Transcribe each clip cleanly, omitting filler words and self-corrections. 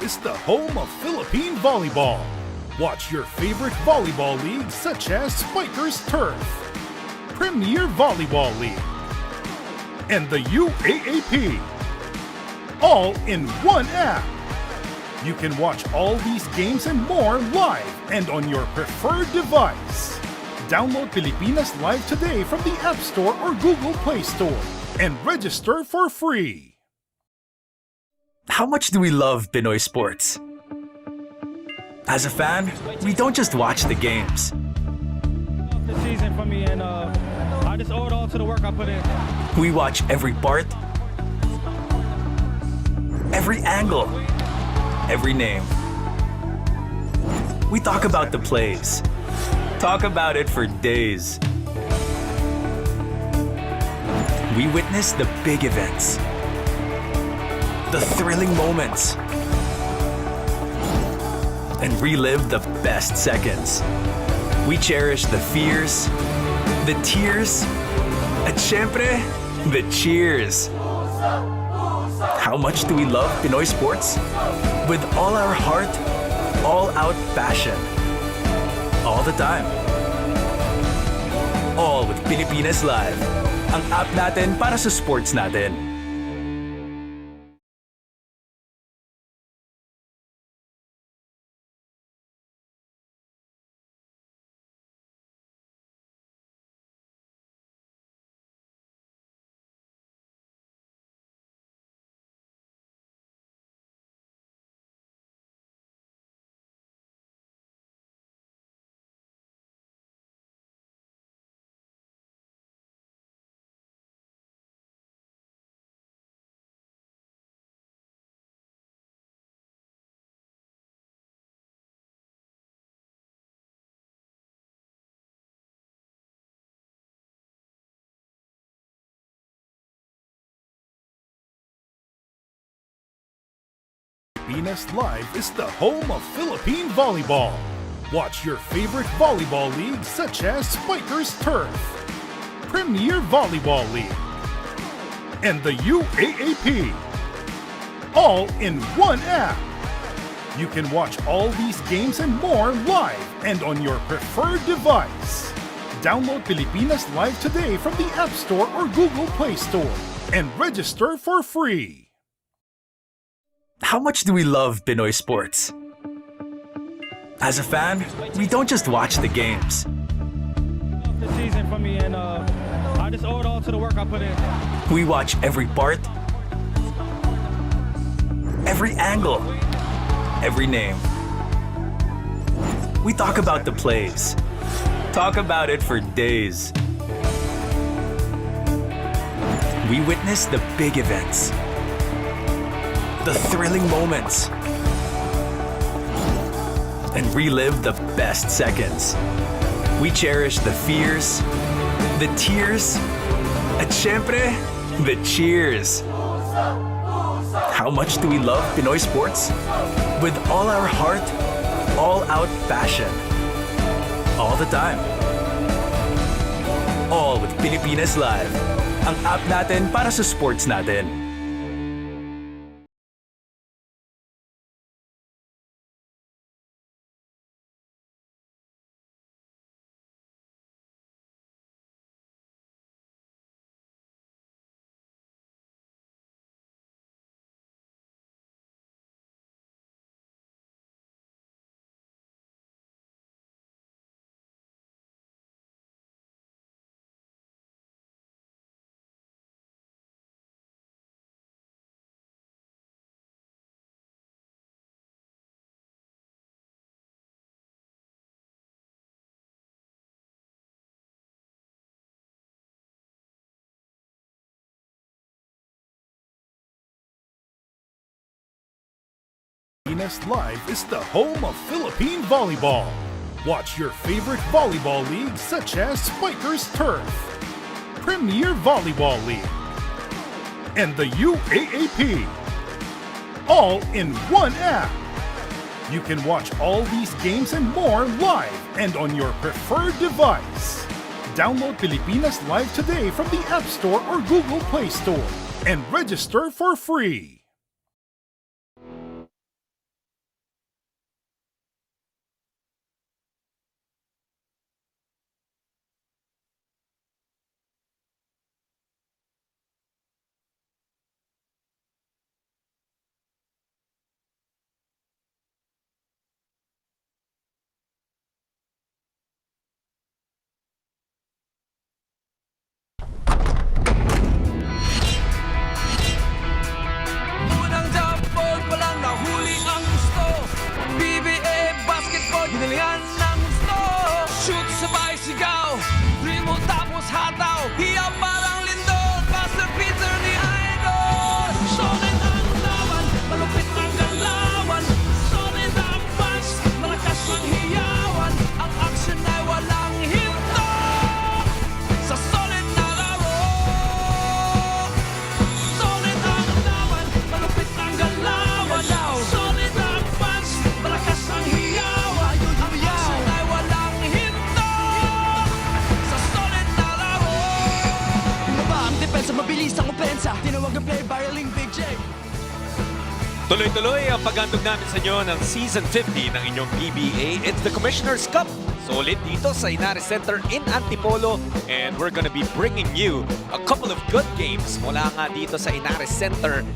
is the home of Philippine volleyball. Watch your favorite volleyball leagues such as Spikers Turf, Premier Volleyball League, and the UAAP, all in one app. You can watch all these games and more live and on your preferred device. Download Pilipinas Live today from the App Store or Google Play Store and register for free. How much do we love Pinoy sports? As a fan, we don't just watch the games. This season for me, and I just owe it all to the work I put in. We watch every part, every angle, every name. We talk about the plays. Talk about it for days. We witness the big events, the thrilling moments, and relive the best seconds. We cherish the fears, the tears, at syempre, the cheers. How much do we love Pinoy sports? With all our heart, all-out passion. All the time. All with Pilipinas Live. Ang app natin para sa sports natin. Pilipinas Live is the home of Philippine volleyball. Watch your favorite volleyball leagues such as Spikers Turf, Premier Volleyball League, and the UAAP, all in one app. You can watch all these games and more live and on your preferred device. Download Pilipinas Live today from the App Store or Google Play Store and register for free. How much do we love Pinoy sports? As a fan, we don't just watch the games. This season for me, and I just owe it all to the work I put in. We watch every part, every angle, every name. We talk about the plays. Talk about it for days. We witness the big events, the thrilling moments, and relive the best seconds. We cherish the fears, the tears, at syempre, the cheers. How much do we love Pinoy sports? With all our heart, all-out passion. All the time. All with Pilipinas Live. Ang app natin para sa sports natin. Pilipinas Live is the home of Philippine volleyball. Watch your favorite volleyball leagues such as Spikers Turf, Premier Volleyball League, and the UAAP, all in one app. You can watch all these games and more live and on your preferred device. Download Pilipinas Live today from the App Store or Google Play Store and register for free. depensa, mabilis ang opensa. Tinawag ang play, barreling Big J. Tuloy-tuloy ang paghandog namin sa inyo ng Season 50 ng inyong PBA. It's the Commissioner's Cup. Solid dito sa Inares Center in Antipolo. And we're gonna be bringing you a couple of good games mula nga dito sa Inares Center.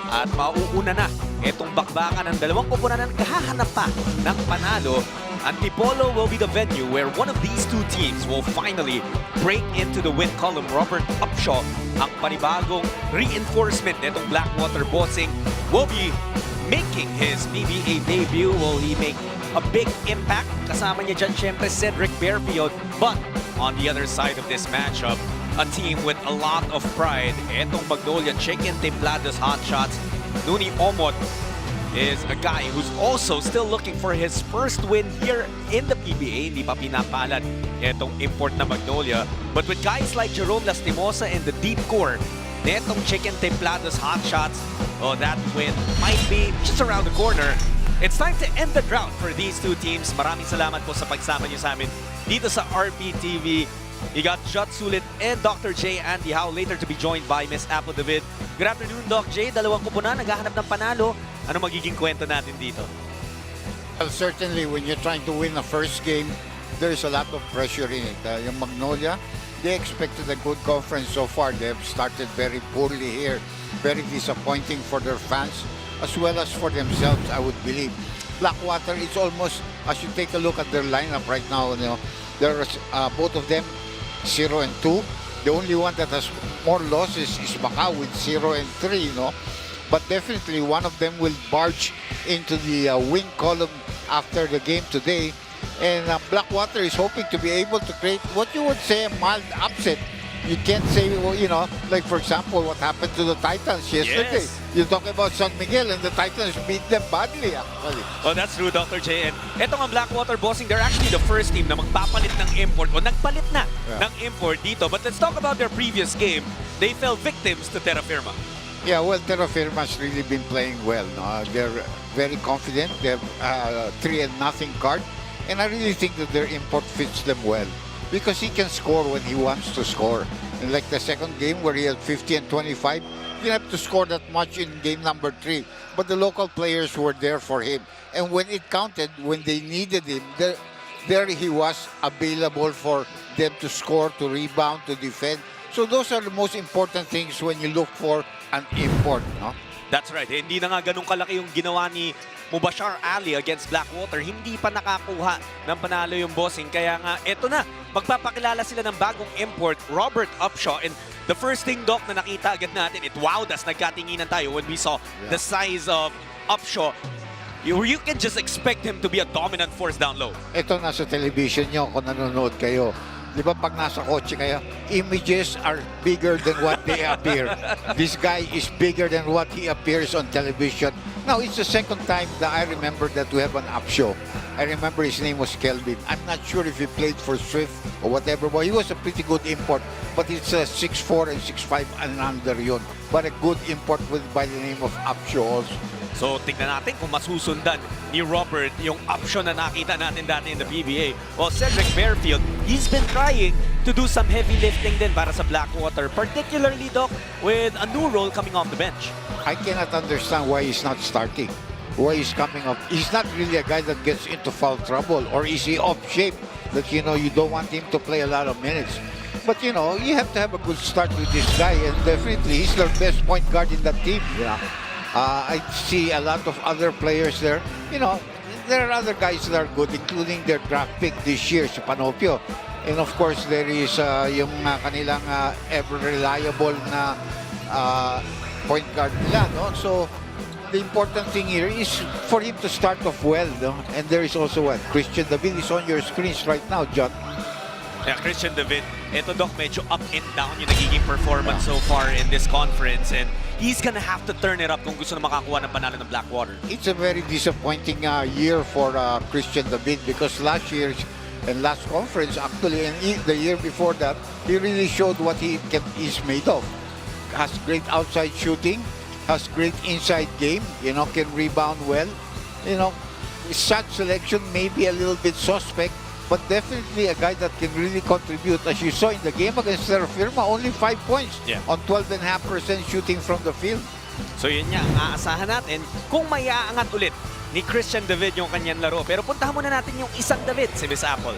At mauuna na itong bakbakan ng dalawang koponan na kahahanap pa ng panalo. Antipolo will be the venue where one of these two teams will finally break into the win column. Robert Upshaw, ang panibagong reinforcement nitong Blackwater bossing, will be making his PBA debut. Will he make a big impact? Kasama niya dyan syempre Cedric Bearfield. But on the other side of this matchup, a team with a lot of pride. Etong Magnolia Chicken Timplados Hotshots. Nuni Omot is a guy who's also still looking for his first win here in the PBA. Hindi pa pinapalad itong import na Magnolia. But with guys like Jerome Lastimosa in the deep core, netong Chicken Timplados Hotshots, oh, that win might be just around the corner. It's time to end the drought for these two teams. Maraming salamat po sa pagsama niyo sa amin dito sa RPTV. You got Jot Sulit and Dr. J. Andy Howe, later to be joined by Miss Apple David. Good afternoon, Doc J. Dalawang kupunan, naghahanap ng panalo. Ano magiging kwento natin dito? Well, certainly, when you're trying to win a first game, there's a lot of pressure in it. Yung Magnolia, they expected a good conference so far. They have started very poorly here. Very disappointing for their fans, as well as for themselves, I would believe. Blackwater, it's almost, as you take a look at their lineup right now, you know, there's both of them 0-2. The only one that has more losses is Macau with 0-3, you know. But definitely one of them will barge into the win column after the game today. And Blackwater is hoping to be able to create what you would say a mild upset. You can't say, well, you know, like for example, what happened to the Titans yesterday. Yes. You talk about San Miguel and the Titans beat them badly, actually. Oh, that's true, Dr. J. And eto nga Blackwater bossing, they're actually the first team na magpapalit ng import o nagpalit na ng import dito. But let's talk about their previous game. They fell victims to Terra Firma. Yeah, well, Terra Firma's really been playing well. No? They're very confident. They have 3-0 card. And I really think that their import fits them well, because he can score when he wants to score. And like the second game where he had 50 and 25, he didn't have to score that much in game number 3. But the local players were there for him. And when it counted, when they needed him, there he was available for them to score, to rebound, to defend. So those are the most important things when you look for an import, no? That's right. Hindi na nga ganun kalaki yung ginawa ni Mubashar Ali against Blackwater. Hindi pa nakakuha ng panalo yung bossing. Kaya nga, eto na. Magpapakilala sila ng bagong import, Robert Upshaw. And the first thing, Doc, na nakita agad natin, it wowed us. Nagkatinginan tayo when we saw the size of Upshaw. You can just expect him to be a dominant force down low. Ito nasa television nyo kung nanonood kayo. Di ba pag nasa kotse kayo, images are bigger than what they appear. This guy is bigger than what he appears on television. Now, it's the second time that I remember that we have an Upshaw. I remember his name was Kelvin. I'm not sure if he played for Swift or whatever, but he was a pretty good import. But it's 6'4" and 6'5" and under yun. But a good import by the name of Upshaw also. So, tignan natin kung masusundan ni Robert yung option na nakita natin dati in the PBA. Well, Cedric Bearfield, he's been trying to do some heavy lifting din para sa Blackwater, particularly, Doc, with a new role coming off the bench. I cannot understand why he's not starting. Why he's coming up. He's not really a guy that gets into foul trouble, or is he off shape that, you know, you don't want him to play a lot of minutes. But, you know, you have to have a good start with this guy, and definitely he's their best point guard in that team, you know. I see a lot of other players there. You know, there are other guys that are good, including their draft pick this year, si Panopio. And of course, there is yung kanilang ever-reliable na point guard nila, no? So, the important thing here is for him to start off well, no? And there is also what? Christian David is on your screens right now, John. Yeah, Christian David, ito, Doc, medyo up and down yung nagiging performance so far in this conference, and he's gonna have to turn it up kung gusto na makakuha ng panalo ng Blackwater. It's a very disappointing year for Christian David, because last year and last conference, actually, and the year before that, he really showed what is made of. Has great outside shooting, has great inside game, you know, can rebound well. You know, shot selection may be a little bit suspect, but definitely a guy that can really contribute. As you saw in the game against Terra Firma, only 5 points on 12.5% shooting from the field. So yun nga, ang aasahan natin kung may aangat ulit ni Christian David yung kanyang laro. Pero puntahan muna natin yung isang David, si Miss Apple.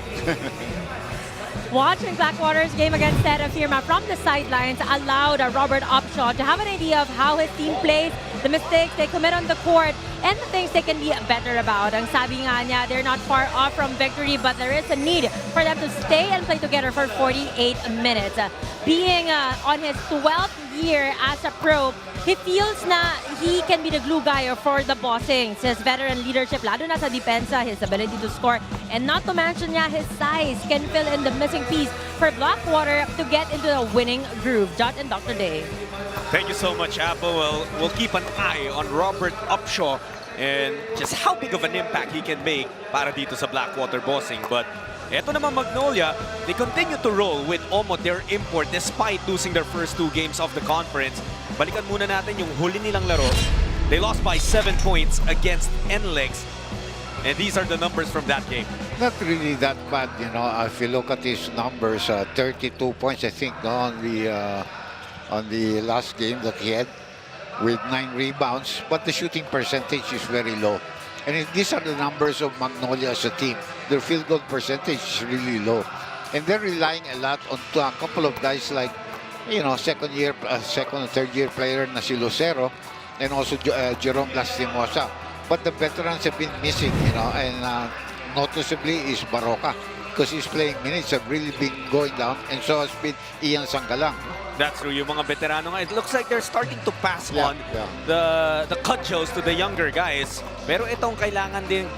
Watching Blackwater's game against Terra Firma from the sidelines allowed Robert Upshaw to have an idea of how his team plays, the mistakes they commit on the court, and the things they can be better about. Ang sabi nga niya, they're not far off from victory, but there is a need for them to stay and play together for 48 minutes. Being on his 12th year as a pro, he feels na he can be the glue guy for the bossing. His veteran leadership, lalo na sa depensa, his ability to score, and not to mention niya, his size can fill in the missing piece for Blackwater to get into the winning groove. Jot and Dr. Day. Thank you so much, Apple. We'll keep an eye on Robert Upshaw and just how big of an impact he can make para dito sa Blackwater bossing. But eto naman Magnolia, they continue to roll with Omot, their import, despite losing their first 2 games of the conference. Balikan muna natin yung huli nilang laro. They lost by 7 points against NLEX. And these are the numbers from that game. Not really that bad, you know. If you look at his numbers, 32 points, I think, no, on the last game that he had, with 9 rebounds. But the shooting percentage is very low. And these are the numbers of Magnolia as a team. Their field goal percentage is really low. And they're relying a lot on a couple of guys like, you know, second and third year player na si Lucero, and also Jerome Lastimosa. But the veterans have been missing, you know, and noticeably is Baroka, because his playing minutes have really been going down, and so has been Ian Sangalang. That's true. Yung mga veterano nga, it looks like they're starting to pass on the cudgels to the younger guys. Pero itong kailangan din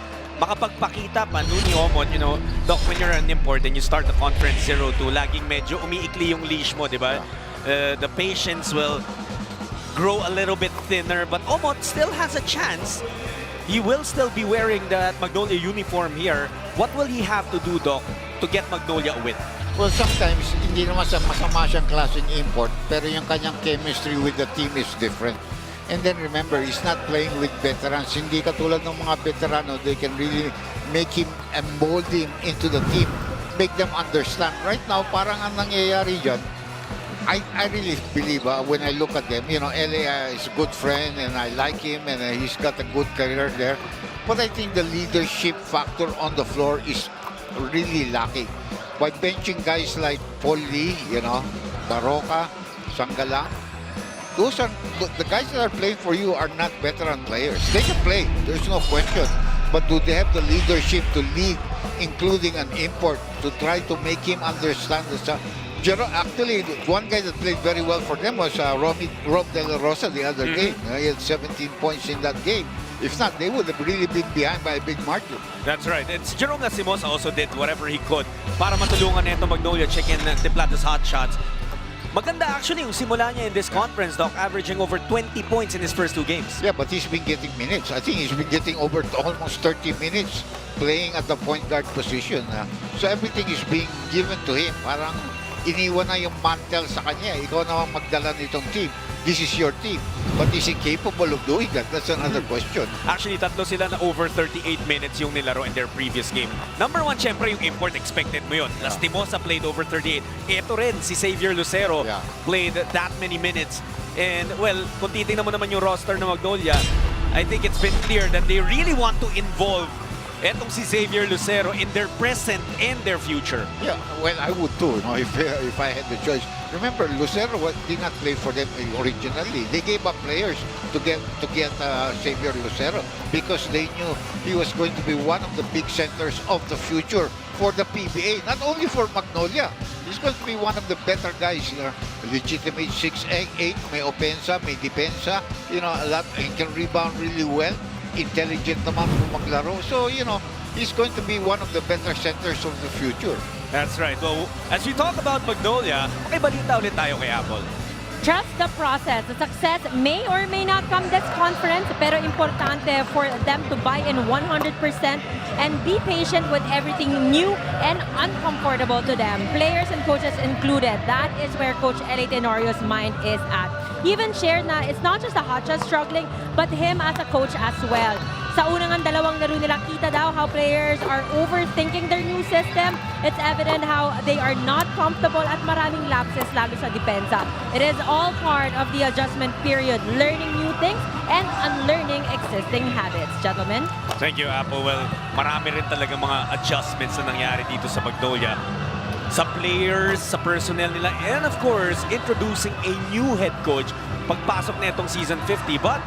makapagpakita pa ni Omot, you know, Doc, when you're an import and you start the conference 0-2, laging medyo umiikli yung leash mo, di ba? The patience will grow a little bit thinner, but Omot still has a chance. He will still be wearing that Magnolia uniform here. What will he have to do, Doc, to get Magnolia a win? Well, sometimes hindi naman masama siyang klaseng import, pero yung kanyang chemistry with the team is different. And then remember, he's not playing with veterans. Hindi katulad ng mga veterano, they can really make him and mold him into the team, make them understand. Right now, parang ang nangyayari dyan, I really believe when I look at them, you know, LA is a good friend and I like him and he's got a good career there. But I think the leadership factor on the floor is really lacking. By benching guys like Paul Lee, you know, Baroka, Sangalang, those are the guys that are playing for you are not veteran players. They can play, there's no question. But do they have the leadership to lead, including an import, to try to make him understand the stuff? Actually, one guy that played very well for them was Rob De La Rosa the other game. He had 17 points in that game. If not, they would have really been behind by a big margin. That's right. And si Jerome Lastimosa also did whatever he could para matulungan nito Magnolia check-in ng Timplados Hotshots. Maganda actually yung simula niya in this conference, Doc, averaging over 20 points in his first 2 games. Yeah, but he's been getting minutes. I think he's been getting over almost 30 minutes playing at the point guard position. So everything is being given to him. Parang iniwan na yung mantle sa kanya. Ikaw naman magdala nitong team. This is your team. But is he capable of doing that? That's another question. Actually, tatlo sila na over 38 minutes yung nilaro in their previous game. Number 1, syempre, yung import, expected mo yun. Lastimosa played over 38. Ito rin, si Xavier Lucero played that many minutes. And, well, kung titingnan mo naman yung roster ng Magnolia, I think it's been clear that they really want to involve etong si Xavier Lucero in their present and their future. Yeah, well, I would too, you know, if I had the choice. Remember, Lucero did not play for them originally. They gave up players to get Xavier Lucero because they knew he was going to be one of the big centers of the future for the PBA, not only for Magnolia. He's going to be one of the better guys, you know, legitimate 6'8", may opensa, may depensa, you know, a lot, he can rebound really well. Intelligent naman kung maglaro. So, you know, he's going to be one of the better centers of the future. That's right. Well, as we talk about Magnolia, makibalita ulit tayo kay Apple. Trust the process. The success may or may not come this conference, pero importante for them to buy in 100% and be patient with everything new and uncomfortable to them. Players and coaches included. That is where Coach L.A. Tenorio's mind is at. He even shared na it's not just the Hotshots struggling, but him as a coach as well. Sa unang dalawang laro nila, kita daw how players are overthinking their new system. It's evident how they are not comfortable at maraming lapses lalo sa depensa. It is all part of the adjustment period, learning new things and unlearning existing habits. Gentlemen? Thank you, Apple. Well, marami rin talaga mga adjustments na nangyari dito sa Magnolia. Sa players, sa personnel nila, and of course, introducing a new head coach pagpasok na itong season 50. But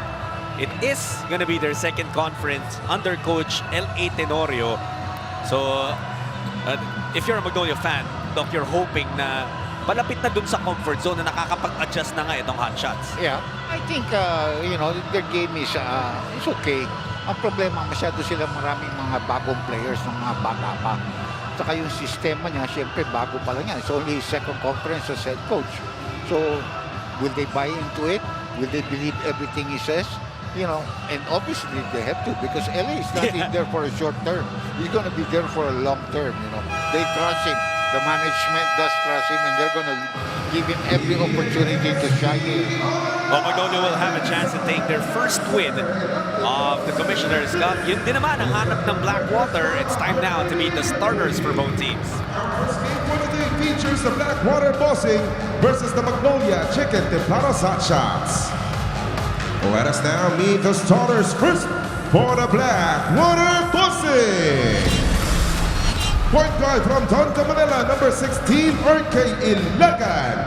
it is gonna be their second conference under coach L.A. Tenorio. So, if you're a Magnolia fan, Doc, you're hoping na palapit na dun sa comfort zone na nakakapag-adjust na nga itong Hotshots. Yeah, I think, their game is okay. Ang problema, masyado silang maraming mga bagong players ng mga bata pa. Saka yung sistema niya, siyempre bago pa lang yan. It's only his second conference as head coach. So, will they buy into it? Will they believe everything he says? You know, and obviously they have to because LA is not in there for a short term. He's going to be there for a long term, you know. They trust him. The management does trust him and they're going to give him every opportunity to shine. Well, Magnolia will have a chance to take their first win of the Commissioner's Cup. Yun din naman ang hanap ng Blackwater. It's time now to meet the starters for both teams. Game 1 of the day features the Blackwater Bossing versus the Magnolia Chicken Timplados Hotshots. Let us now meet the starters first for the Blackwater Bossing. Point guard from Toronto, Manila, number 16, RK Ilagan.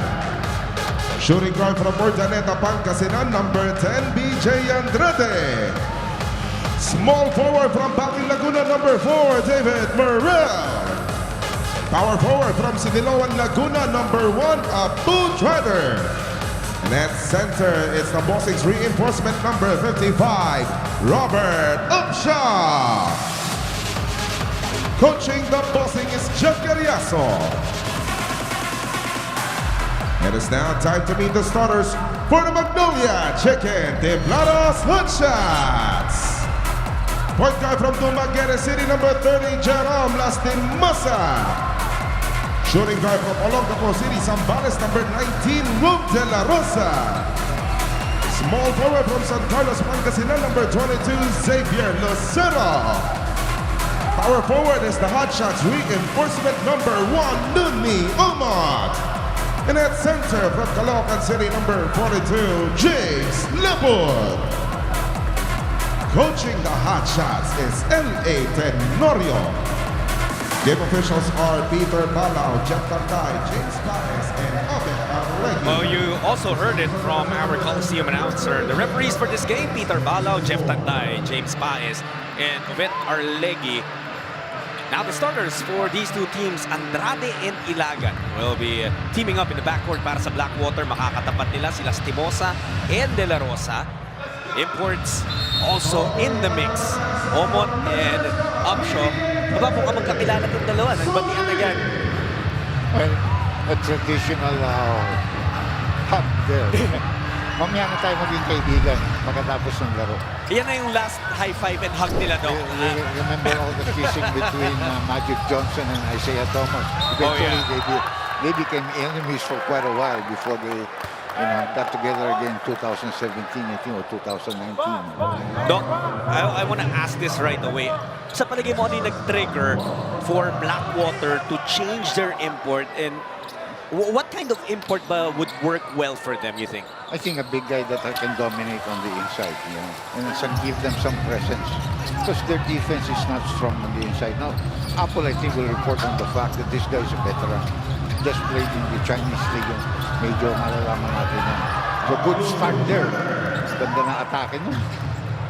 Shooting guard from Urdaneta, Pangasinan, number 10, BJ Andrade. Small forward from Bakin Laguna, number 4, David Morel. Power forward from Siniloan, Laguna, number 1, Abu Driver. And at center, it's the Bossing's reinforcement, number 55, Robert Upshaw. Coaching the Bossing is Jeff Gariaso. It is now time to meet the starters for the Magnolia Chicken Timplados Hotshots. Point guard from Dumaguete City, number 30, Jerome Lastimosa. Shooting guard from Olongapo City, Zambales, number 19, Ruth De La Rosa. Small forward from San Carlos, Pangasinan, number 22, Xavier Lucero. Power forward is the Hotshots reinforcement, number 1, Nuni Omot. And at center from Caloocan City, number 42, James Lebon. Coaching the Hotshots is L.A. Tenorio. Game officials are Peter Balao, Jeff Tantay, James Paez, and Obed Arlegui. Well, you also heard it from our Coliseum announcer. The referees for this game, Peter Balao, Jeff Tantay, James Paez, and Obed Arlegui. Now the starters for these two teams, Andrade and Ilagan, will be teaming up in the backcourt para sa Blackwater. Makakatapat nila sila Stimosa and De La Rosa. Imports also in the mix, Omot and Upshaw. Aba po ka magkakilala itong dalawa, nagbatian na yan. Well, a traditional hub there. Mamaya na tayo maging kaibigan pagkatapos ng laro. Yan na yung last high five and hug nila, no? Remember all the kissing between Magic Johnson and Isaiah Thomas? Eventually, they became enemies for quite a while before they got together again in 2017, I think, or 2019. Doc, I want to ask this right away. Sa palagay mo, ano yung nag-trigger for Blackwater to change their import, and what kind of import ba would work well for them, you think? I think a big guy that can dominate on the inside, and give them some presence. Because their defense is not strong on the inside. Now, Apple, I think, will report on the fact that this guy is a veteran. Just played in the Chinese League. Medyo malalaman natin yan. So, good start there. Ganda na atake nun.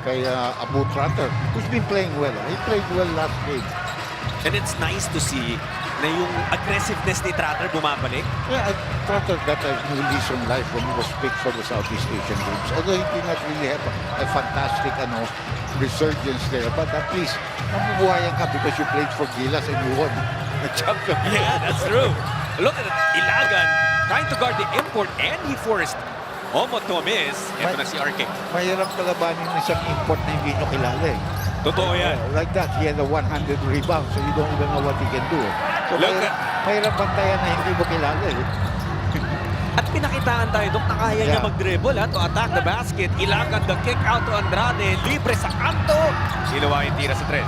Kay Abu Trotter, who's been playing well. He played well last game. And it's nice to see na yung aggressiveness ni Trotter bumabalik. Yeah, Trotter got a new lease on life when he was picked for the Southeast Asian Games. Although he did not really have a fantastic resurgence there. But at least, nabubuhayan ka because you played for Gilas and you won the champion. Yeah, that's true. Look at it. Ilagan trying to guard the import and he forced Omot to miss. Ito na si RK. Mahirap kalabanin ng isang import na hindi nyo kilala eh. Totoo yan. Like that, he had a 100 rebound, so you don't even know what he can do. So Look mahirap bantayan na hindi mo kilala eh. At pinakitaan tayo doon na kaya niya Yeah. mag-dribble to attack the basket. Ilagad the kick out to Andrade. Libre sa kanto. Ginawa yung tira sa tres.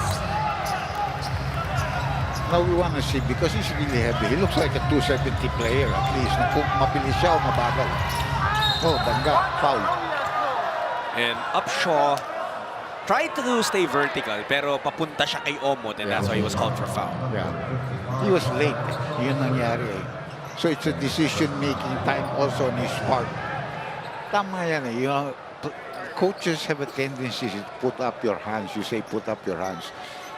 Now we want to see, because he's really heavy. He looks like a 270 player at least. Kung mabilis siya o mabagal. Oh, bangga. Foul. And Upshaw tried to stay vertical pero papunta siya kay Omot and that's why he was called for foul. Yeah. He was late. Yun nangyari eh. So it's a decision-making time also on his part. Tama yan eh. Coaches have a tendency to put up your hands. You say put up your hands.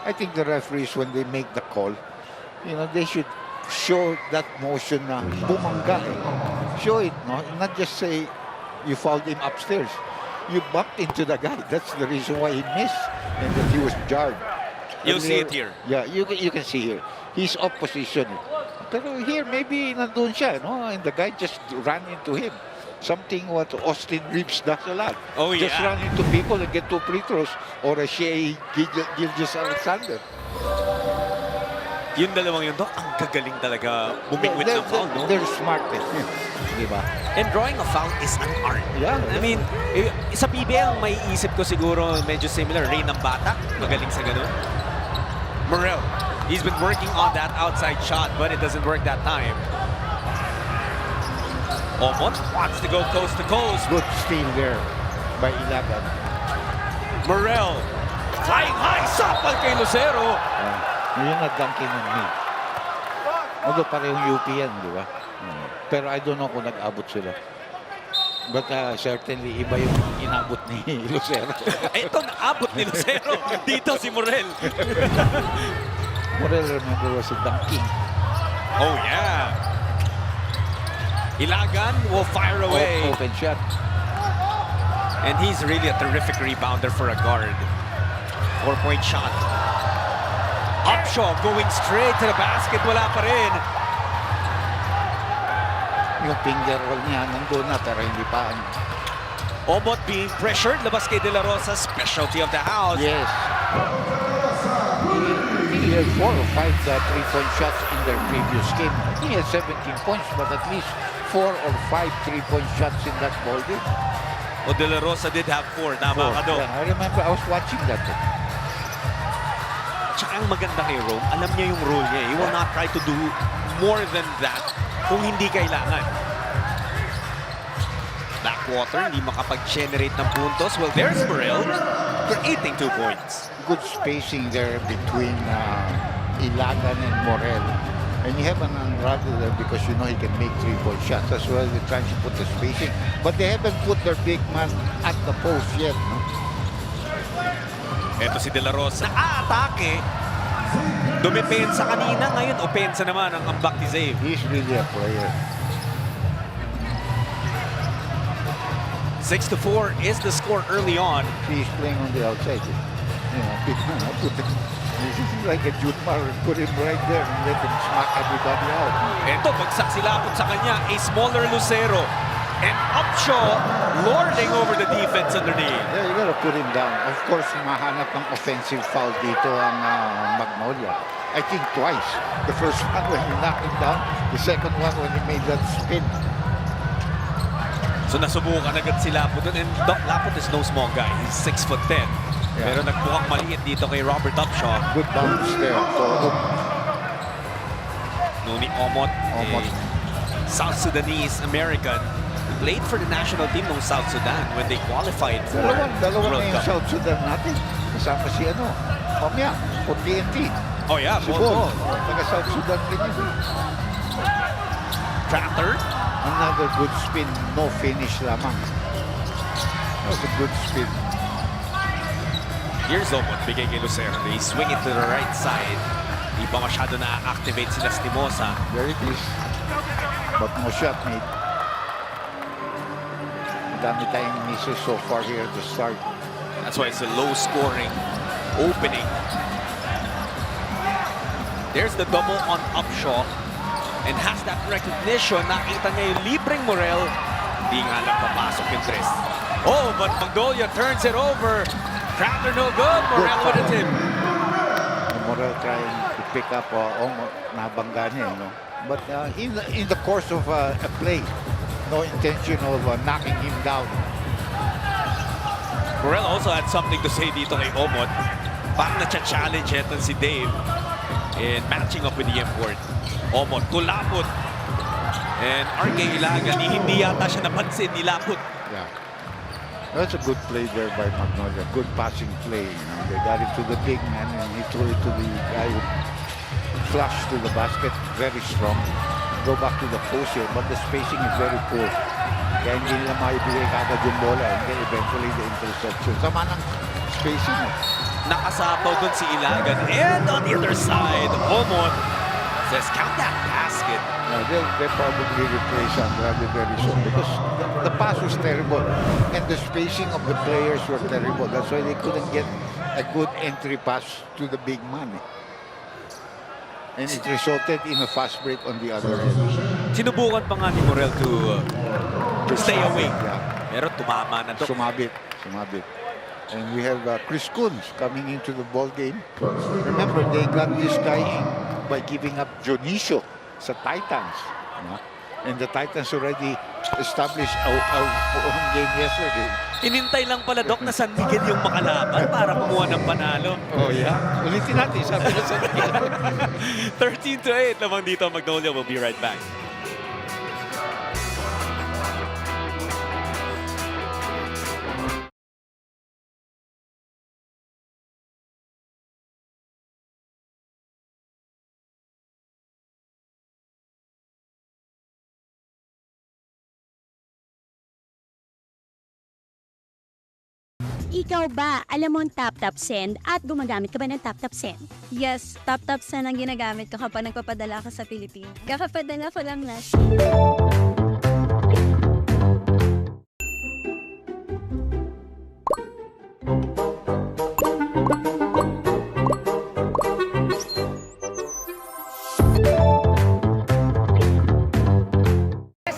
I think the referees, when they make the call, they should show that motion na bumangga eh. Show it, no? Not just say you fouled him upstairs. You bumped into the guy. That's the reason why he missed and that he was jarred. You'll see it here. Yeah, you can see here. He's off position. Pero here, maybe nandun siya, no? And the guy just ran into him. Something what Austin Reeves does a lot. Oh, yeah. Just run into people and get 2 free throws. Or a Shea Gilgeous-Alexander. Yung dalawang yun, Doc, ang gagaling talaga bumingwit ng foul, no? They're smart eh. Diba? And drawing a foul is an art. Yeah. I mean, sa PBA ang may isip ko siguro medyo similar. Ray ng bata, magaling sa ganun. Morel, he's been working on that outside shot, but it doesn't work that time. Omot wants to go coast to coast. Good steal there by Ilagan. Morel, flying high, sapal kay Lucero. Yun na dunking on me. Although parehong UP yan, di ba? Pero I don't know kung nag-abot sila. But certainly, iba yung inabot ni Lucero. Ito naabot ni Lucero. Dito si Morel. Morel, remember, was a dunking. Oh, yeah. Ilagan will fire away. Open shot. And he's really a terrific rebounder for a guard. 4-point shot. Upshaw going straight to the basket. Wala pa rin. Yung finger roll niya, nandun na, pero hindi pa. Omot being pressured. Labas kay De La Rosa. Specialty of the house. Yes. He had 4 or 5 3-point shots in their previous game. He had 17 points, but at least 4 or 5 3-point shots in that ball game. O De La Rosa did have 4. Tama ka doon. Yeah, I remember I was watching that. Tsaka ang maganda kay Rome, alam niya yung role niya. He will not try to do more than that kung hindi kailangan. Blackwater, hindi makapag-generate ng puntos. Well, there's Morel creating 2 points. Good spacing there between Ilagan and Morel. And you have an Andrade there because he can make 3-point shots as well. They're trying to put the spacing. But they haven't put their big man at the post yet. No? Ito si De La Rosa. Atake. Dumipensa kanina. Ngayon, opensa naman ang ambak ni Zave. He's really a player. 6-4 is the score early on. He's playing on the outside. Big man. Put him like a Jutmar. Put him right there and let him smack everybody out. Ito, bagsak sila sa kanya. A smaller Lucero. And Upshaw lording over the defense underneath. Yeah, you gotta put him down. Of course, mahanap ng offensive foul dito ang Magnolia. I think twice. The first one when he knocked him down. The second one when he made that spin. So nasubukan agad si Lapot doon. And Doc Lapot is no small guy. He's 6'10". Yeah. Pero nagbuhang maliit dito kay Robert Upshaw. Good bounce there. Nuni Omot. South Sudanese American. Played for the national team ng South Sudan when they qualified for Dalawa World na yung Cup. South Sudan natin. Kasama si Pamya, for TNT. Oh yeah, Si Bol. Taga South Sudan rin yun. Trapper. Another good spin, no finish lamang. That was a good spin. Here's Omot, bigay kay Lucero. They swing it to the right side. Di pa masyado na-activate sila Stimosa. There it is. But no shot made. Dami tayong misses so far here at the start. That's why it's a low-scoring opening. There's the double on Upshaw. And has that recognition. Nakita niya yung libreng Morel. Di nga lang papasok yung tres. Oh, but Magnolia turns it over. Crowder no good. Morel with a tip. Morel trying to pick up nabangga niya, But in the course of a play, no intention of knocking him down. Morel also had something to say dito kay Omot. Parang na-challenge ito si Dave in matching up with the import. Omot, tulapot. And RK Ilagan, hindi yata siya napansin, nilapot. Yeah. That's a good play there by Magnolia. Good passing play. They got it to the big man and he threw it to the guy who flushed to the basket. Very strong. Go back to the post here, but the spacing is very poor. Kaya hindi nila maibigay kagad yung bola and then eventually the interception. Sama ng spacing. Nakasapaw dun si Ilagan. And on the other side, Omot says, count that basket. They probably replaced Andrade very soon because the pass was terrible and the spacing of the players were terrible. That's why they couldn't get a good entry pass to the big man. And it resulted in a fast break on the other end. Sinubukan pa nga ni Morel to stay away. Yeah. Pero tumama na to. Sumabit. And we have Chris Coons coming into the ball game. Remember, they got this guy in by giving up Dionisio sa Titans. And the Titans already established our own game yesterday. Inintay lang pala, Doc, na San Miguel yung makalaban para kumuha ng panalo. Oh, yeah. Ulitin natin, sabi na San Miguel. 13-8 lamang dito, Magnolia. We'll be right back. Ikaw ba, alam mo ang tap-tap send at gumagamit ka ba ng tap-tap send? Yes, tap-tap send ang ginagamit ko kapag nagpapadala ka sa Pilipinas. Kakapadala ko lang last.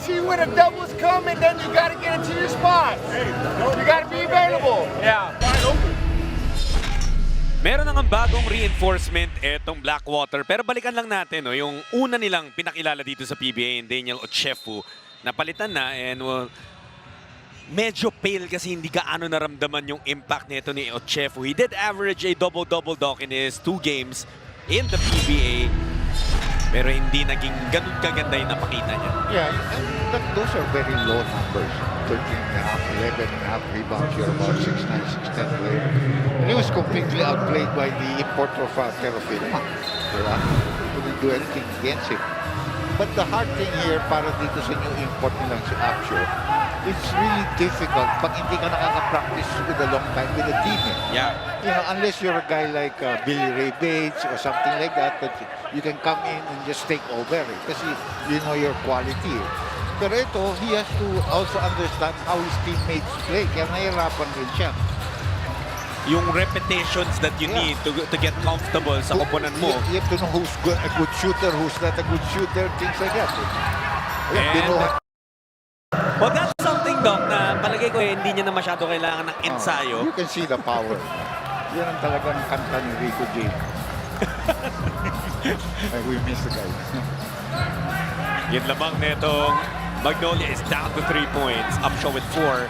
See when a double's coming, then you gotta get into your spot. You gotta be available. Yeah. Meron nang bagong reinforcement etong Blackwater. Pero balikan lang natin, no, yung una nilang pinakilala dito sa PBA, yung Daniel Ochefu. Napalitan na and medyo pale kasi hindi gaano naramdaman yung impact nito ni Ochefu. He did average a double-double Doc in his 2 games in the PBA. Pero hindi naging ganun kaganda yung napakita niya. Yeah, and those are very low numbers. 13.5, 11.5 rebounds. You're about 6'9", 6'10 player. And he was completely outplayed by the importer of Terrafilma. Couldn't do anything against him. But the hard thing here, para dito sa new import nilang si Upshaw, it's really difficult pag hindi ka nakaka-practice with a long time with a team. Yeah. You know, unless you're a guy like Billy Ray Bates or something like that you can come in and just take over kasi you know your quality. Pero ito, he has to also understand how his teammates play. Kaya nahihirapan rin siya. Yung repetitions that you need to get comfortable sa koponan mo. You have to know who's good, a good shooter, who's not a good shooter, things like that. Well, that's something, Doc, na palagay ko hindi niya na masyado kailangan ng ensayo. You can see the power. Yan ang talagang kanta ni Rico J. We miss the guy. Yan lamang netong Magnolia is down to 3 points. Upshaw with 4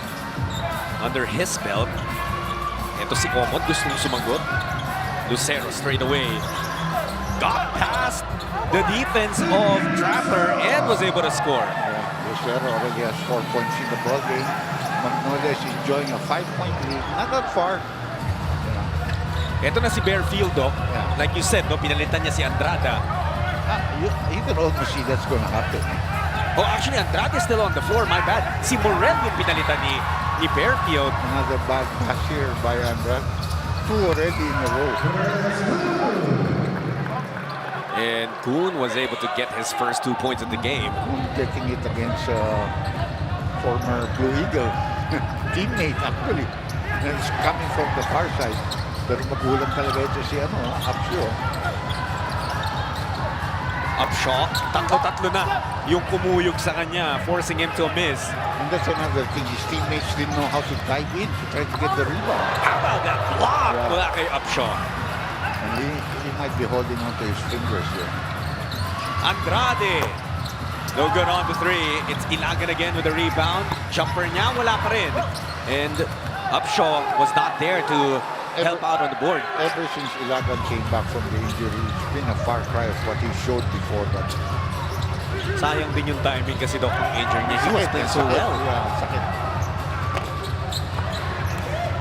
under his belt. Ito si Omot, gustong sumagot. Lucero straight away. Got past the defense of Trapper and was able to score. Lucero already has 4 points in the ball game. Magnolia is enjoying a 5-point lead. Not that far. Ito na si Bearfield, Doc. Like you said, no, pinalitan niya si Andrada. You can almost see that's gonna happen. Oh, actually, Andrade is still on the floor. My bad. Si Morel yung pinalitan ni Bearfield. Another bad pass here by Andrade. 2 already in a row. And Kuhn was able to get his first 2 points of the game. Getting it against former Blue Eagle teammate, actually. And it's coming from the far side. Pero magulang talaga ito si Upshaw. Upshaw, tatlo-tatlo na yung kumuyog sa kanya, forcing him to miss. And that's another thing. His teammates didn't know how to dive in to try to get the rebound. How about that block mula kay Upshaw? And he might be holding on to his fingers here. Andrade. No good on the three. It's Ilagan again with the rebound. Jumper niya, wala pa rin. And Upshaw was not there to help out on the board. Ever since Ilagan came back from the injury, it's been a far cry of what he showed before that. Sayang din yung timing kasi Doc ng injury niya. He was playing so well. Yeah, sakit.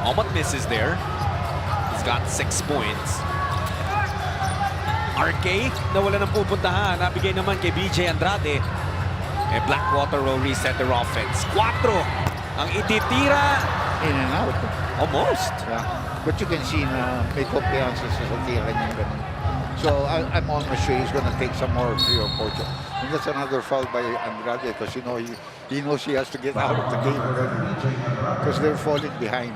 Omot misses there. He's got 6 points. RK, nawala ng pupuntahan. Nabigay naman kay BJ Andrade. And Blackwater will reset their offense. 4 ang ititira. In and out. Almost. Yeah. But you can see na may kumpiyansa sa tira niya ganun. So I'm almost sure he's going to take some more 3 or 4 shots. And that's another foul by Andrade because he knows he has to get out of the game already because they're falling behind.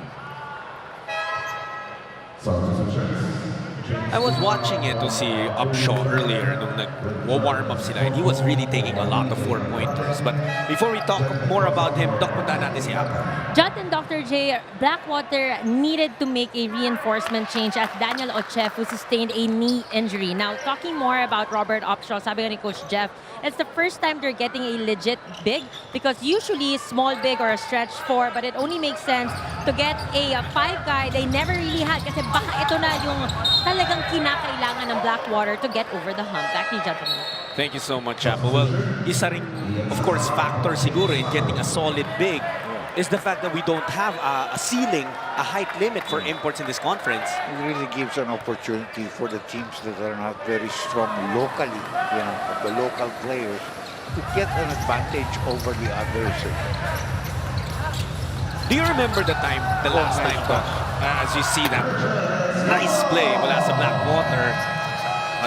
I was watching it to see Upshaw earlier nung nag-warm up sila, and he was really taking a lot of 4-pointers. But before we talk more about him, Doc, punta natin si Apple. Jot and Dr. J, Blackwater needed to make a reinforcement change as Daniel Ochef, who sustained a knee injury. Now, talking more about Robert Upshaw, sabi nga ni Coach Jeff, it's the first time they're getting a legit big because usually small big or a stretch 4, but it only makes sense to get a 5 guy they never really had kasi baka ito na yung talagang kinakailangan ng Blackwater to get over the hump. Back to you, gentlemen. Thank you so much, Apple. Well, isa ring, of course, factor siguro in getting a solid big is the fact that we don't have a ceiling, a height limit for imports in this conference. It really gives an opportunity for the teams that are not very strong locally, the local players, to get an advantage over the others. Do you remember the last time, as you see that nice play mula sa Blackwater?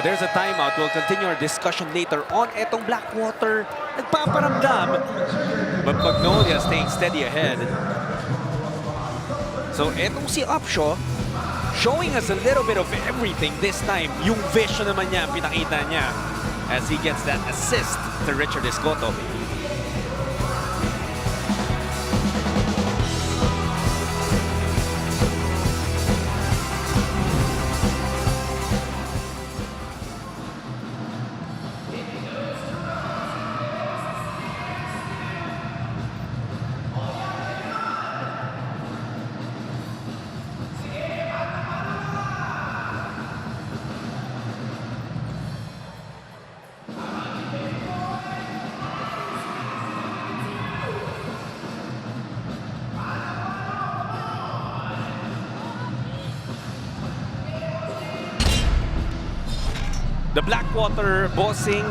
There's a timeout. We'll continue our discussion later on. Etong Blackwater, nagpaparamdam. But Magnolia staying steady ahead. So etong si Upshaw, showing us a little bit of everything this time. Yung vision naman niya, pinakita niya as he gets that assist to Richard Escoto. The Blackwater bossing,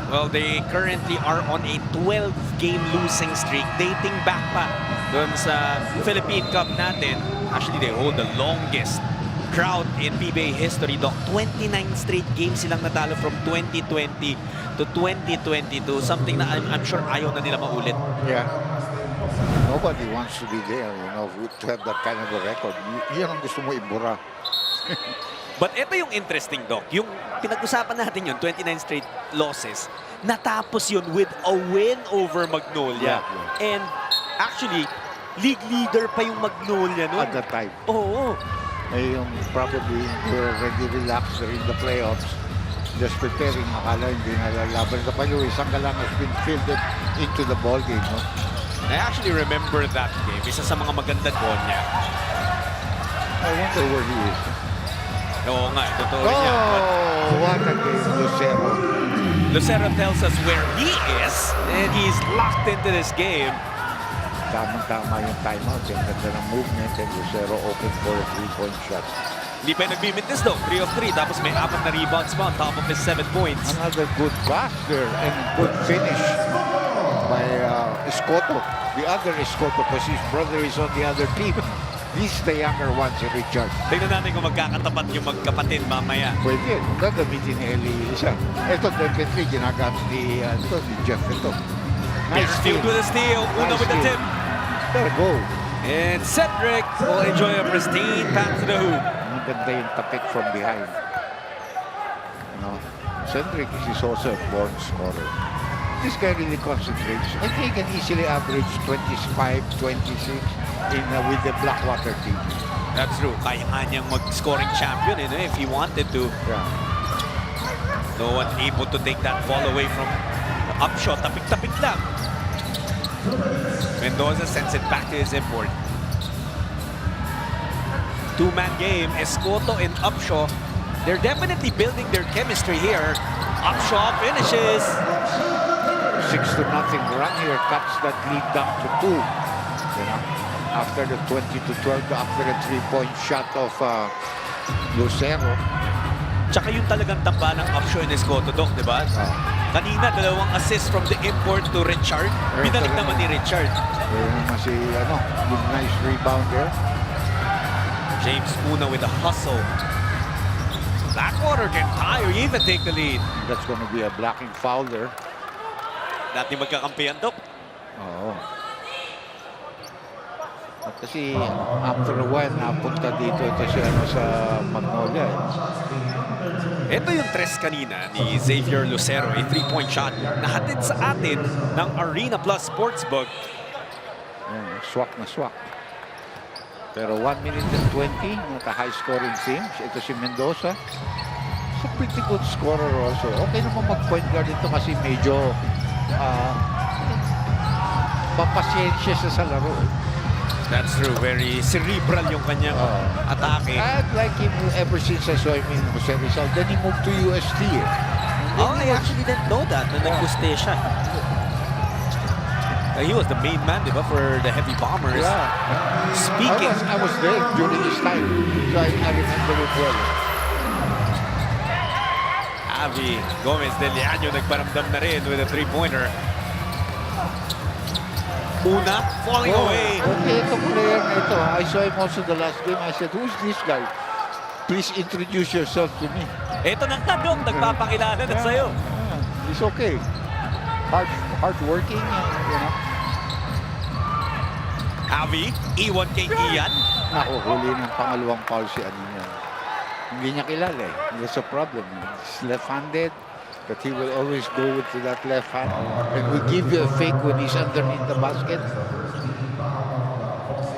well, they currently are on a 12-game losing streak dating back pa dun sa Philippine Cup natin. Actually, they hold the longest drought in PBA history, Doc. 29 straight games silang natalo from 2020 to 2022. Something na I'm sure ayaw na nila maulit. Yeah. Nobody wants to be there, to have that kind of a record. Yan ang gusto mo ibura. But ito yung interesting, Doc. Yung pinag-usapan natin yun, 29 straight losses, natapos yun with a win over Magnolia. Yeah. And actually, league leader pa yung Magnolia noon. At that time. Oo. Yung probably were already relaxed in the playoffs. Just preparing, makala hindi nalalaban. The Paluis, Sanggalang has been fielded into the ball game. No? I actually remember that game. Isa sa mga magandang goal niya. I wonder where he is. Oo nga, totoo niya. Oh, what a game, Lucero. Lucero tells us where he is, and he's locked into this game. Tamang-tama yung timeout. Yung ganda ng movement, and Lucero open for a 3-point shot. Hindi pa nagbimintis, though. 3 of 3, tapos may 4 na rebounds pa on top of his 7 points. Another good pass there, and good finish by Escoto. The other Escoto, because his brother is on the other team. He's the younger one, si Richard. Tingnan natin kung magkakatapat yung magkapatid mamaya. Pwede, gagamitin ni Eli isa. Ito, definitely, ginagamit ni Jeff ito. Nice Bearfield with a steal. Una with the tip. There, go. And Cedric will enjoy a pristine pass to the hoop. Ang ganda yung tapik from behind. Cedric is also a born scorer. This guy really concentrates. I think he can easily average 25, 26 with the Blackwater team. That's true. Kaya nga niyang mag-scoring champion if he wanted to. Yeah. No one able to take that ball away from Upshaw, tapik-tapik lang. Mendoza sends it back to his import. Two-man game, Escoto and Upshaw. They're definitely building their chemistry here. Upshaw finishes. 6-0 run here cuts that lead down to 2. You know, after the 20-12, after a 3-point shot of Lucero. Tsaka yung talagang tamba ng Upshaw and Escoto, Doc, di ba? Kanina, dalawang assist from the import to Richard. Binalik naman ni Richard. Mas nice rebound there. James Una with a hustle. Blackwater can tie or even take the lead. That's going to be a blocking foul there. Dati magkakampihan, Doc. Oo. At kasi after a while, napunta dito ito sa Magnolia. Ito yung tres kanina ni Xavier Lucero, a 3-point shot na hatid sa atin ng Arena Plus Sportsbook. Swak na swak. Pero 1 minute and 20, naka-high-scoring team. Ito si Mendoza. It's a pretty good scorer also. Okay naman mag-point guard ito kasi medyo papasyensya siya sa laro. That's true. Very cerebral yung kanyang atake. I'd like him ever since I saw him in Jose Rizal. Then he moved to UST. I actually didn't know that. Na nag-guste siya. He was the main man, di ba, for the Heavy Bombers. Yeah. Speaking. I was there during his time, so I remember it well. Avi Gomez Del Llano nagparamdam na rin with a 3-pointer. Una, falling away. Okay, itong player na ito. I saw him also the last game. I said, who's this guy? Please introduce yourself to me. Ito nang tanong, nagpapakilala na sa'yo. He's okay. Hard working, you know. Avi, iwan kay Ian. Huli ng pangalawang foul si Anina. Hindi niya kilala eh. That's a problem. He's left-handed, but he will always go with that left hand and will give you a fake when he's underneath the basket.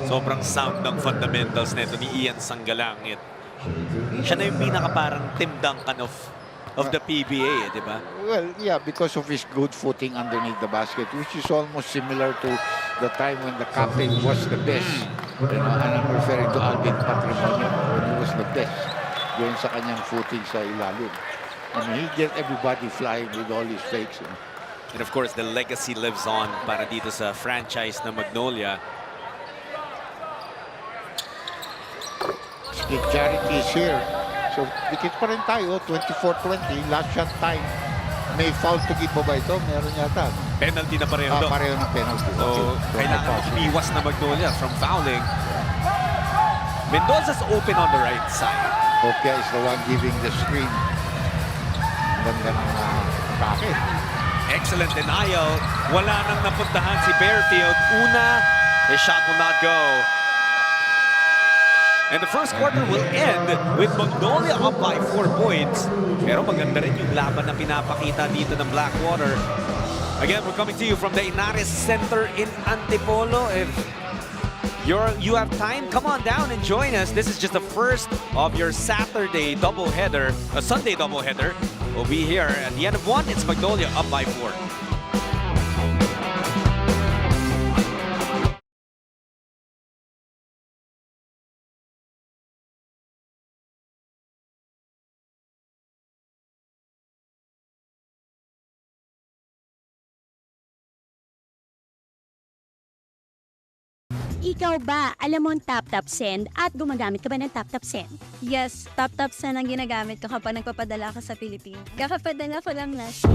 Sobrang sound ng fundamentals nito ni Ian Sanggalangit. Siya na yung pinaka parang Tim Duncan of the PBA, di ba? Well, yeah, because of his good footing underneath the basket, which is almost similar to the time when the captain was the best. You know, and I'm referring to Alvin Patrimonio when he was the best. Yun sa kanyang footing sa ilalim. And he get everybody flying with all his fakes. You know? And of course, the legacy lives on para dito sa franchise na Magnolia. Skip Charity is here. So, dikit pa rin tayo, 24-20, last shot time. May foul to give ba ito? Meron yata. Penalty na pareho doon. Pareho ng penalty. So, kailangan umiwas na Magnolia from fouling. Mendoza's open on the right side. Hopia is the one giving the screen. Ganda ng atake. Excellent denial. Wala nang napuntahan si Bearfield. Una, his shot will not go. And the first quarter will end with Magnolia up by 4 points. Pero maganda rin yung laban na pinapakita dito ng Blackwater. Again, we're coming to you from the Inares Center in Antipolo. If you have time, come on down and join us. This is just the first of your Saturday doubleheader, a Sunday doubleheader. We'll be here at the end of one. It's Magnolia up by 4. Ikaw ba, alam mo ang tap-tap send at gumagamit ka ba ng tap-tap send? Yes, tap-tap send ang ginagamit ko kapag nagpapadala ka sa Pilipinas. Kakapadala ko lang last.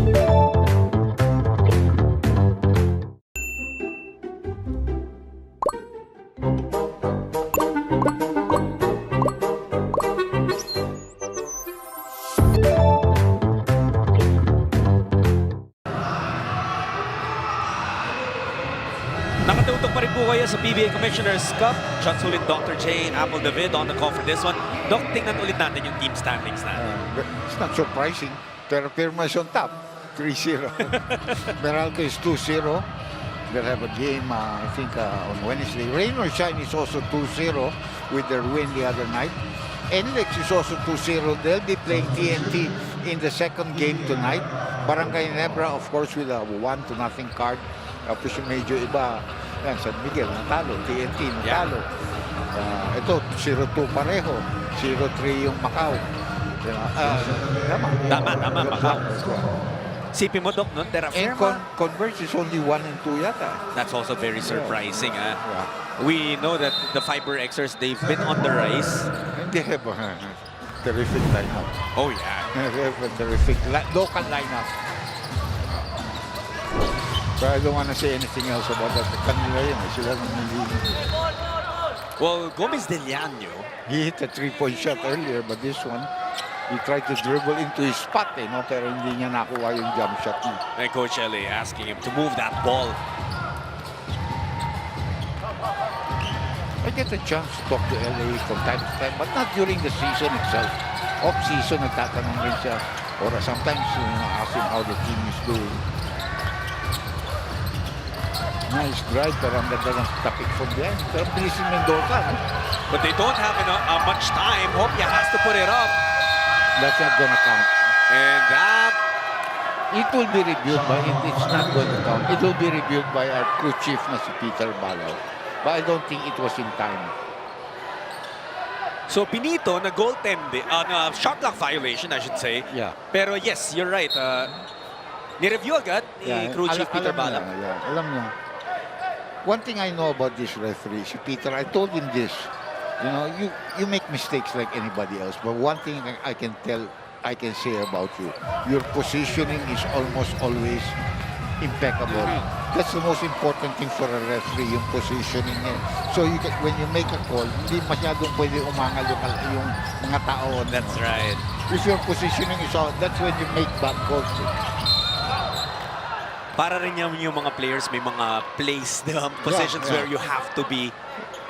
Nakatutok pa rin po kayo sa PBA Commissioner's Cup. John Sulit, Dr. J, Apple David on the call for this one. Doc, tingnan ulit natin yung team standings natin. It's not surprising. Pero Pirma is on top. 3-0. Meralco is 2-0. They'll have a game, I think, on Wednesday. Rain or Shine is also 2-0 with their win the other night. NLEX is also 2-0. They'll be playing TNT in the second game tonight. Barangay Nebra, of course, with a 1-0 card. Tapos yung medyo iba, yan, San Miguel, natalo. TNT, natalo. Ito, 0-2 pareho. 0-3 yung Macau. Tama, Macau. Sipi mo, Doc, no? And Converse is only 1 and 2 yata. That's also very surprising. We know that the Fiber Xers, they've been on the rise. They have a terrific lineup. Oh, yeah. They have a terrific local lineup. But I don't want to say anything else about that. Kanila yun. Sila well, Gomez Del Llano. He hit a 3-point shot earlier, but this one, he tried to dribble into his spot, no? Pero hindi niya nakuha yung jump shot niya. And Coach LA asking him to move that ball. I get a chance to talk to LA from time to time, but not during the season itself. Off-season, nagtatanong rin siya. Or sometimes, ask him how the team is doing. Nice drive, pero ang ganda ng topic from behind. Pero bilis yung Mendoza, no? But they don't have much time. Hopia has to put it up. That's not gonna count. And that... It will be reviewed, but it's not going to count. It will be reviewed by our crew chief na si Peter Balaw. But I don't think it was in time. So Pinito na goaltending, shot clock violation, I should say. Yeah. Pero yes, you're right. Ni-review agad ni crew chief Peter Balaw. Alam niya. One thing I know about this referee, si Peter, I told him this. You know, you make mistakes like anybody else, but one thing I can say about you, your positioning is almost always impeccable. That's the most important thing for a referee, yung positioning niya. So when you make a call, hindi masyadong pwede umangal yung mga tao. That's right. If your positioning is out, that's when you make bad calls. Para rin yung mga players may mga placed positions where you have to be.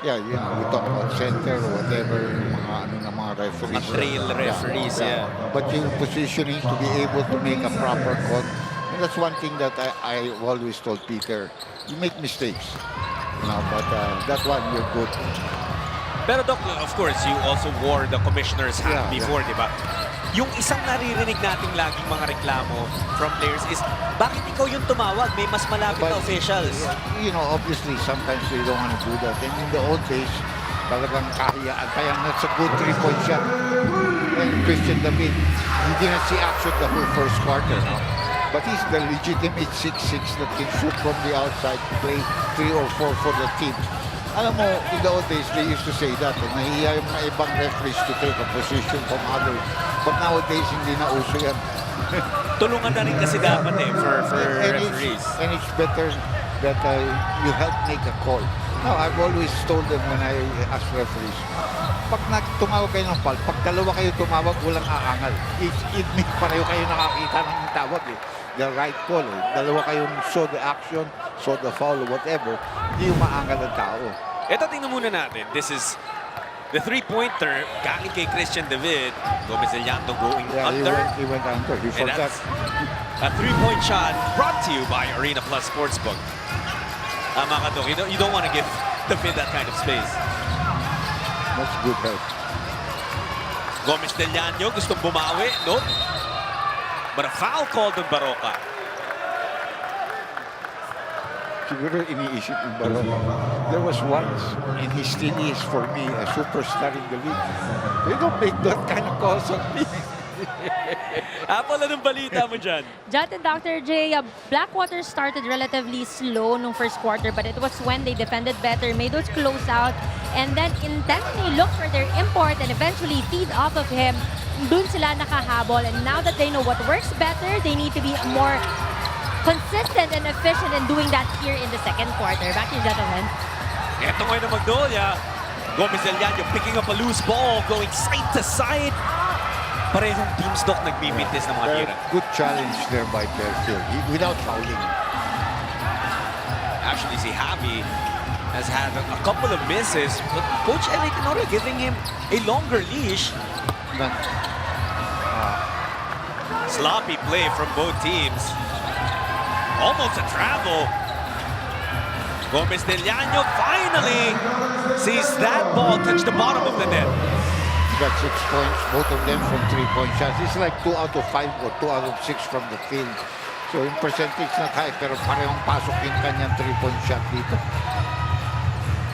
Yeah, you know, we talk about center or whatever, yung mga referees. Mga trail referees, yeah. But your positioning to be able to make a proper call, and that's one thing that I always told Peter. You make mistakes, you know, but that one you're good. Pero Doc, of course, you also wore the commissioner's hat before, di ba? Yung isang naririnig nating laging mga reklamo from players is, bakit ikaw yung tumawag? May mas malapit na officials. You know, obviously, sometimes they don't want to do that. And in the old days, talagang kahiyaan. Kaya that's a good 3-point shot. And Christian David, he didn't see action the whole first quarter. No? But he's the legitimate 6'6" that can shoot from the outside, play 3 or 4 for the team. Alam mo, in the old days, they used to say that. Nahihiya yung mga ibang referees to take a position from others. But nowadays, hindi na uso yan. Tulungan na rin kasi dapat for referees. And it's better that you help make a call. Now, I've always told them when I ask referees, pag tumawag kayo ng foul, pag dalawa kayo tumawag, walang aangal. It means pareho kayo nakakita ng tawag eh. The right call eh. Dalawa kayong saw the action, saw the foul, or whatever, hindi yung maangal ang tao. Ito, tingnan muna natin. This is the 3-pointer galing kay Christian David. Gomez Del Llano going under. He went under. He forgot. A 3-point shot brought to you by Arena Plus Sportsbook. Tama ka, Doc. You don't want to give David that kind of space. That's good help. Gomez Del Llano gustong bumawi. Nope. But a foul called on Baroka. Siguro iniisip ng Baroka. There was once, and he still is for me, a superstar in the league. They don't make that kind of calls on me. Apple, anong balita mo dyan? Jot and Dr. J, Blackwater started relatively slow nung first quarter, but it was when they defended better, made those closeout, and then intensely looked for their import and eventually feed off of him. Dun sila nakahabol, and now that they know what works better, they need to be more consistent and efficient in doing that here in the second quarter. Back to you, gentlemen. Ito ngayon ng Magnolia. Gomez Del Llano picking up a loose ball, going side to side. Parehong teams, Doc, nagbibitis ng mga tira. Good challenge there by Bearfield, without fouling. Actually, si Javi has had a couple of misses, but Coach Eric Tenora giving him a longer leash. Sloppy play from both teams. Almost a travel. Gomez Del Llano finally sees that ball touch the bottom of the net. got 6 points, both of them from 3-point shots. It's like 2 out of 5 or 2 out of 6 from the field. So in percentage not high, pero parehong pasok yung kanyang 3-point shot dito.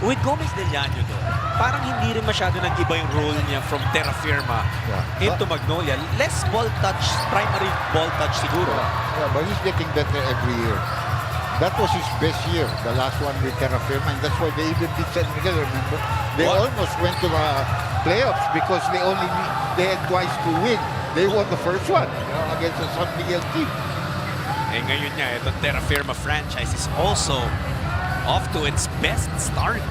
With Gomez Del Llano doon, parang hindi rin masyado nag-iba yung role niya from terra firma into Magnolia. Less ball touch, primary ball touch siguro. Yeah, but he's getting better every year. That was his best year, the last one with terra firma, and that's why they even beat San Miguel, remember? They almost went to the playoffs because they had twice to win. They won the first one, against the San Miguel team. Eh ngayon niya, itong terra firma franchise is also off to its best start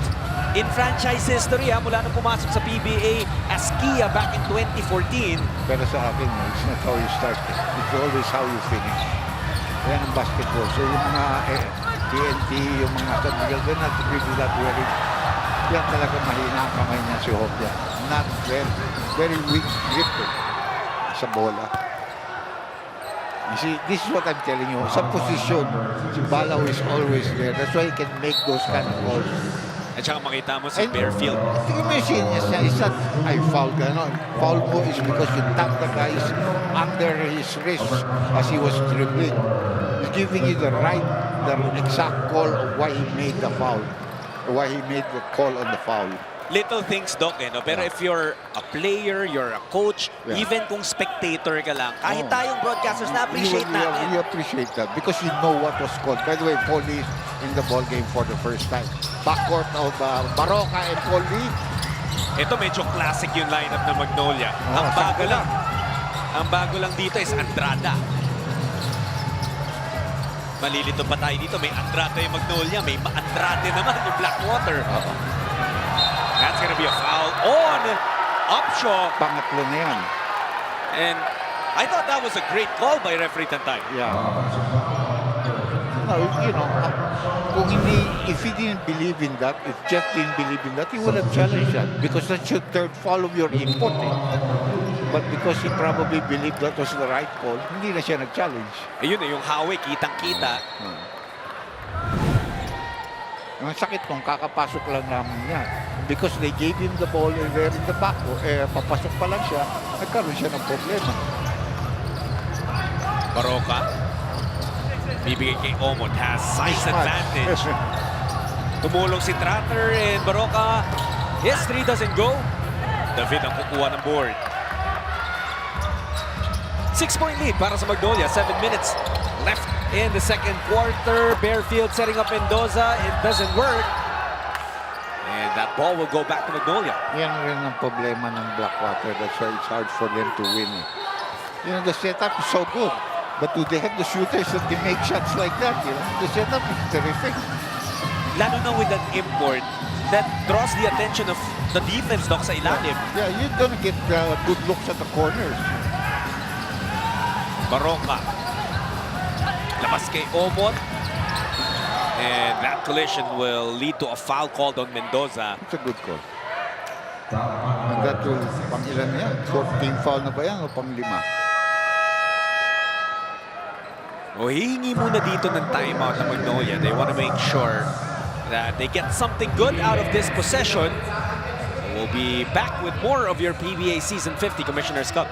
in franchise history mula nung pumasok sa PBA as Kia back in 2014. Pero sa akin, it's not how you start. It's always how you finish. Yan ang basketball. So yung mga TNT, yung mga San Miguel, they're not really that very... Yan talaga mahina ang kamay niya si Hopia. Not very weak grip sa bola. You see, this is what I'm telling you. Sa posisyon, si Balaw is always there. That's why he can make those kind of balls. At saka makita mo si Bearfield. Tingnan mo yung seniors niya. It's not, I foul ka. No? Foul mo is because you tap the guy under his wrist as he was dribbling. He's giving you the exact call of why he made the foul. Why he made the call on the foul. Little things, Doc, no? Pero if you're a player, you're a coach, even kung spectator ka lang, kahit tayong broadcasters, na-appreciate natin. You appreciate that because you know what was called. By the way, Paulie in the ball game for the first time. Backcourt of Baroka and Paulie. Ito medyo classic yung lineup ng Magnolia. Ang bago lang dito is Andrada. Malilito pa tayo dito. May Andrada yung Magnolia, may Andrade naman yung Blackwater. That's gonna be a foul on Upshaw. Pangatlo na yan. And I thought that was a great call by referee Tantay. Yeah. No, you know, if he didn't believe in that, if Jeff didn't believe in that, he would have challenged that because that's your third foul of your import. But because he probably believed that was the right call, hindi na siya nag-challenge. Ayun yung hawi, kitang-kita. Ang sakit nung kakapasok lang namin niya. Because they gave him the ball and there in the back. Papasok pa lang siya, nagkaroon siya ng problema. Baroka. Bibigay kay Omot. Has size advantage. Tumulong si Tratter and Baroka. His 3 doesn't go. David ang kukuha ng board. 6-point lead para sa Magnolia. 7 minutes left in the second quarter. Bearfield setting up Mendoza. It doesn't work. And that ball will go back to Magnolia. Yan rin ang problema ng Blackwater. That's why it's hard for them to win. You know, the setup is so good. But do they have the shooters that can make shots like that? You know? The setup is terrific. Lalo na with an import that draws the attention of the defense, Doc, sa ilalim. Yeah, you're gonna get good looks at the corners. Baroka. Labas kay Omot. And that collision will lead to a foul called on Mendoza. It's a good call. And that will, pang-ilan yan? 14 foul na ba yan o pang-5? O hihingi muna dito ng timeout ng Magnolia. They want to make sure that they get something good out of this possession. We'll be back with more of your PBA Season 50 Commissioner's Cup.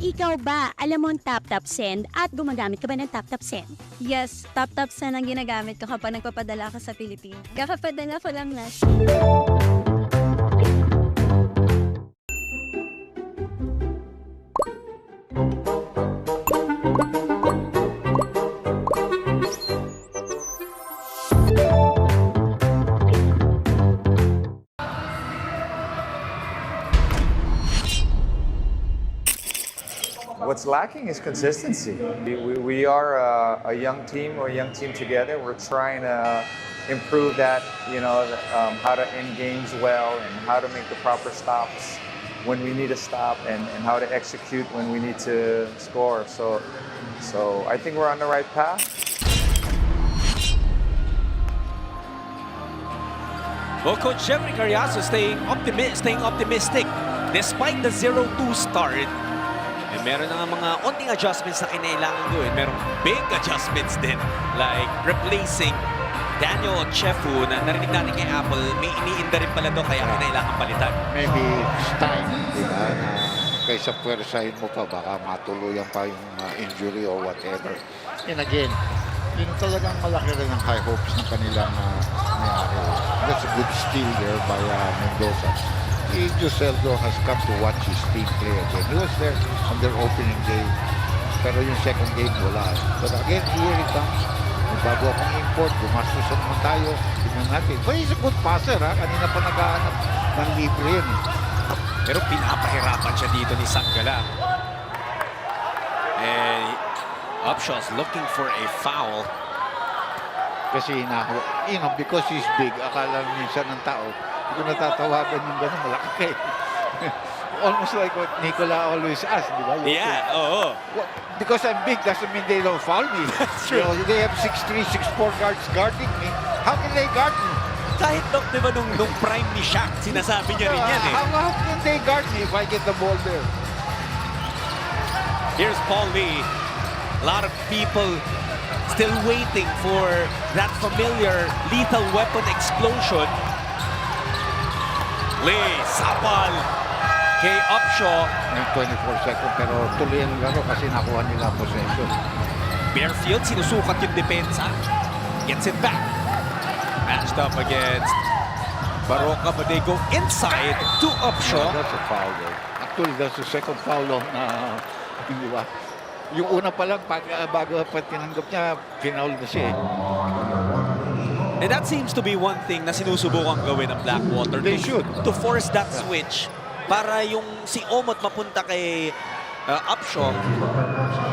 Ikaw ba, alam mo ang tap-tap send at gumagamit ka ba ng tap-tap send? Yes, tap-tap send ang ginagamit ko kapag nagpapadala ka sa Pilipinas. Kakapadala ko lang last. What's lacking is consistency. We are a young team. We're a young team together. We're trying to improve that, you know, how to end games well and how to make the proper stops when we need to stop and how to execute when we need to score. So I think we're on the right path. Well, Coach Jeffrey Carriazo staying optimistic despite the 0-2 start. Eh, meron na nga mga onting adjustments na kinailangan gawin. Merong big adjustments din, like replacing Daniel Chefu na narinig natin kay Apple. May iniinda rin pala doon kaya kinailangan palitan. Maybe it's time, di ba, na kaysa puwersahin mo pa, baka matuluyan pa yung injury or whatever. And again, yun talagang malaki rin ang high hopes ng kanilang may-ari. That's a good steal there by Mendoza. Joseldo has come to watch his team play again. He was there on their opening day. Pero yung second game, wala. But again, here he comes. May bago akong import. Gumastos naman tayo. Tignan natin. But he's a good passer, ha? Kanina pa naghahanap ng libre yun. Pero pinapahirapan siya dito ni Sanggala. And Upshaw's looking for a foul. Kasi because he's big, akala minsan ng tao, hindi ko natatawagan yung gano'n, malaki. Almost like what Nicola always asks, di ba? Yeah, oo. Because I'm big doesn't mean they don't foul me. That's true. You know, they have 6'3", 6'4" guards guarding me. How can they guard me? Kahit di ba nung prime ni Shaq, sinasabi niya rin yan eh. How can they guard me if I get the ball there? Here's Paul Lee. A lot of people still waiting for that familiar lethal weapon explosion. Lee, sapal kay Upshaw. 24 seconds, pero tuloy ang laro kasi nakuha nila possession. Bearfield, sinusukat yung depensa. Gets it back. Matched up against Baroka, but they go inside to Upshaw. Yeah, that's a foul there. Actually, that's the second foul on di ba? Yung una pa lang, bago pa tinanggap niya, pinaul na siya eh. And that seems to be one thing na sinusubukan gawin ng Blackwater. They should. To force that switch para yung si Omot mapunta kay Upshaw.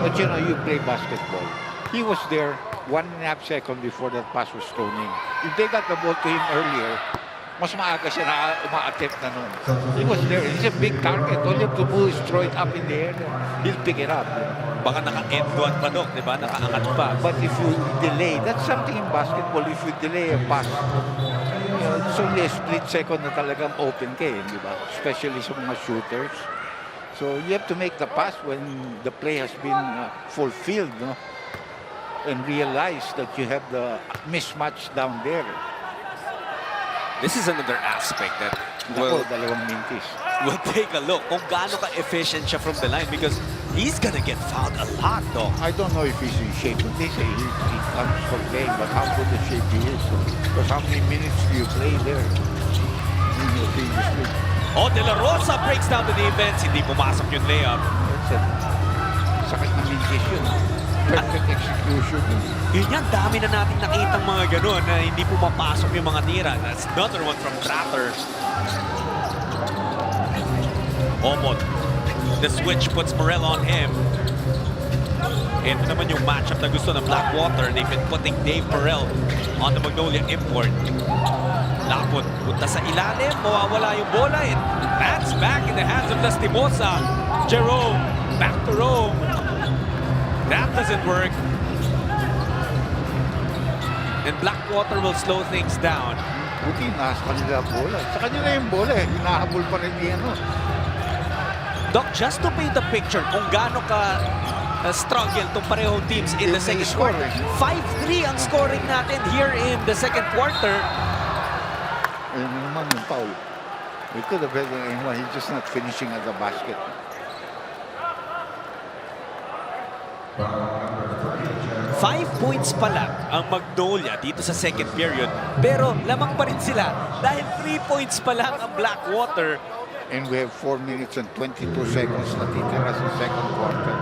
But you know, you play basketball. He was there 1.5 seconds before that pass was thrown in. If they got the ball to him earlier, mas maaga siya na uma-attempt na nun. He was there. He's a big target. All you have to do is throw it up in the air. He'll pick it up. Baka naka-end one pa, Doc, di ba? Nakaangat pa. But if you delay, that's something in basketball. If you delay a pass, you know, it's only a split second na talagang open ka eh, di ba? Especially sa mga shooters. So you have to make the pass when the play has been fulfilled, no? And realize that you have the mismatch down there. This is another aspect that will take a look kung gaano ka-efficient siya from the line because he's gonna get fouled a lot, though. I don't know if he's in shape. They say he comes for playing, but how good the shape he is. Because how many minutes do you play there? Oh, De La Rosa breaks down the defense. Hindi pumasok yung layup. Sakit na mintis yun. Perfect execution. Yun yan, dami na nating nakitang mga ganun na hindi pumapasok yung mga tira. That's another one from Tratter. Omot. The switch puts Morel on him. Ito naman yung matchup na gusto ng Blackwater. They've been putting Dave Morel on the Magnolia import. Lapot, punta sa ilalim, mawawala yung bola. And that's back in the hands of Lastimosa. Jerome, back to Rome. That doesn't work. And Blackwater will slow things down. Buti nasa kanila bola. Sa kanila yung bola eh. Hinahabol pa rin yan. Doc, just to paint the picture kung gaano ka struggle itong parehong teams in the second quarter. 5-3 ang scoring natin here in the second quarter. Ayun naman yung foul. We could have had an one. He's just not finishing at the basket. 5 points pa lang ang Magnolia dito sa second period. Pero lamang pa rin sila dahil 3 points pa lang ang Blackwater. And we have 4 minutes and 22 seconds na titira sa second quarter.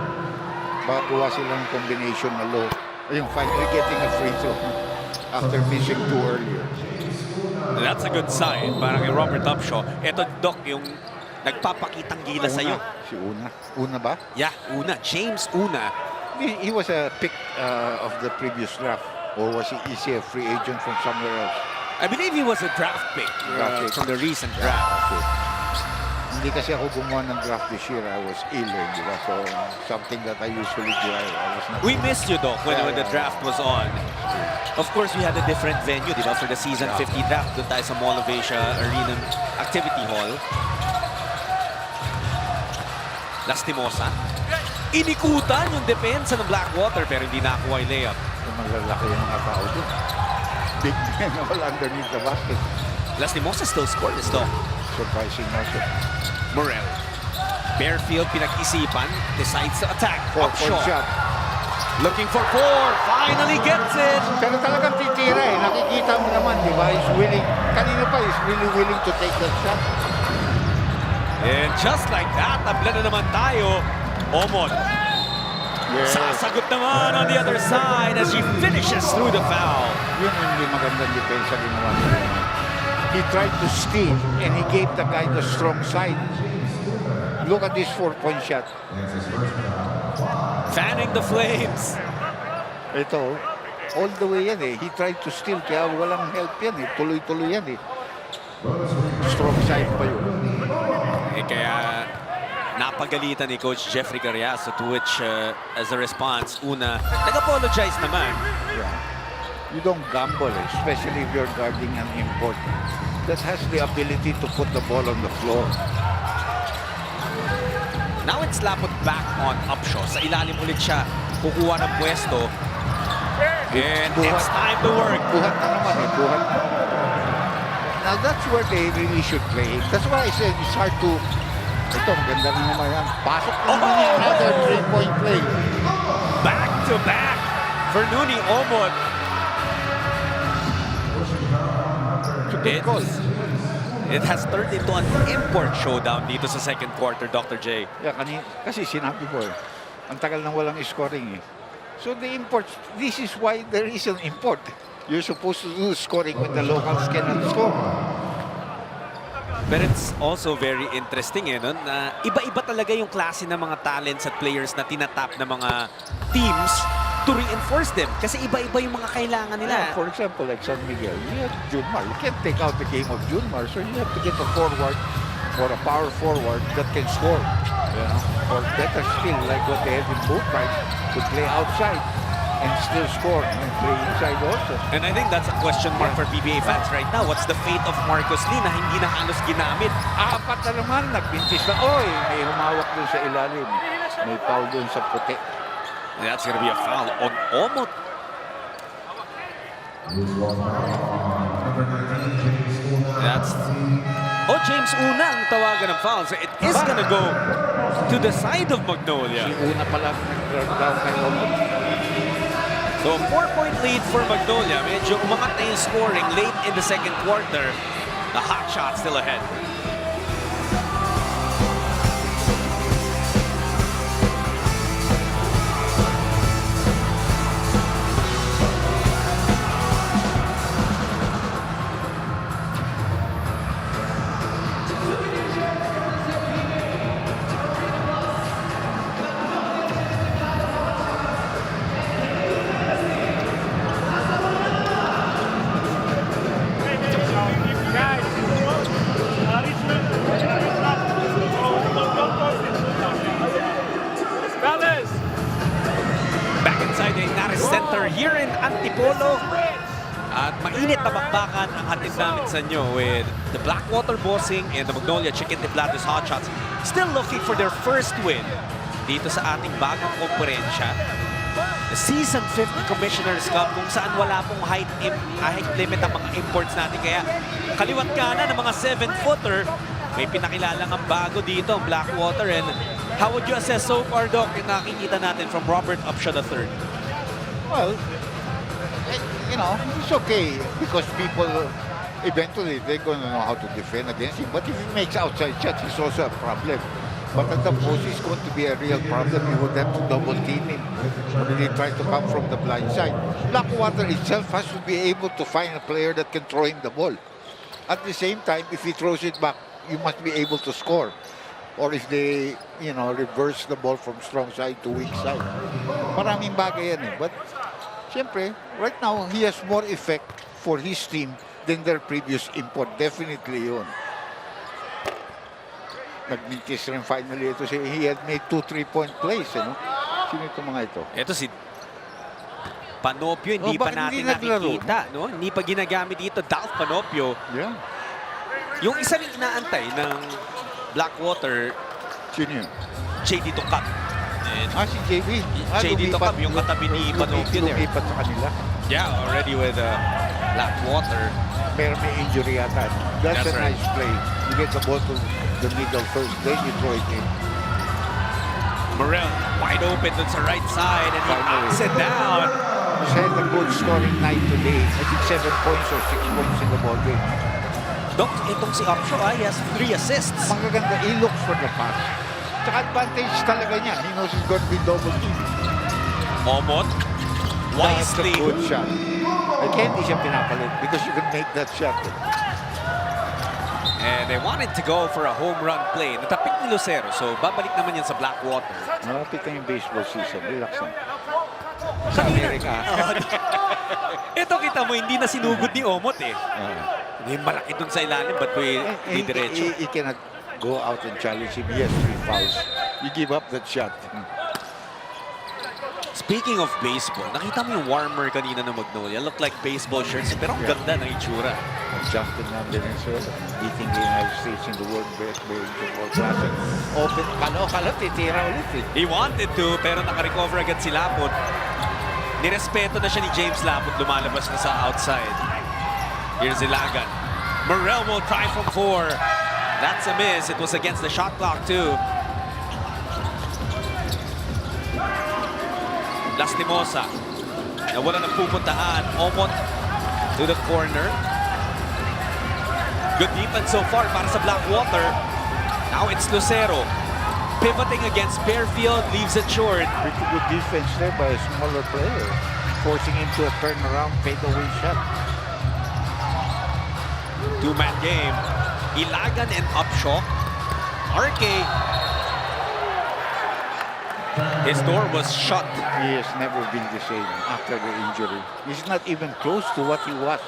Baka kuha silang combination na low. Ayun, finally getting a free throw after missing 2 earlier. That's a good sign para kay Robert Upshaw. Ito, Doc, yung nagpapakitang gila sa'yo. Si Una. Una ba? Yeah, Una. James Una. He was a pick of the previous draft. Or was he a free agent from somewhere else? I believe he was a draft pick from the recent draft. Okay. Hindi kasi ako gumawa ng draft this year. I was ill, di ba? So, something that I usually do. I was not. We missed you, Doc, when the draft was on. Of course, we had a different venue, di ba, for the season 50 draft. Doon tayo sa Mall of Asia Arena Activity Hall. Lastimosa. Inikutan yung depensa ng Blackwater pero hindi nakakuha yung layup. Malalaki yung mga tao doon. Big men all underneath the basket. Lastimosa still scoreless though. Surprising also. Morel. Bearfield pinag-isipan, decides to attack. Upshaw. Upshaw. Looking for 4. Finally gets it. Pero talagang titira eh. Nakikita mo naman, di ba? He's willing. Kanina pa, he's really willing to take that shot. And just like that, tabla na naman tayo. Omod. Yes. Sasagot naman on the other side as she finishes through the foul. Yun yung hindi magandang depensa ginawa niya. He tried to steal and he gave the guy the strong side. Look at this 4-point shot. Fanning the flames. Ito, all the way yan eh. He tried to steal kaya walang help yan eh. Tuloy-tuloy yan eh. Strong side pa yun. Eh kaya napagalitan ni Coach Jeffrey Carriazo, to which as a response, una, nag-apologize naman. Yeah. You don't gamble, especially if you're guarding an import that has the ability to put the ball on the floor. Now it's lapot back on Upshaw. Sa ilalim ulit siya. Kukuha ng pwesto. And it's time to work. Buhat na naman eh. Buhat. Now that's where they really should play. That's why I said it's hard to... Ito, maganda na naman yan. Pasok na naman yan. Another 3-point play. Back to back for Nuni Omod. It has turned into an import showdown dito sa second quarter, Dr. J. Yeah, kasi sinabi ko eh, ang tagal nang walang scoring eh. So the imports, this is why there is an import. You're supposed to do scoring when the locals cannot score. But it's also very interesting no? Na iba-iba talaga yung klase ng mga talents at players na tinatap ng mga teams to reinforce them. Kasi iba-iba yung mga kailangan nila. Yeah, for example, like San Miguel, you have Junmar. You can't take out the game of Junmar, so you have to get a forward or a power forward that can score. You know? Or better still, like what they have in Bullfight, to play outside and still score and play inside also. And I think that's a question mark for PBA fans right now. What's the fate of Marcos Lee na hindi na halos ginamit? Apat na naman, nagbintis na. Oy, may humawak dun sa ilalim. May foul dun sa puti. That's gonna be a foul on Omod. That's... Oh, James Una ang tawagan ng foul. So it is gonna go to the side of Magnolia. Si Una pala nag-down kay Omod. So 4-point lead for Magnolia. Medyo umangat na yung scoring late in the second quarter. The Hotshots still ahead. Here in Antipolo. At mainit na bakbakan ang hatid namin sa inyo with the Blackwater Bossing and the Magnolia Timplados Hotshots still looking for their first win dito sa ating bagong komperensya. The Season 50 Commissioner's Cup kung saan wala pong height limit ang mga imports natin. Kaya kaliwat kanan ng mga 7-footer, may pinakilalang ang bago dito ang Blackwater. And how would you assess so far, Doc, yung nakikita natin from Robert Upshaw III? Well, you know, it's okay because people eventually they're going to know how to defend against him. But if he makes outside shots, it's also a problem. But at the post, it's going to be a real problem. You would have to double team him when he tries to come from the blind side. Blackwater itself has to be able to find a player that can throw him the ball. At the same time, if he throws it back, you must be able to score. Or if they, you know, reverse the ball from strong side to weak side. Maraming bagay yan eh. But, siyempre, right now, he has more effect for his team than their previous import. Definitely yun. Nagmintis rin finally ito. He had made 2 3-point plays, you know? Sino ito mga ito? Ito si Panopio, hindi pa natin nakikita. No? Hindi pa ginagamit dito. Dolph Panopio. Yeah. Yung isa rin inaantay ng Blackwater. Sino yun? JD Tokap. Si JB. JD Tokap, yung katabi ni Panopio there. Lumipat sa kanila. Yeah, already with Blackwater. Pero may injury yata. That's a right. nice play. You get the ball to the middle first, then you throw it in. Morel wide open dun sa right side and he knocks it down. He's had a good scoring night today. I think 7 points or 6 points in the ball game. Dok, itong si Upshaw, he has 3 assists. Magaganda. He looks for the pass. Tsaka advantage talaga niya. He knows he's going to be double team. Omot. Wisely. That's a good shot. Again, hindi siya pinapalit because you can make that shot. And they wanted to go for a home run play. Natapik ni Lucero, so babalik naman yan sa Blackwater. Malapit na yung baseball season. Relax na. Sa Amerika. Ito kita mo, hindi na sinugod ni Omot eh. Hindi malaki dun sa ilalim, but di diretso. He cannot go out and challenge him. He has 3 fouls. You give up that shot. Speaking of baseball, nakita mo yung warmer kanina ng Magnolia. Look like baseball shirts, pero ang ganda ng itsura. Jumping on Venezuela, beating the United States in the World Baseball Classic. Open, kala titira ulit eh. He wanted to, pero naka-recover agad si Lapot. Nirespeto na siya ni James Lapot, lumalabas na sa outside. Here's Ilagan. Morel will try from 4. That's a miss. It was against the shot clock too. Lastimosa. Nawala ng pupuntahan. Omot to the corner. Good defense so far para sa Blackwater. Now it's Lucero. Pivoting against Bearfield, leaves it short. Pretty good defense there by a smaller player. Forcing him to a turnaround, fadeaway shot. 2-man game. Ilagan and Upshaw. RK. His door was shut. He has never been the same after the injury. He's not even close to what he was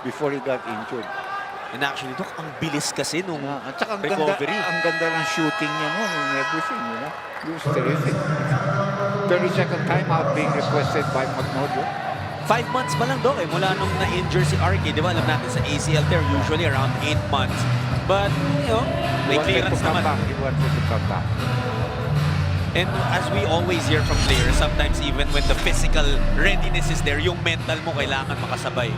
before he got injured. And actually, Doc, ang bilis kasi nung At saka recovery. Ang ganda ng shooting niya noon and everything, you know. He was terrific. 30-second timeout being requested by Magnolia. 5 months pa lang, Doc, eh, mula nung na-injure si RK. Di ba, alam natin sa ACL tear, usually around 8 months. But, you know, may clearance naman. He wanted to come back. And as we always hear from players, sometimes even when the physical readiness is there, yung mental mo kailangan makasabay.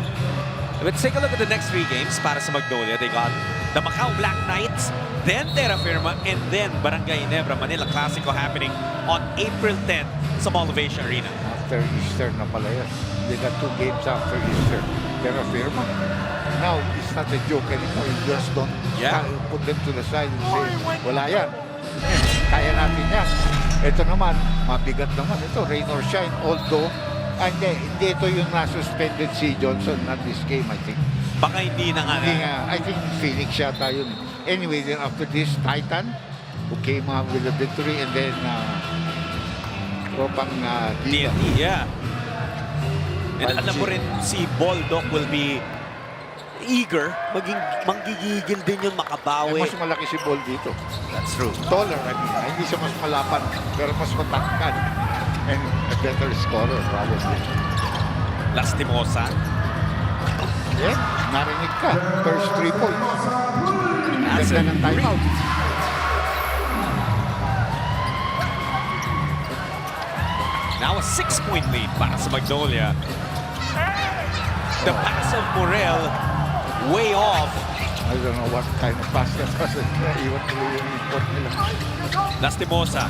Let's take a look at the next 3 games para sa Magnolia. They got the Macau Black Knights, then Terra Firma, and then Barangay Ginebra Manila Classico happening on April 10th sa Mall of Asia Arena. After Easter na pala yan. They got 2 games after Easter. Terra Firma. Now, it's not a joke anymore. You just don't put them to the side and say, wala yan. Kaya natin yan. Ito naman, mabigat naman. Ito, rain or shine. Although, hindi ito yung na-suspended si Johnson not this game, I think. Baka hindi na nga. I think Phoenix yata yun. Anyway, then after this, Titan, who came up with a victory, and then Tropang Diva. Yeah. And alam mo rin, si Boldock will be eager, manggigigil din yung makabawi. Mas malaki si Ball dito. That's true. Taller, I mean. Hindi siya mas malapan, pero mas matangkad. And a better scorer, probably. Lastimosa. Yeah, narinig ka. First 3 points. Ganda ng timeout. Now a 6-point lead para sa Magnolia. The pass of Morel way off. I don't know what kind of pass that was. Iwan ko yung report nila. Lastimosa.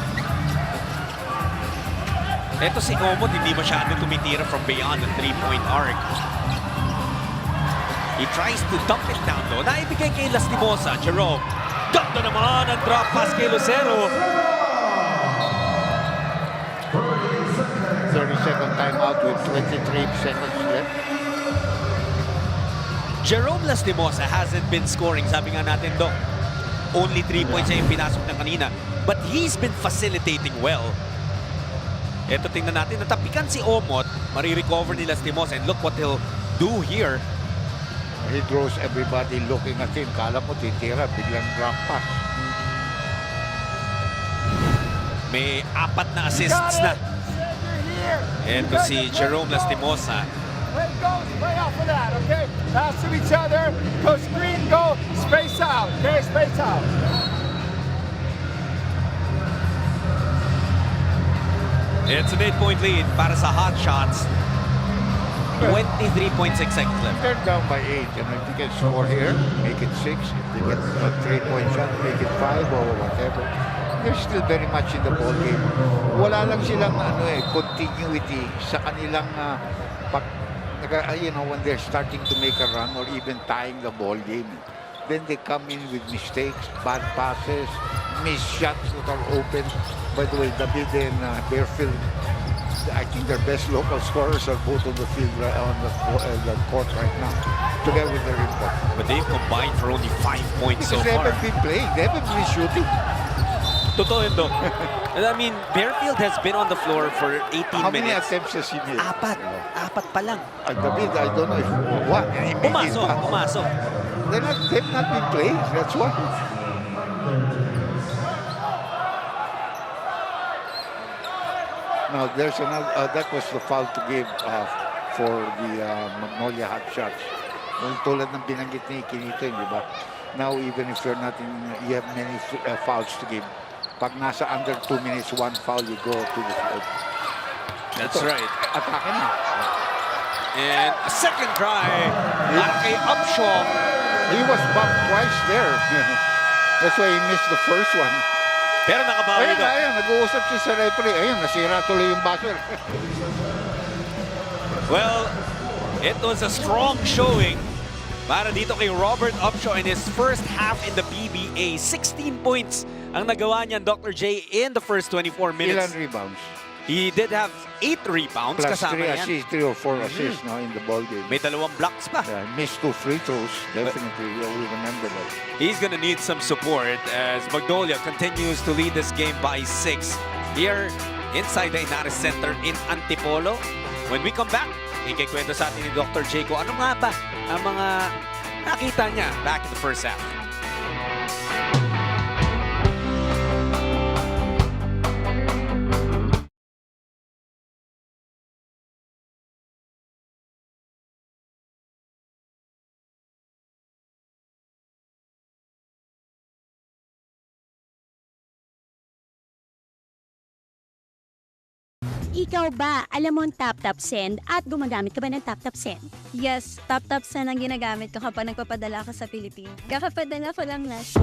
Ito si Omot, hindi masyado tumitira from beyond the 3-point arc. He tries to dump it down low. Naibigay kay Lastimosa. Jerome. Ganda naman ang drop pass kay Lucero. 30-second timeout with 23 seconds left. Jerome Lastimosa hasn't been scoring. Sabi nga natin, Doc, only 3 points na yung pinasok na kanina. But he's been facilitating well. Ito, tingnan natin. Natapikan si Omot. Marirecover ni Lastimosa. And look what he'll do here. He draws everybody looking at him. Kala mo titira, biglang drop pass. May 4 na assists na. here. Ito si Jerome Lastimosa. Play goes, play off of that, okay? Pass to each other, go screen, go, space out, okay? Space out. It's an 8-point lead para sa Hotshots. 23.6 seconds left. They're down by 8, and if you can score here, make it 6. If they get a 3-point shot, make it 5 or whatever. They're still very much in the ball game. Wala lang silang continuity sa kanilang when they're starting to make a run or even tying the ball game. Then they come in with mistakes, bad passes, missed shots that are open. By the way, David and Bearfield, I think their best local scorers are both on the field on the court right now, together with their import. But they've combined for only 5 points so Because they far. haven't been playing, they haven't been shooting. Totoo yun, Doc. And I mean, Bearfield has been on the floor for 18 How many minutes. attempts has he made? Apat pa lang. David, I don't know if what. Pumasok. They've not been playing, that's why. Now, there's another, that was the foul to give for the Magnolia Hotshots. Yung tulad ng binanggit ni Kinito, di ba? Now, even if you're not in, you have many fouls to give. Pag nasa under 2 minutes, 1 foul, you go to the field. That's right. Atake na. And a second try para kay Upshaw. He was bumped twice there. That's why he missed the first one. Pero nakabawi daw. Ayun, nag-uusap siya sa referee. Ayun, nasira tuloy yung buzzer. Well, it was a strong showing para dito kay Robert Upshaw in his first half in the PBA. 16 points ang nagawa niyan, Dr. J, in the first 24 minutes. Ilan rebounds? He did have 8 rebounds. Plus kasama 3 yan. assists, 3 or 4 assists in the ball game. May 2 blocks pa. Yeah, missed 2 free throws. Definitely, we remember that. He's gonna need some support as Magnolia continues to lead this game by 6 here inside the Inares Center in Antipolo. When we come back, ikikwento sa atin ni Dr. J ko ano nga ba ang mga nakita niya back in the first half. Ikaw ba, alam mo ang tap-tap send at gumagamit ka ba ng tap-tap send? Yes, tap-tap send ang ginagamit ko kapag nagpapadala ka sa Pilipinas. Kakapadala ko lang last.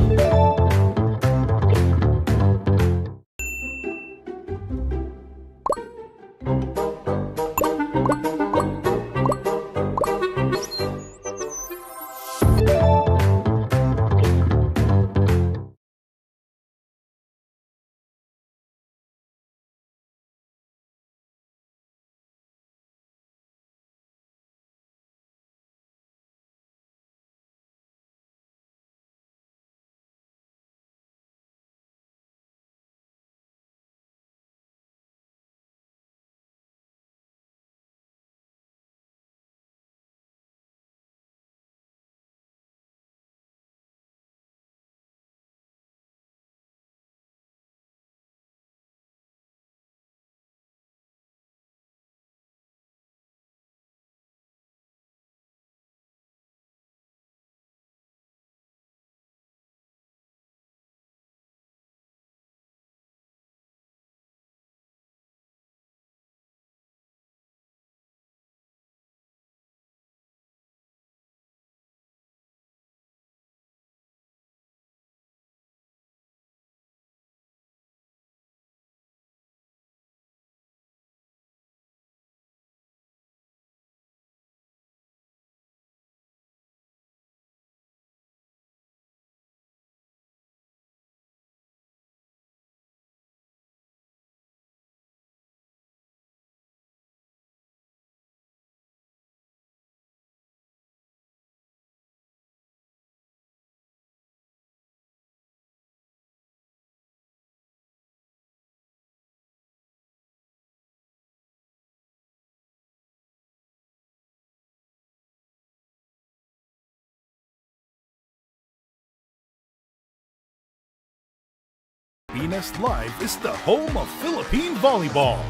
Pilipinas Live is the home of Philippine volleyball.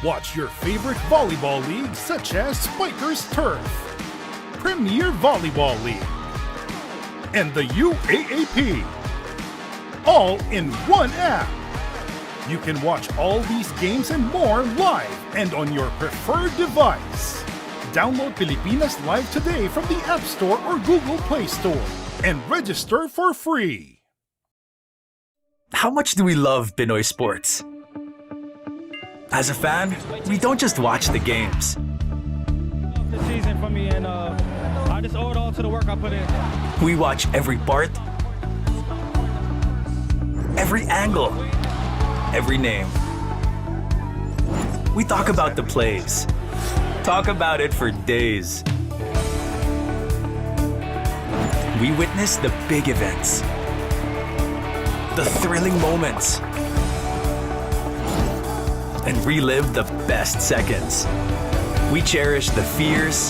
Watch your favorite volleyball leagues such as Spikers Turf, Premier Volleyball League, and the UAAP, all in one app. You can watch all these games and more live and on your preferred device. Download Pilipinas Live today from the App Store or Google Play Store and register for free. How much do we love Pinoy sports? As a fan, we don't just watch the games. The season for me, and I just owe it all to the work I put in. We watch every part, every angle, every name. We talk about the plays. Talk about it for days. We witness the big events, the thrilling moments, and relive the best seconds. We cherish the fears,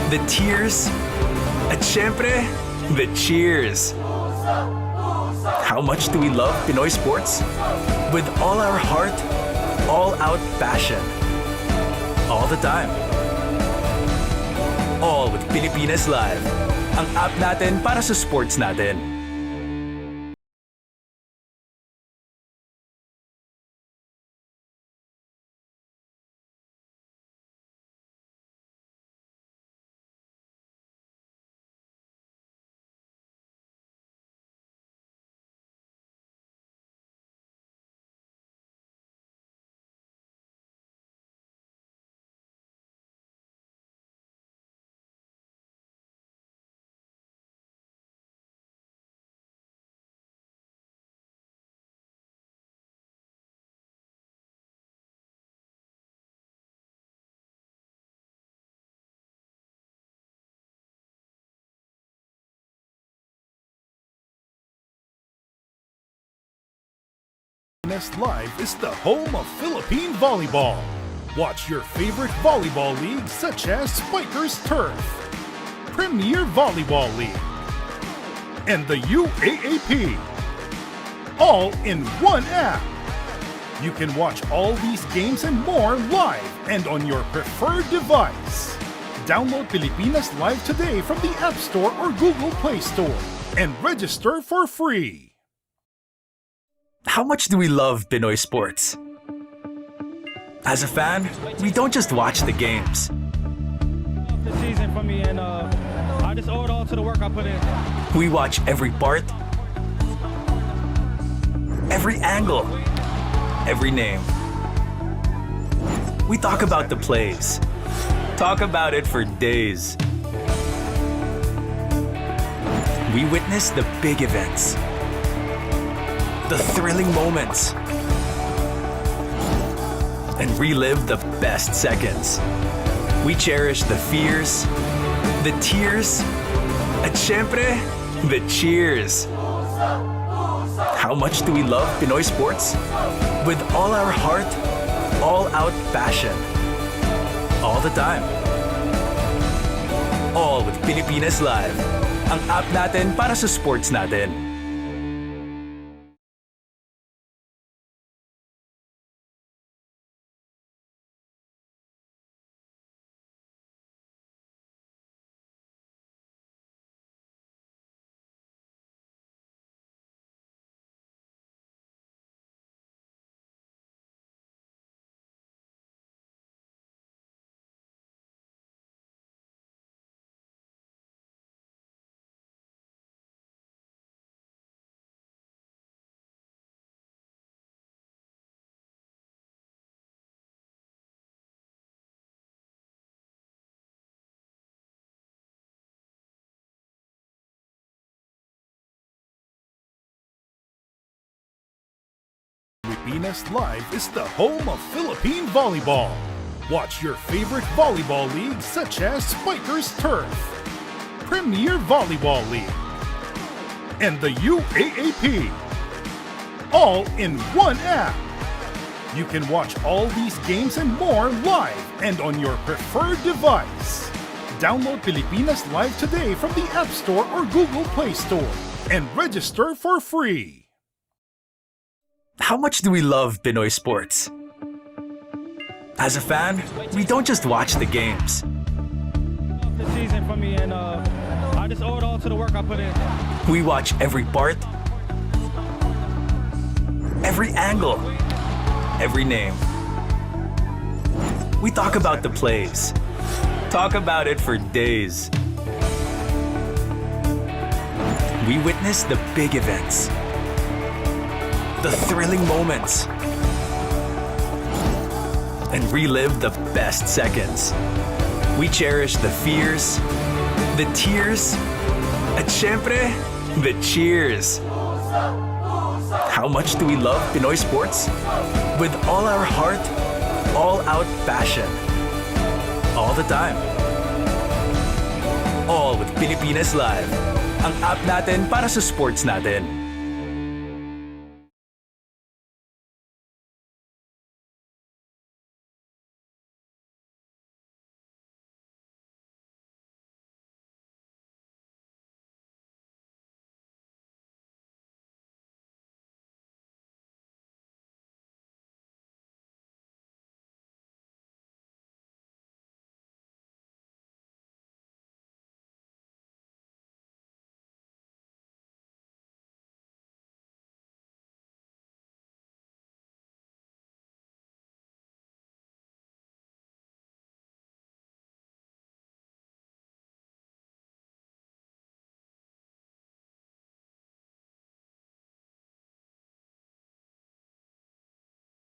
the tears, at syempre, the cheers. How much do we love Pinoy sports? With all our heart, all-out passion. All the time. All with Pilipinas Live. Ang app natin para sa sports natin. Live is the home of Philippine volleyball. Watch your favorite volleyball leagues such as Spikers Turf, Premier Volleyball League, and the UAAP, all in one app. You can watch all these games and more live and on your preferred device. Download Pilipinas Live today from the App Store or Google Play Store and register for free. How much do we love Pinoy sports? As a fan, we don't just watch the games. The season for me, and I just owe it all to the work I put in. We watch every part, every angle, every name. We talk about the plays. Talk about it for days. We witness the big events, the thrilling moments, and relive the best seconds. We cherish the fears, the tears, at syempre, the cheers. How much do we love Pinoy sports? With all our heart, all-out passion. All the time. All with Pilipinas Live. Ang app natin para sa sports natin. Pilipinas Live is the home of Philippine volleyball. Watch your favorite volleyball leagues such as Spikers Turf, Premier Volleyball League, and the UAAP, all in one app. You can watch all these games and more live and on your preferred device. Download Pilipinas Live today from the App Store or Google Play Store and register for free. How much do we love Pinoy sports? As a fan, we don't just watch the games. The season for me, and I just owe it all to the work I put in. We watch every part, every angle, every name. We talk about the plays. Talk about it for days. We witness the big events, the thrilling moments, and relive the best seconds. We cherish the fears, the tears, at syempre, the cheers. How much do we love Pinoy sports? With all our heart, all-out passion. All the time. All with Pilipinas Live. Ang app natin para sa sports natin.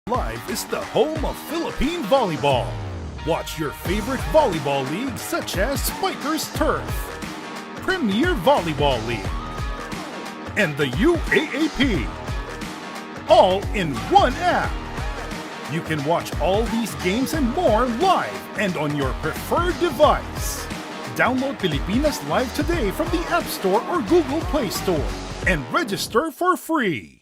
Live is the home of Philippine volleyball. Watch your favorite volleyball leagues such as Spikers Turf, Premier Volleyball League, and the UAAP, all in one app. You can watch all these games and more live and on your preferred device. Download Pilipinas Live today from the App Store or Google Play Store and register for free.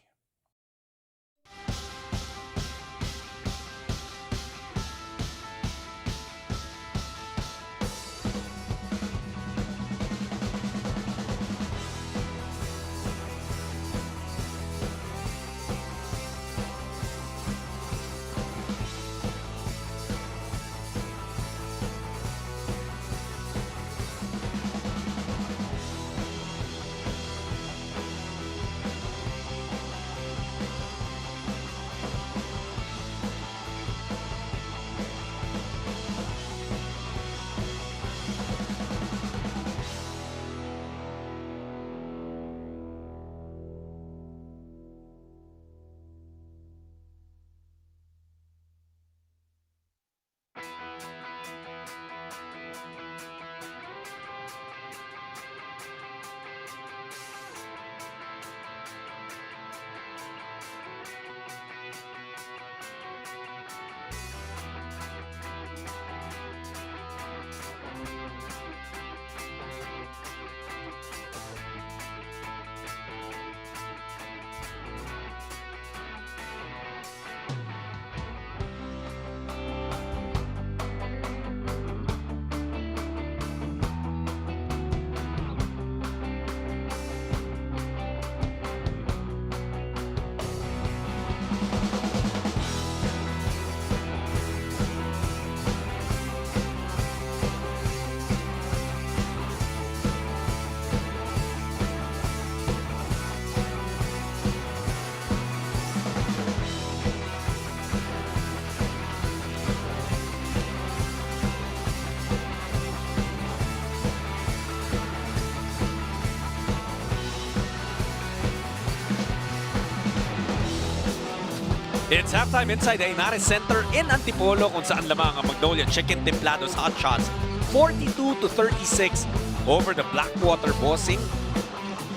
It's halftime inside the Inares Center in Antipolo kung saan lamang ang Magnolia Chicken Timplados Hotshots 42-36 over the Blackwater Bossing.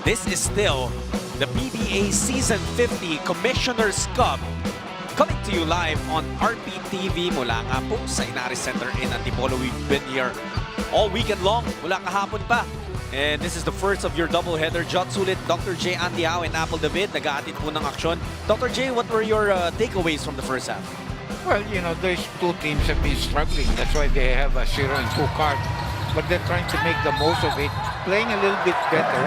This is still the PBA Season 50 Commissioner's Cup coming to you live on RPTV mula nga po sa Inares Center in Antipolo. We've been here all weekend long, mula kahapon pa. And this is the first of your doubleheader. Jot Sulit, Dr. J. Andiao, and Apple David, nag-aatid po ng aksyon. Dr. J, what were your takeaways from the first half? Well, you know, those two teams have been struggling. That's why they have a 0-2 card. But they're trying to make the most of it, playing a little bit better.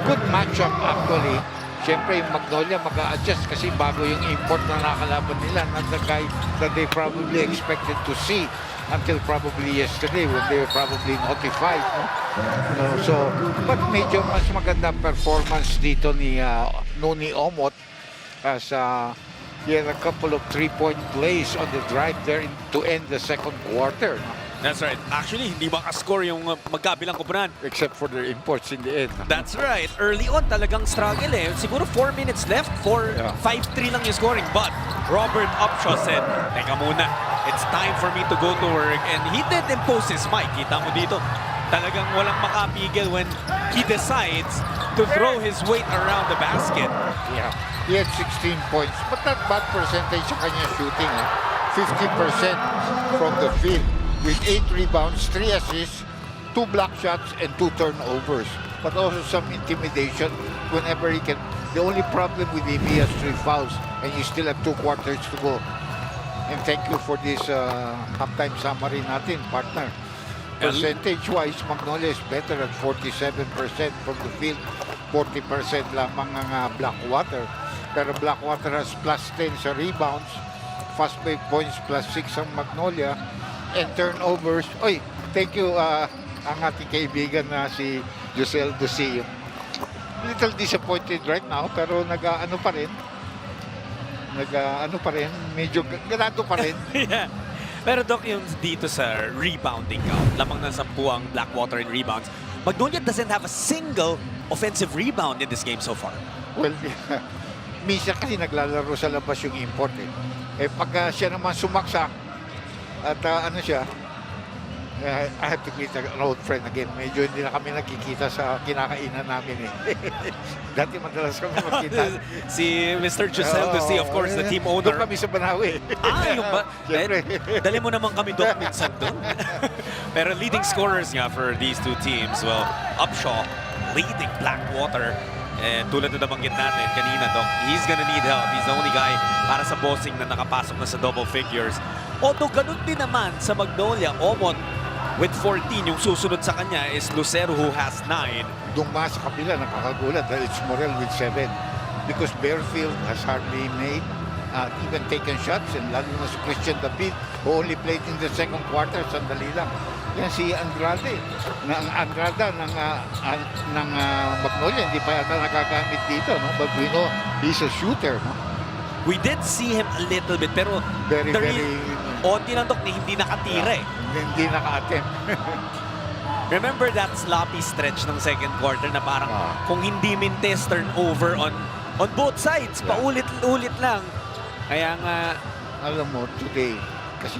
Good matchup, actually. Siyempre, yung Magnolia mag-a-adjust kasi bago yung import na nakakalaban nila, not the guy that they probably expected to see until probably yesterday when they were probably notified. No? So, but medyo mas maganda performance dito ni Noni Omot as he had a couple of three-point plays on the drive there to end the second quarter. No? That's right. Actually, hindi makascore yung magkabilang koponan. Except for their imports in the end. That's right. Early on, talagang struggle eh. Siguro 4 minutes left, 5-3 lang yung scoring. But Robert Upshaw said, teka muna, it's time for me to go to work. And he did impose his mic. Kita mo dito, talagang walang makapigil when he decides to throw his weight around the basket. Yeah, he had 16 points. But not bad percentage sa kanya shooting. 50% from the field. With 8 rebounds, 3 assists, 2 block shots, and 2 turnovers. But also some intimidation whenever he can. The only problem with him, he has 3 fouls, and you still have 2 quarters to go. And thank you for this halftime summary natin, partner. Percentage-wise, Magnolia is better at 47% from the field, 40% lamang ang Blackwater. Pero Blackwater has plus 10 sa rebounds, fast break points plus 6 ang Magnolia, and turnovers. Oy, thank you ang ating kaibigan na si Giselle Ducy. Little disappointed right now pero nag-ano pa rin. Medyo ganado pa rin. Yeah. Pero Doc, yung dito sa rebounding count, lamang ng 10 ang Blackwater in rebounds. Magnolia doesn't have a single offensive rebound in this game so far. Well, minsan kasi naglalaro sa labas yung import eh. Pag siya naman sumaksak, at ano siya, I have to meet an old friend again. Medyo hindi na kami nakikita sa kinakainan namin eh. Dati madalas kami magkita. Si Mr. Giselle Ducy, of course, the team owner. Doon kami sa Banawi. Yung ba? Dali mo naman kami doon minsan doon. Pero leading scorers nga for these two teams, well, Upshaw leading Blackwater. And tulad na nabanggit natin kanina, Doc, he's gonna need help. He's the only guy para sa bossing na nakapasok na sa double figures. Although ganun din naman sa Magnolia, Omot with 14, yung susunod sa kanya is Lucero who has 9. Duma sa kabila, nakakagulat dahil it's Morel with 7. Because Bearfield has hardly made, even taken shots, and lalo na si Christian David, who only played in the second quarter, sandali lang. Yan si Andrada ng Magnolia, hindi pa yata nakagamit dito, no? But we know he's a shooter, no? We did see him a little bit, pero very onti lang, Doc, hindi nakatira eh. Hindi naka-attempt. Remember that sloppy stretch ng second quarter na parang kung hindi mintes turnover on both sides, paulit-ulit lang. Kaya nga, alam mo, today, kasi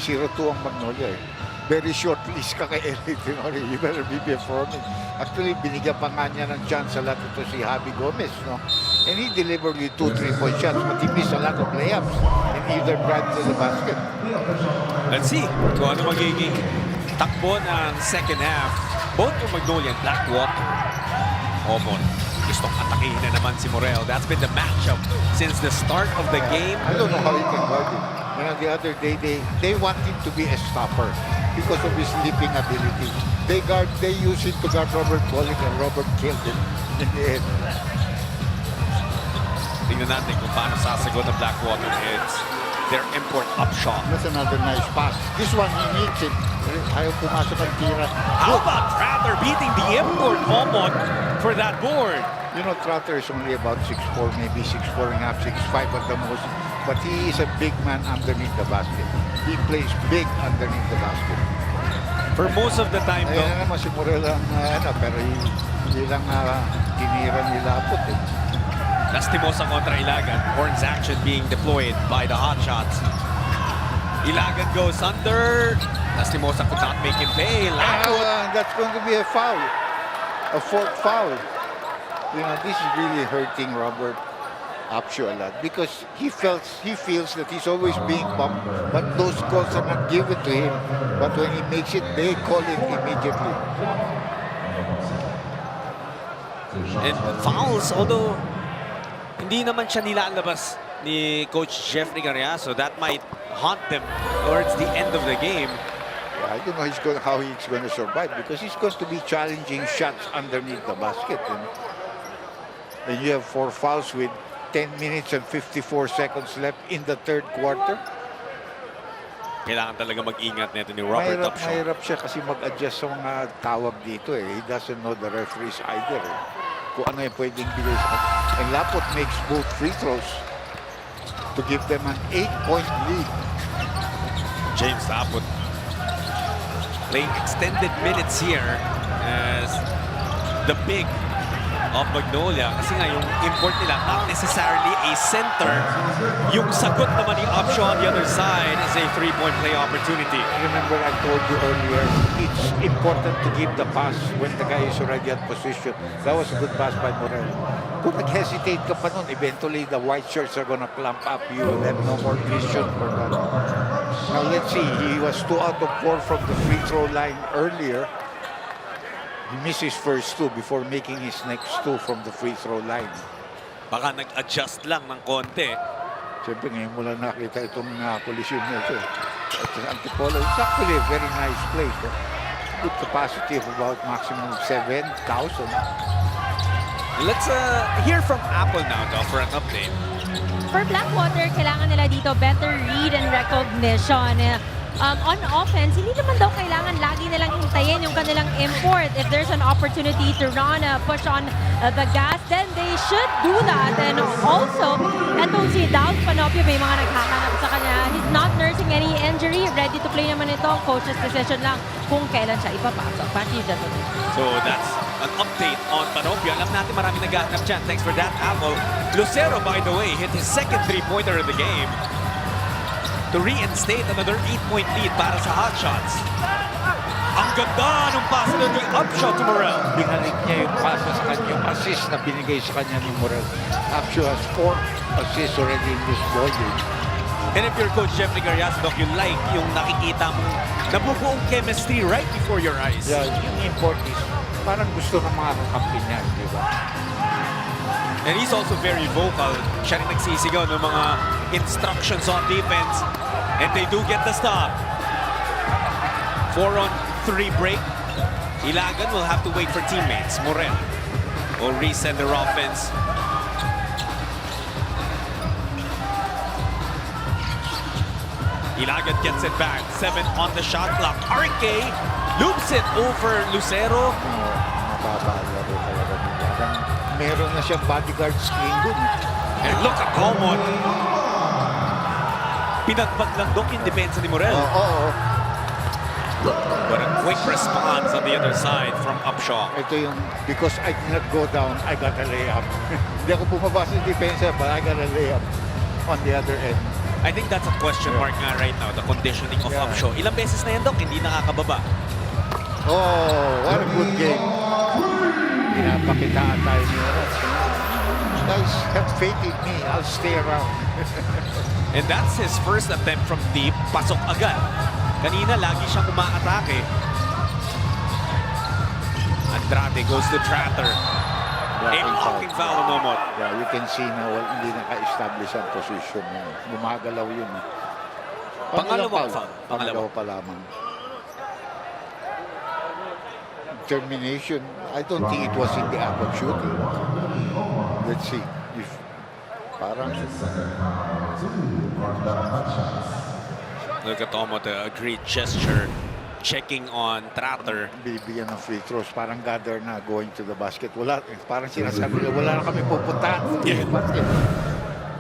0-2 ang Magnolia eh. Very short list ka kay Ellie Tenori. You better be performing. Actually, binigyan pa nga niya ng chance sa lahat ito si Javi Gomez, no? And he delivered with 2 3-point shots, but he missed a lot of layups and either drive to the basket. Let's see kung ano magiging takbo ng second half. Both yung Magnolia and Blackwater. Omon, gustong atakihin na naman si Morel. That's been the matchup since the start of the game. I don't know how he can guard him. You know, the other day, they want him to be a stopper because of his leaping ability. They use him to guard Robert Bolling, and Robert killed him in the end. Tingnan natin kung paano sasagot ng Blackwater. It's their import Upshaw. That's another nice pass. This one, he needs it. Ayaw pumasok ang tira. How about Rather beating the import Omon for that board? You know, Trotter is only about 6'4", maybe 6'4 and a half, 6'5 at the most. But he is a big man underneath the basket. He plays big underneath the basket. For most of the time, though. Ayan naman si Morel ang pero hindi lang tinira nila apot eh. Lastimosa kontra Ilagan. Horns action being deployed by the Hotshots. Ilagan goes under. Lastimosa could not make him pay. That's going to be a foul. A fourth foul. You know, this is really hurting Robert Upshaw a lot because he feels that he's always being bumped, but those calls are not given to him. But when he makes it, they call it immediately. And fouls, although hindi naman siya nilalabas ni Coach Jeffrey Carriazo, that might haunt them towards the end of the game. I don't know how he's going to survive because he's going to be challenging shots underneath the basket. You know? and you have 4 fouls with 10 minutes and 54 seconds left in the third quarter. Kailangan talaga mag-ingat nito ni Robert Upshaw. Mahirap siya kasi mag-adjust sa mga tawag dito eh. He doesn't know the referees either eh. Kung ano yung pwedeng bigay sa kanya. And Lapot makes both free throws to give them an 8-point lead. James Lapot playing extended minutes here as the big of Magnolia. Kasi nga yung import nila, not necessarily a center. Yung sagot naman ni Upshaw on the other side is a 3-point play opportunity. Remember I told you earlier, it's important to give the pass when the guy is already at position. That was a good pass by Morel. Kung nag-hesitate ka pa nun, eventually the white shirts are gonna plump up. You will have no more vision for that. Now let's see, he was 2 out of 4 from the free throw line earlier. He missed his first 2 before making his next 2 from the free throw line. Baka nag-adjust lang ng konti. Siyempre ngayon mo lang nakita itong collision nito. It's Antipolo. It's actually a very nice place. Good capacity of about maximum 7,000. Let's hear from Apple now though for an update. For Blackwater, kailangan nila dito better read and recognition. On offense, hindi naman daw kailangan lagi nilang hintayin yung kanilang import. If there's an opportunity to run, push on the gas, then they should do that. And also, etong si Daud Panopio, may mga naghahanap sa kanya. He's not nursing any injury. Ready to play naman ito. Coach's decision lang kung kailan siya ipapasok. Back to you, gentlemen. So that's an update on Panopio. Alam natin marami naghahanap dyan. Thanks for that, Apple. Lucero, by the way, hit his second 3-pointer of the game to reinstate another 8-point lead para sa Hotshots. Ang ganda ng pass na ni Upshaw to Morel. Binalik niya yung pass sa kanya, yung assist na binigay sa kanya ni Morel. Upshaw has 4 assists already in this ball game. And if you're Coach Jeffrey Garrias, Doc, you like yung nakikita mo nabubuong chemistry right before your eyes. Yeah, yung import is parang gusto ng mga kakampi niya, di ba? And he's also very vocal. Siya rin nagsisigaw ng mga instructions on defense. And they do get the stop. 4-on-3 break. Ilagan will have to wait for teammates. Morel will reset their offense. Ilagan gets it back. 7 on the shot clock. RK loops it over Lucero. Mababalaro talaga nila. Meron na siyang bodyguard screen dun. And look at Omon. Pinagpag lang doon yung depensa ni Morel. But a quick response on the other side from Upshaw. Ito yung, because I did not go down, I got a layup. Hindi ako bumaba sa depensa, but I got a layup on the other end. I think that's a question mark nga right now, the conditioning of Upshaw. Ilang beses na yan, Doc, hindi nakakababa. Oh, what a good game. Pinapakitaan tayo niyo. Guys, have faith in me. I'll stay around. And that's his first attempt from deep. Pasok agad. Kanina, lagi siyang umaatake. Andrade goes to Tratter. A blocking foul on Omot. Yeah, you can see na hindi naka-establish ang position. Gumagalaw yun. Pangalawang foul. Pangalawa pa lamang. Termination. I don't think it was in the act of shooting. Let's see if parang look at Omot, a great gesture checking on Tratter. Bibigyan ng free throws, parang gather na going to the basket. Wala, parang sinasabi nila, wala na kami pupuntahan. Yeah.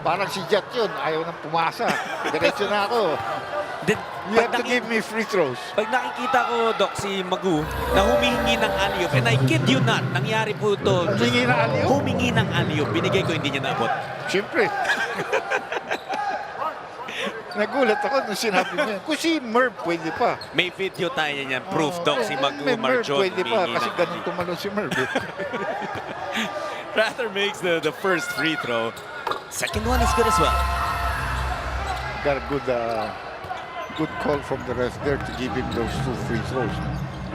Parang si Jet yun, ayaw nang pumasa. Diretso na ako. You have to give me free throws. Pag nakikita ko, Doc, si Magu, na humingi ng alley-oop, and I kid you not, nangyari po ito. Humingi ng alley-oop? Humingi ng alley-oop. Binigay ko, hindi niya naabot. Siyempre. Nagulat ako nung sinabi niya. Kung si Merv, pwede pa. May video tayo niyan. Proof, Doc, si Magu, Merv, Marjon, pwede pa. Kasi ganun tumalon si Merv. Rather makes the first free throw. Second one is good as well. Got a good call from the ref there to give him those 2 free throws.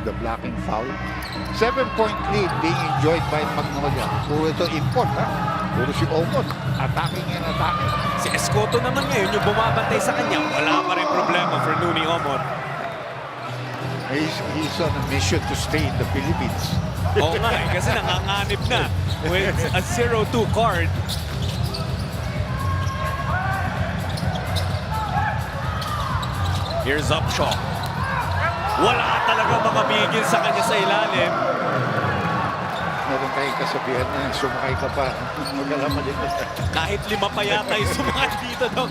The blocking foul. 7-point lead being enjoyed by Magnolia. Puro ito import, ha? Puro si Omot. Attacking and attacking. Si Escoto naman ngayon, yung bumabantay sa kanya, wala pa rin problema for Nuni Omot. He's on a mission to stay in the Philippines. Oo nga, kasi nanganganib na. with a 0-2 card. Here's Upshaw. Wala talaga makabigil sa kanya sa ilalim. Meron tayong kasabihan na sumakay ka pa. Magalaman dito. Kahit 5 pa yata yung sumakay dito, Dok.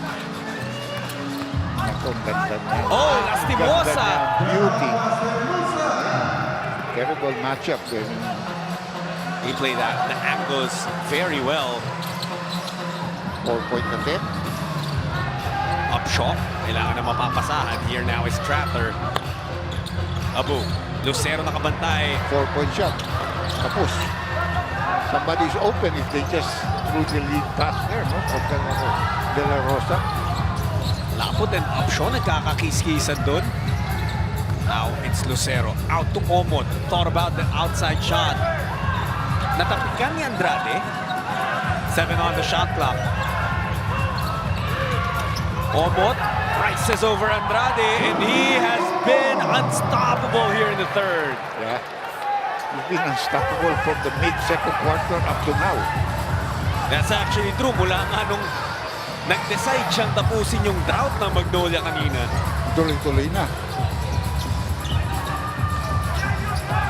Ako, ganda niya. Oh, lastimosa. Ganda niya. Beauty. Terrible matchup. He played the angles very well. 4-point attempt. Upshaw. Kailangan na mapapasahan. Here now is Strattler. Abu. Lucero nakabantay. 4-point shot. Tapos. Somebody's open if they just threw the lead pass there, no? From De La Rosa. Lapot and Upshaw nagkakakiskisan doon. Now it's Lucero. Out to Omot. Thought about the outside shot. Natapikan ni Andrade. 7 on the shot clock. Omot rises over Andrade, and he has been unstoppable here in the third. Yeah. He's been unstoppable from the mid-second quarter up to now. That's actually true. Mula nga nung nag-decide siyang tapusin yung drought ng Magnolia kanina. Tuloy-tuloy na.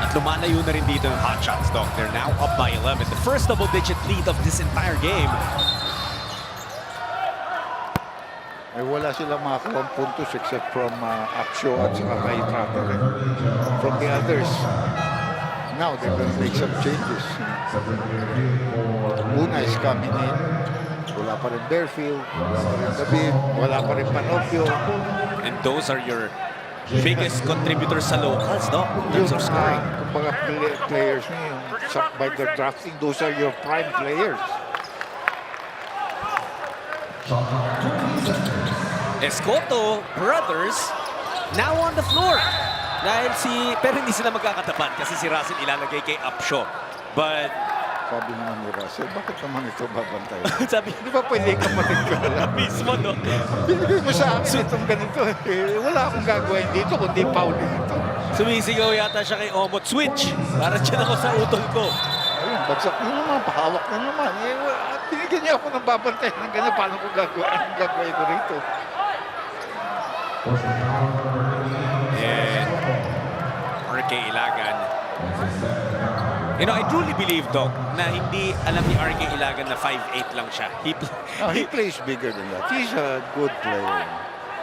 At lumalayo na rin dito yung Hotshots, Doc. They're now up by 11. The first double-digit lead of this entire game. Ay wala silang makakuha puntos except from Upshaw at saka kay Tracker. From the others. Now they're going to make some changes. Una is coming in. Wala pa rin Bearfield. Wala pa rin David. Wala pa rin Panopio. And those are your biggest contributors sa locals, no? In terms of scoring. Kumbaga players niyo, by the drafting, those are your prime players. Escoto brothers now on the floor. Pero hindi sila magkakatapat kasi si Russell ilalagay kay Upshaw. But sabi naman ni Russell, bakit naman ito babantay? Sabi, di ba pwede kapatid ko lang? Mismo, no? Binigay mo sa akin itong ganito. Wala akong gagawin dito kundi foul dito. Sumisigaw yata siya kay Omot. Switch! Para dyan ako sa utol ko. Ayun, bagsak na naman. Pahawak na naman. Binigyan niya ako ng babantay ng ganyan. Paano ko gagawin? Anong gagawin ko rito? And RK Ilagan. You know, I truly believe, Doc, na hindi alam ni RK Ilagan na 5'8 lang siya. He plays bigger than that. He's a good player.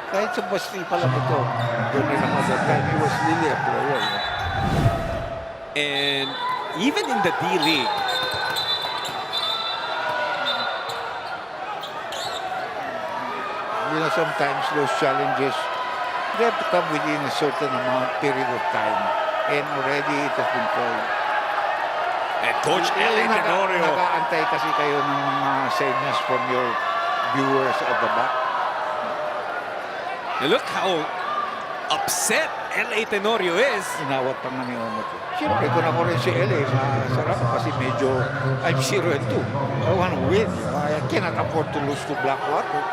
Kahit sa Basti pa lang ito, doon ako that time, he was really a player. And even in the D-League, you know, sometimes those challenges, they have to come within a certain period of time. And already it has been called. And Coach L.A. Tenorio. Nag-aantay kasi kayo ng mga signals from your viewers at the back. Look how upset L.A. Tenorio is. Inawat pa nga ni Omot. Siyempre, kung ako rin si L.A., masarap kasi medyo I'm 0-2. I want to win. I cannot afford to lose to Blackwater.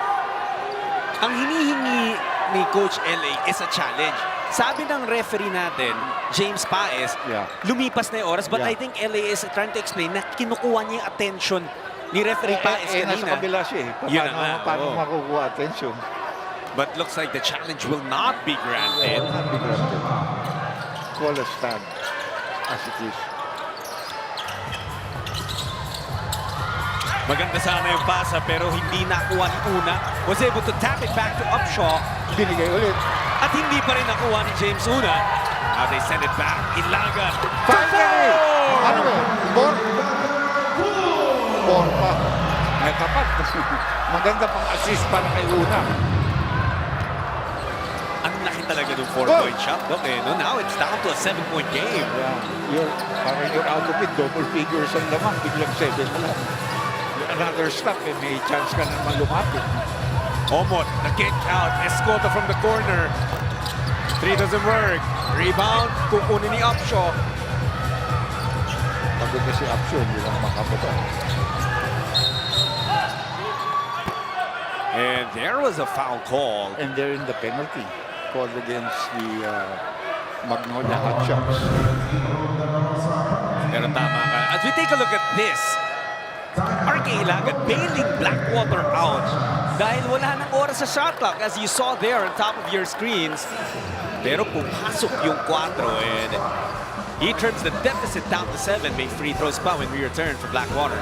Ang hinihingi ni Coach L.A. is a challenge. Sabi ng referee natin, James Paez, lumipas na yung oras, but I think LA is trying to explain na kinukuha niya yung attention ni referee Paez kanina. Nasa kabila siya eh. Paano makukuha attention? But looks like the challenge will not be granted. Will not be granted. Call a stand as it is. Maganda sana yung pasa pero hindi nakuha ni Una. Was able to tap it back to Upshaw. Binigay ulit. At hindi pa rin nakuha ni James Una. Now they send it back. Ilagan. Finally! Ano ba? Four pa. May kapat. Maganda pang assist pa na kay Una. Ang laki talaga ng 4-point shot. Okay, no? Now it's down to a 7-point game. Yeah. Parang you're out of it. Double figures ang lamang. Biglang 7 na lang. Another stop, may chance ka naman lumapit. Omot, the kick out. Escoto from the corner. 3 doesn't work. Rebound, kukunin ni Upshaw. Pagod na si Upshaw, hindi lang makabuta. And there was a foul call. And they're in the penalty called against the Magnolia Hotshots. Pero tama ka. As we take a look at this, RK Ilagan bailing Blackwater out dahil wala nang oras sa shot clock, as you saw there on top of your screens. Pero pumasok yung 4 and he turns the deficit down to 7. May free throws pa when we return for Blackwater.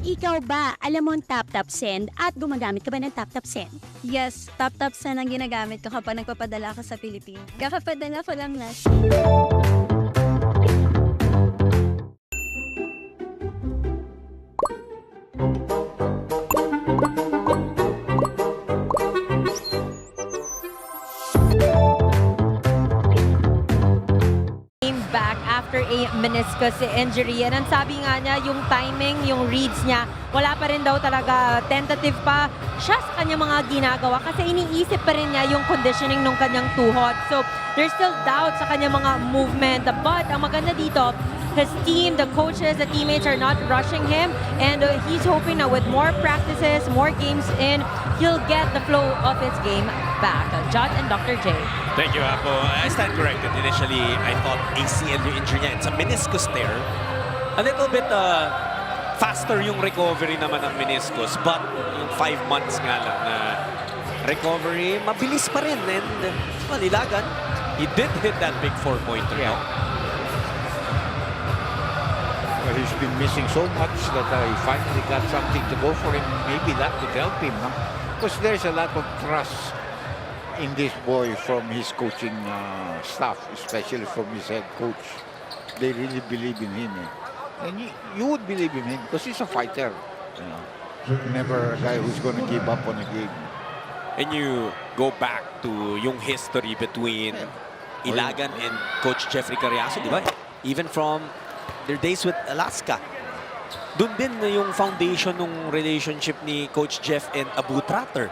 Ikaw ba, alam mo ang tap-tap send at gumagamit ka ba ng tap-tap send? Yes, tap-tap send ang ginagamit ko kapag nagpapadala ako sa Pilipinas. Kakapadala ko lang last. Back after a meniscus injury. And ang sabi nga niya, yung timing, yung reads niya, wala pa rin daw talaga, tentative pa siya sa kanyang mga ginagawa kasi iniisip pa rin niya yung conditioning ng kanyang tuhod. So, there's still doubt sa kanyang mga movement. But ang maganda dito, his team, the coaches, the teammates are not rushing him, and he's hoping that with more practices, more games in, he'll get the flow of his game back. John and Dr. J. Thank you, Apo. I stand corrected. Initially, I thought ACL yung injury niya. It's a meniscus tear. A little bit faster yung recovery naman ng meniscus, but yung 5 months nga lang na recovery, mabilis pa rin. And well, Ilagan, he did hit that big 4-pointer. Yeah. Well, he's been missing so much that he finally got something to go for him. Maybe that could help him, huh? Because there's a lot of trust in this boy from his coaching staff, especially from his head coach. They really believe in him. Eh? And you would believe in him because he's a fighter. You know, never a guy who's going to give up on a game. And you go back to yung history between Ilagan and Coach Jeffrey Carriazo, di ba? Even from their days with Alaska. Doon din na yung foundation ng relationship ni Coach Jeff and Abu Tratter.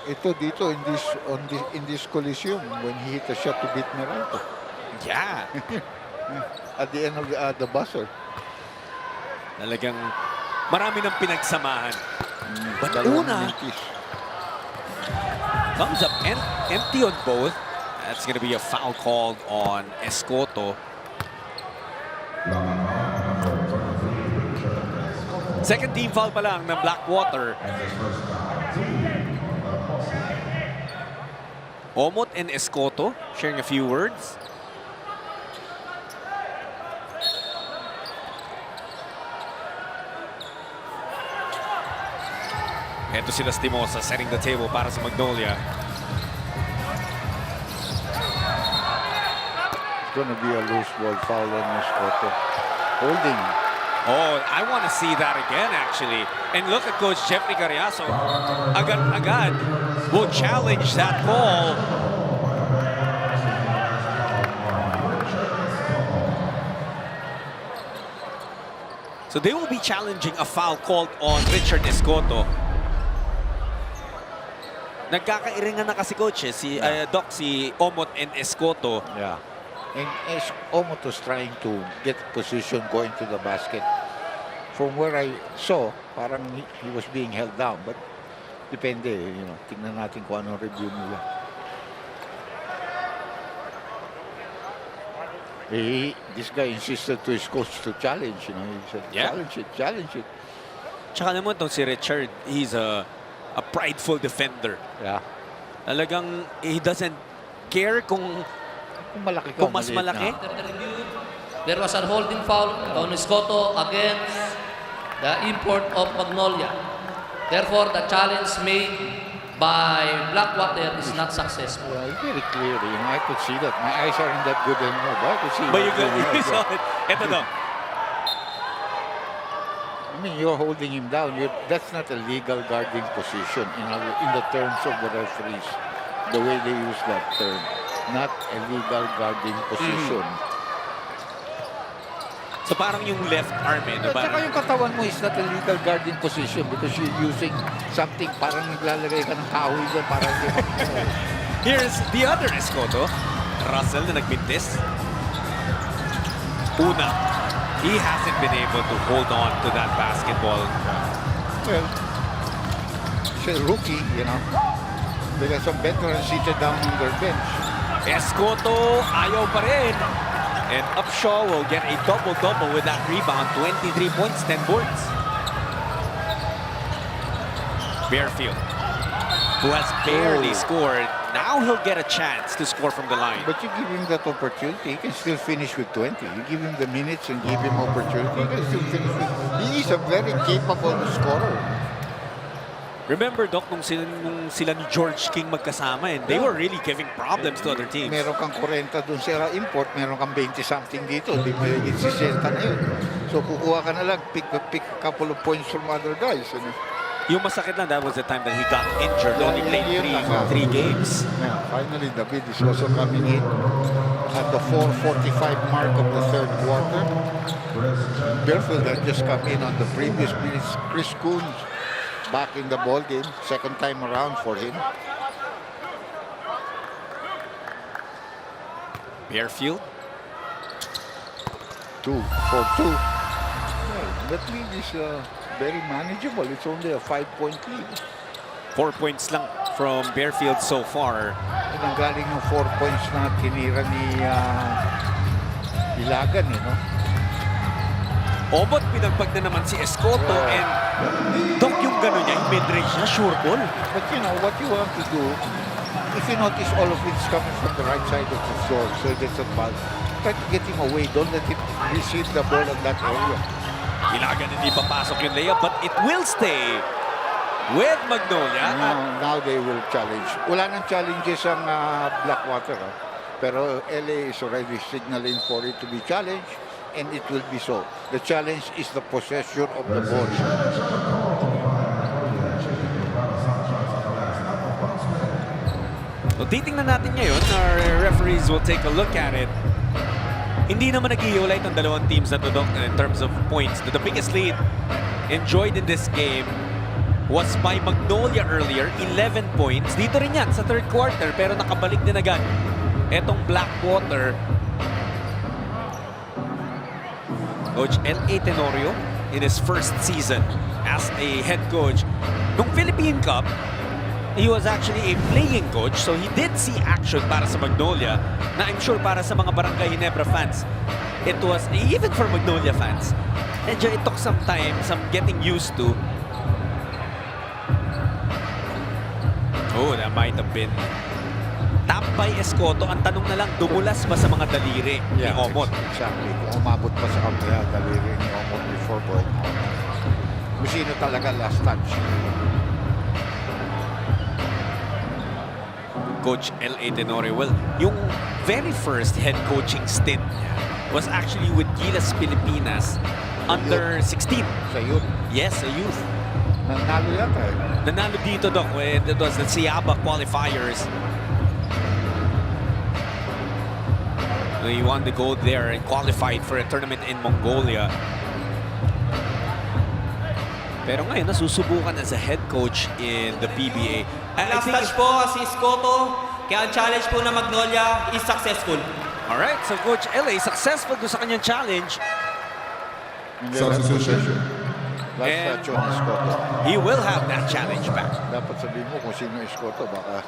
Ito dito in this Coliseum when he hit a shot to beat Meralco. Yeah. At the end of the buzzer. Talagang marami ng pinagsamahan. But una, comes up empty on both. That's going to be a foul called on Escoto. Second team foul pa lang ng Blackwater. Omot and Escoto sharing a few words. Ito sila Stimosa setting the table para sa Magnolia. It's going to be a loose ball foul on Escoto. Holding. Oh, I want to see that again, actually. And look at Coach Jeffrey Carriazo. Agad will challenge that call. So they will be challenging a foul called on Richard Escoto. Nagkakairingan na kasi coach si Doc, si Omot and Escoto. Yeah. And Omot was trying to get position going to the basket. From where I saw, parang he was being held down. But depende, you know, tingnan natin kung anong review nila. This guy insisted to his coach to challenge, you know. He said, challenge it. Tsaka naman itong si Richard, he's a prideful defender. Yeah. Talagang he doesn't care kung malaki kung mas malaki. There was a holding foul on Escoto against the import of Magnolia. Therefore, the challenge made by Blackwater is not successful. Well, very clear. You know, I could see that. My eyes aren't that good anymore, but I could see. But you saw it. Ito daw. I mean, you're holding him down. That's not a legal guarding position in the terms of the referees. The way they use that term. Not a legal guarding position. So parang yung left arm eh. At saka yung katawan mo is not a legal guarding position because you're using something parang naglalagay ka ng kahoy doon para hindi Here's the other Escoto. Russell na nagbintis. Una. He hasn't been able to hold on to that basketball. Well, he's a rookie, you know. They got some veterans seated down on their bench. Escoto, ayaw pa rin. And Upshaw will get a double-double with that rebound. 23 points, 10 boards. Bearfield, who has barely scored. Now he'll get a chance to score from the line. But you give him that opportunity, he can still finish with 20. You give him the minutes and give him opportunity, he can still finish with... He is a very capable scorer. Remember, Doc, nung sila ni George King magkasama, and they were really giving problems to other teams. Meron kang 40 dun sa import, meron kang 20-something dito. Di mo yung 60 na yun. So kukuha ka na lang, pick a couple of points from other guys. You know? Yung masakit lang, that was the time that he got injured. Only played three games. Yeah, finally, David is also coming in at the 4:45 mark of the third quarter. Bearfield had just come in on the previous minutes. Chris Coons back in the ball game, second time around for him. Bearfield. 2 for 2. Well, that lead is very manageable. It's only a 5-point lead. 4 points lang from Bearfield so far. Ang galing yung 4 points na tinira ni Ilagan, you know? Obot, pinagpag na naman si Escoto and Doc, yung gano'n niya, yung mid-range niya, sure ball. But you know, what you want to do, if you notice all of it's coming from the right side of the floor, so that's a ball. Try to get him away. Don't let him receive the ball in that area. Ilagan hindi papasok yung layup, but it will stay with Magnolia. Now they will challenge. Wala nang challenges ang Blackwater. Pero LA is already signaling for it to be challenged. And it will be so. The challenge is the possession of the ball. So titingnan natin ngayon, our referees will take a look at it. Hindi naman nag-iulay ng dalawang teams na to, Doc, in terms of points. The biggest lead enjoyed in this game was by Magnolia earlier, 11 points. Dito rin yan sa third quarter, pero nakabalik din agad etong Blackwater. Coach L.A. Tenorio in his first season as a head coach. Nung Philippine Cup, he was actually a playing coach, so he did see action para sa Magnolia na I'm sure para sa mga Barangay Ginebra fans, it was, even for Magnolia fans, medyo it took some time, some getting used to. Oh, that might have been tap by Escoto. Ang tanong na lang, dumulas ba sa mga daliri ni Omot? Exactly. Kung umabot pa sa kamaya, daliri ni Omot before going out. Musino talaga last touch. Coach L.A. Tenorio, well, yung very first head coaching stint was actually with Gilas Pilipinas under 16. Sa youth? Yes, sa youth. Nanalo yata eh. Nanalo dito, Doc, when it was the Siaba qualifiers. He won the gold there and qualified for a tournament in Mongolia. Pero ngayon, nasusubukan as a head coach in the PBA. Last touch po si Escoto, kaya ang challenge po na Magnolia is successful. Alright, so Coach L.A. successful doon sa kanyang challenge. Substitution. Last touch on Escoto. He will have that challenge back. Dapat sabihin mo kung sino Escoto, baka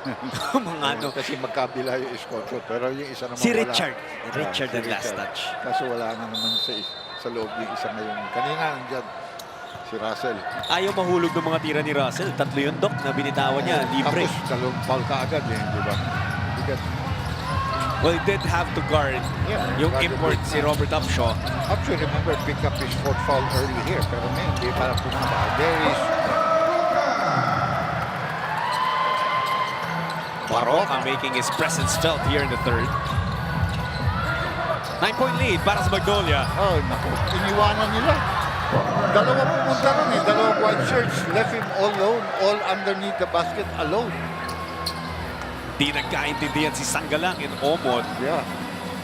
mga ano. Kasi magkabila yung Escoto, pero yung isa naman Si wala. Richard. Richard Si ang last touch. Kaso wala na naman sa loob yung isa ngayon. Kanina nandiyan si Russell. Ayaw mahulog ng mga tira ni Russell. Tatlo yung, Doc, na binitawan niya. Libre. Tapos dalawang foul ka agad eh, di ba? Bigat. Well, he did have to guard yung import si Robert Upshaw. Actually, remember, pick up his fourth foul early here. Pero may hindi para pumunta. There is Baroka making his presence felt here in the third. 9-point lead para sa Magnolia. Oh, naku. Iniwanan nila. Dalawa pumunta rin eh. Dalawang white shirts. Left him all alone. All underneath the basket alone. Di nagkaintindihan si Sanggalang in Omod. Yeah.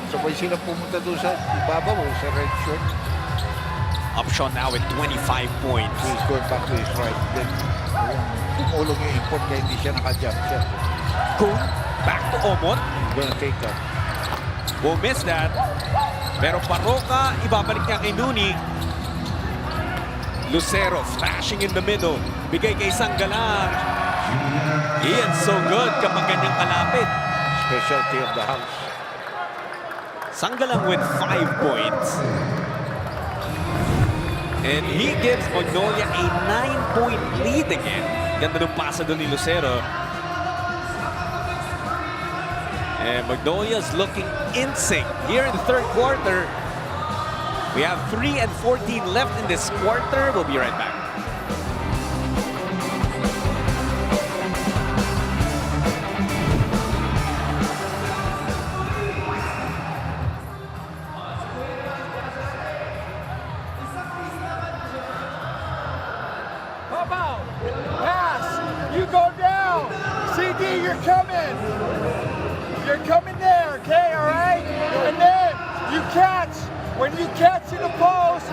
Sabay sila pumunta doon sa ibabaw sa red shirt. Upshaw now with 25 points. He's going back to his right. Then, tumulong yung import kaya hindi siya naka-jump siya. Kun, back to Omot. He's gonna take that. Won't miss that. Pero Paroka, ibabalik niya kay Nuni. Lucero flashing in the middle. Bigay kay Sanggalang. Ian so good kapag ganyang kalapit. Specialty of the house. Sanggalang with 5 points. And he gives Magnolia a 9-point lead again. Ganda ng pasa doon ni Lucero. And Magnolia's looking in sync here in the third quarter. We have 3 and 14 left in this quarter. We'll be right back. Come out. Pass. You go down. CD, you're coming. You're coming there, okay, all right? And then you catch. When you catch in the post,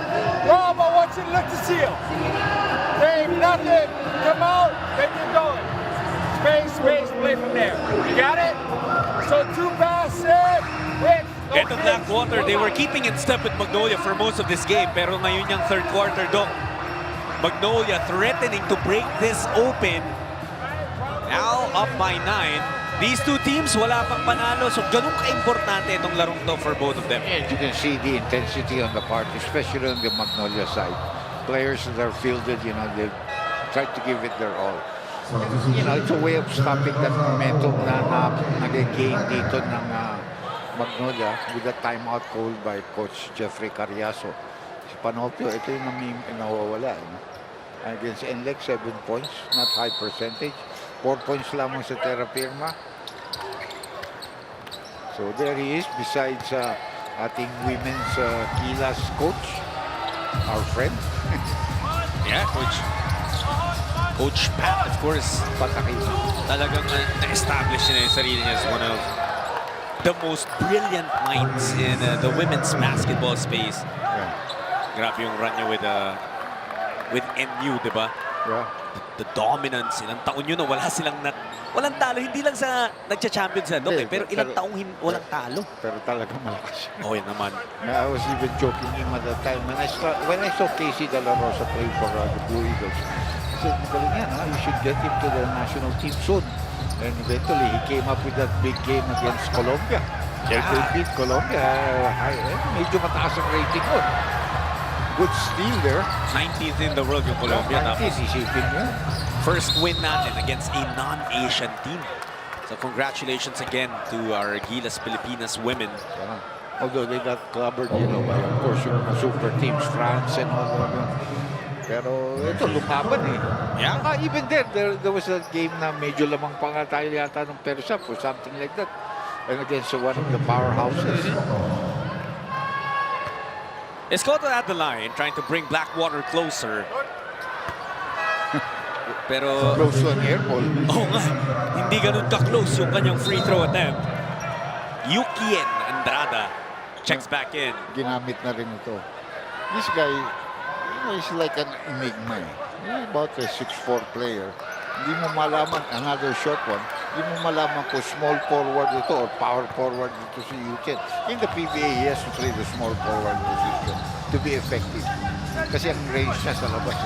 Rob, I want you to look to seal. Dave, nothing. Come out, then you're going. Space, play from there. You got it? So 2 passes. At the Blackwater, they were keeping in step with Magnolia for most of this game. Pero ngayon yung third quarter, Magnolia threatening to break this open. Now up by 9. These two teams, wala pang panalo. So, ganun ka-importante itong larong to for both of them. And you can see the intensity on the part, especially on the Magnolia side. Players that are fielded, you know, they try to give it their all. You know, it's a way of stopping that momentum na nag-gain dito ng Magnolia with a timeout called by Coach Jeffrey Carriazo. Si Panopio, ito yung nawawala. Against NLEX, 7 points, not high percentage. 4 points lamang sa Terra Firma. So there he is, besides ating women's Gilas coach, our friend. Yeah, Coach Pat, of course. Talagang na-establish niya yung sarili niya as one of the most brilliant minds in the women's basketball space. Yeah. Grabe yung run niya with NU, di ba? Yeah. The dominance, ilang taon yun, walang talo, hindi lang sa nagcha-champion sila, pero ilang taong walang talo. Pero talagang malakas. Oh, yan naman. I was even joking him at that time when I saw Casey De La Rosa play for the Blue Eagles. I said, magaling yan, you should get him to the national team soon. And eventually, he came up with that big game against Colombia. Yeah. They beat Colombia. Medyo mataas ang rating ko. Good steal there. 19th in the world yung Colombia. First win natin against a non-Asian team. So congratulations again to our Gilas Pilipinas women. Although they got covered, you know, by of course yung super teams, France and all that. Pero ito, lumaban eh. Yeah. Even there was a game na medyo lamang pa nga tayo yata ng Persap or something like that. And against one of the powerhouses. Escoto at the line, trying to bring Blackwater closer. Pero close to an air ball. Oo nga, hindi ganun ka-close yung kanyang free throw attempt. Yukien Andrada checks back in. Ginamit na rin ito. This guy, you know, he's like an enigma. He's about a 6'4" player. Hindi mo malaman, another short one, hindi mo malaman kung small forward ito or power forward ito si Yukien. In the PBA, he has to play the small forward position to be effective. Kasi ang range niya sa labas.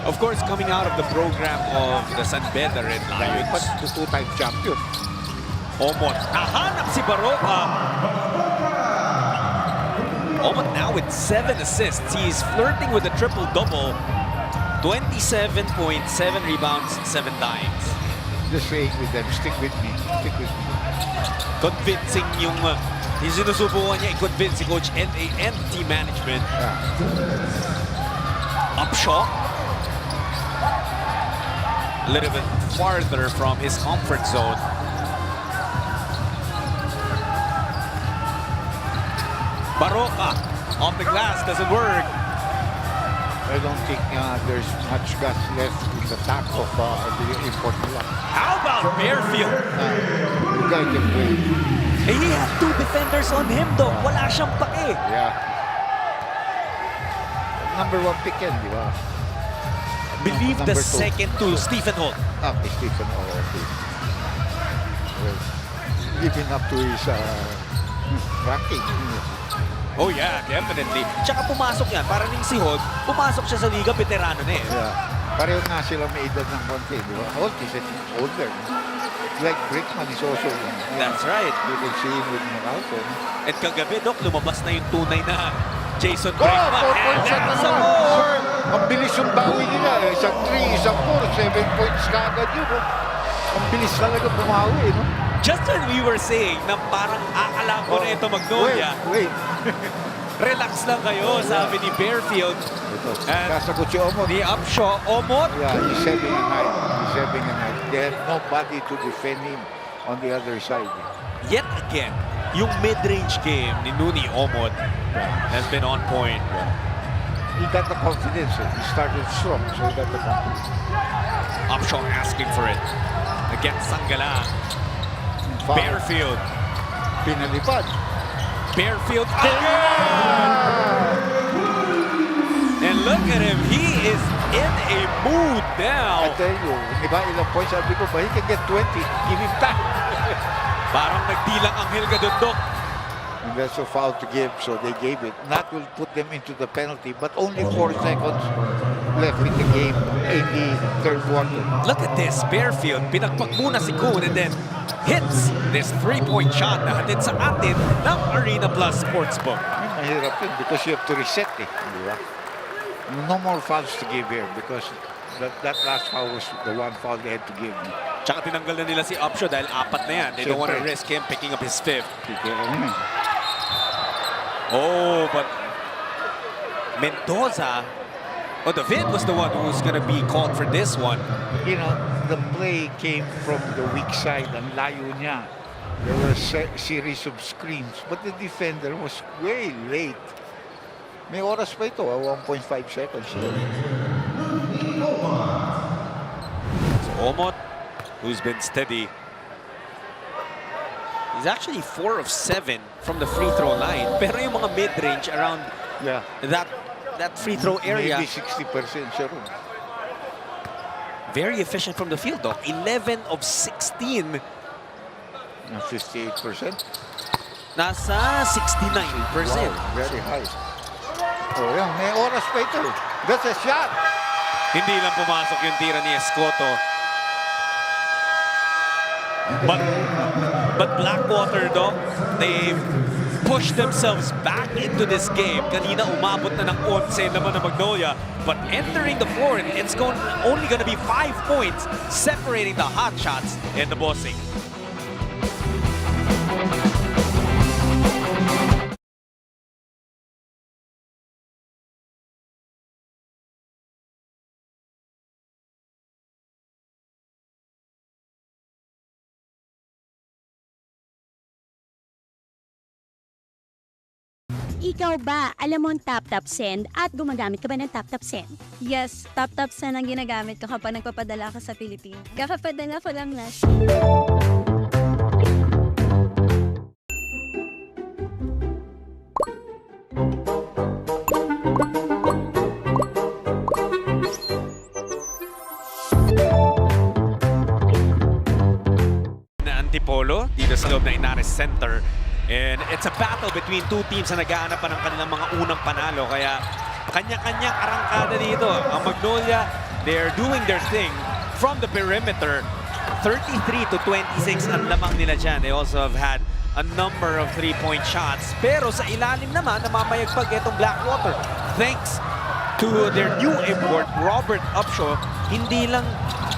Of course, coming out of the program of the San Beda Red Lions. But the two-time champion. Omot, nahanap si Baroka. Omot now with 7 assists. He's flirting with a triple-double. 27 points, 7 rebounds, 7 dimes. Just saying with them, stick with me. Stick with me. Convincing yung sinusubukan niya i-convince si Coach and team management. Upshaw. A little bit farther from his comfort zone. Baroka off the glass, doesn't work. I don't think there's much gas left in the tank of the import nila. How about Bearfield? The guy can play. He had 2 defenders on him though. Wala siyang pake. Yeah. number 1 pick yan, di ba? Believe the Number 2. second to Stephen Holt. Okay, Stephen. Oh, okay. Well, living up to his ranking. Oh yeah, definitely. Tsaka pumasok yan. Parang si Holt, pumasok siya sa liga, veterano na eh. Yeah. Pareho nga sila may edad ng konti, di ba? Holt is older. Like Brickman is also. That's right. You can see him with Morocco. At kagabi, Doc, lumabas na yung tunay na Jason Oh, Brickman. 4 points at sa ano. more! Ang bilis yung bawi nila. Isang 3, isang 4, 7 points kaagad yun. Ang bilis talaga bumawi, no? Just when we were saying na parang akala ko na ito Magnolia. Wait. Relax lang kayo, sabi ni Bearfield. Kasagot si Omot. Ni Upshaw, Omot. Yeah, he's having a night. He's having a night. They have nobody to defend him on the other side. Yet again, yung mid-range game ni Nuni Omot has been on point. He got the confidence. He started strong, so he got the confidence. Upshaw asking for it against Sanggala. Bearfield. Pinalipad. Bearfield again! And look at him. He is in a mood now. I tell you, iba ilang points. Sabi ko ba, he can get 20. Give him time. Parang nagdilang Anghel Gadundok. And that's a foul to give, so they gave it. That will put them into the penalty, but only 4 seconds left in the game in the third quarter. Look at this. Bearfield, pinagpag muna si Kuhn and then hits this 3-point shot na hatid sa atin ng Arena Plus Sportsbook. Mahirap yun because you have to reset eh. Di ba? No more fouls to give here because that last foul was the one foul they had to give. Tsaka tinanggal na nila si Upshaw dahil 4 na yan. They don't want to risk him picking up his 5th. Oh, but Mendoza, David was the one who was going to be called for this one. You know, the play came from the weak side. Ang layo niya. There were a series of screens, but the defender was way late. May oras pa ito, 1.5 seconds. So Omot, who's been steady. He's actually 4 of 7 from the free throw line. Pero yung mga mid-range around that free throw area. Maybe 60% siya rin. Very efficient from the field, Doc. 11 of 16. 58%? Nasa 69%. Wow, very high. Oh, yan. May oras pa ito. That's a shot. Hindi lang pumasok yung tira ni Escoto. But Blackwater, Doc, they've pushed themselves back into this game. Kanina umabot na ng 11 naman na Magnolia. But entering the fourth, it's only going to be 5 points separating the Hotshots and the Bossing. Ikaw ba, alam mo ang tap-tap send at gumagamit ka ba ng tap-tap send? Yes, tap-tap send ang ginagamit ko kapag nagpapadala ka sa Pilipinas. Kakapadala ko lang last. Na Antipolo, dito sa loob na Inares Center. And it's a battle between two teams na naghahanap pa ng kanilang mga unang panalo. Kaya kanya-kanyang arangkada dito. Ang Magnolia, they're doing their thing from the perimeter. 33-26 ang lamang nila dyan. They also have had a number of 3-point shots. Pero sa ilalim naman, namamayagpag itong Blackwater. Thanks to their new import, Robert Upshaw, hindi lang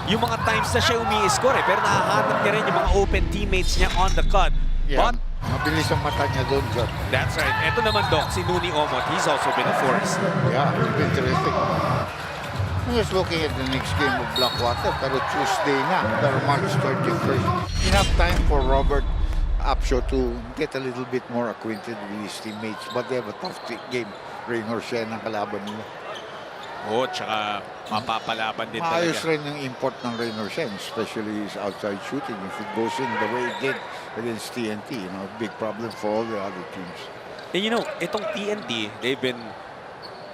yung mga times na siya umi-score pero nahahanap niya rin yung mga open teammates niya on the cut. Yeah. But mabilis ang mata niya doon, John. That's right. Ito naman, Doc, si Nuni Omot. He's also been a force. Yeah, it's interesting. I'm just looking at the next game of Blackwater, pero Tuesday na, pero March 31st. Enough time for Robert Upshaw to get a little bit more acquainted with his teammates, but they have a tough game. Raynor siya ng kalaban nila. Oh, tsaka mapapalaban din Maayos talaga. rin yung import ng Raynor Shen, especially his outside shooting. If it goes in the way it did against TNT, you know, big problem for all the other teams. And you know, itong TNT, they've been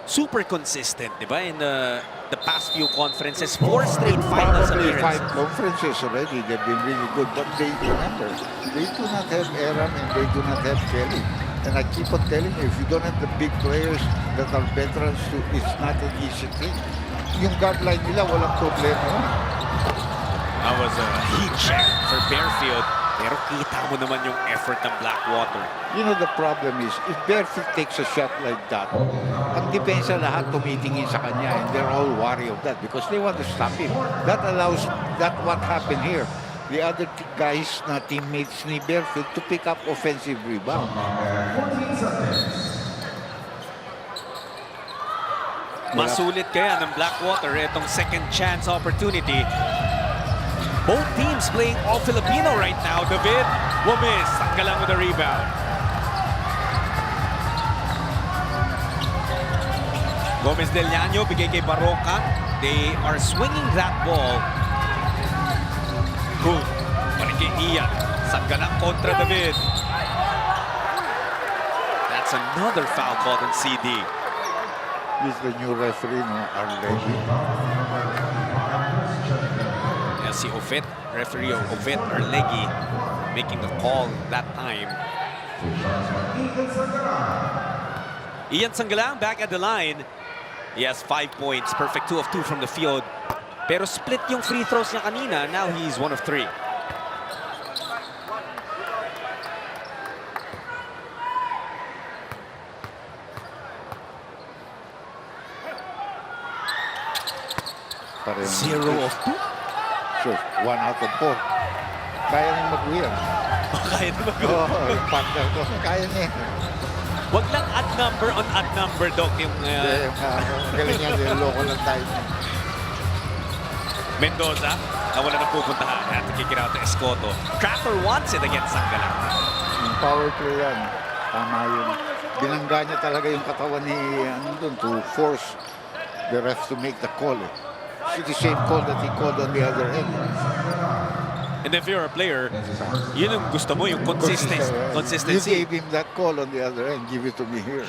super consistent, di ba? In the past few conferences, 4 straight finals Probably 5 appearances. conferences already. They've been really good. But they remember, they do not have Aram and they do not have Kelly. And I keep on telling you, if you don't have the big players that are veterans, it's not an easy thing. Yung guard line nila, walang problema. That was a heat check for Bearfield. Pero kita mo naman yung effort ng Blackwater. You know, the problem is, if Bearfield takes a shot like that, ang depensa lahat tumitingin sa kanya and they're all worried of that because they want to stop him. That allows, that what happened here. The other guys na teammates ni Bearfield to pick up offensive rebound. Masulit kaya ng Blackwater itong second chance opportunity. Both teams playing all Filipino right now. David will miss. Tanggalan with the rebound. Gomez Del Llano bigay kay Baroka. They are swinging that ball. Good. Balik kay Ian. Tanggalan kontra David. That's another foul called on CD. He's the new referee, no? Arlegi. Si Ovet, referee Ovet Arlegi making the call that time. Ian Sanggalang back at the line. He has 5 points, perfect 2 of 2 from the field. Pero split yung free throws niya kanina, now he's 1 of 3. Zero of 2? 1 out of 4. Kaya nang mag-win. Kaya na mag-win. Yung partner ko, kaya niya. Wag lang add number on add number, Doc. Yung, galing yan, niloloko lang tayo. Mendoza, wala na pupuntahan. At kikiraw to Escoto. Trapper wants it against Sanggalang. Yung power play yan. Tama yun. Binangga niya talaga yung katawan ni to force the ref to make the call. It's the same call that he called on the other end. And if you're a player, yun yung gusto mo, yung consistency. You gave him that call on the other end, give it to me here.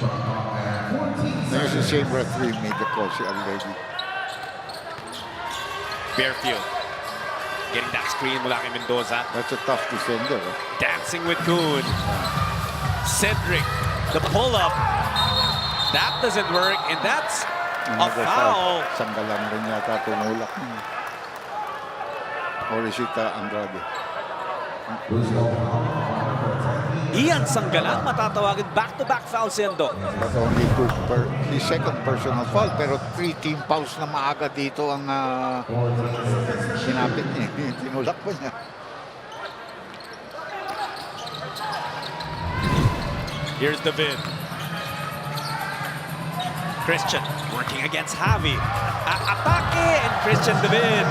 There's the same referee made the call, si Already. Bearfield getting that screen mula kay Mendoza. That's a tough defender. Dancing with Kuhn. Cedric, the pull-up. That doesn't work, and that's a foul. Sanggalang rin yata tumulak. Or is it Andrade? Ian Sanggalang matatawagin back-to-back fouls yan, Doc. But only 2 his second personal foul, pero 3 team fouls na maaga dito ang sinapit niya. Tinulak pa niya. Here's David. Christian working against Javi. Atake and Christian David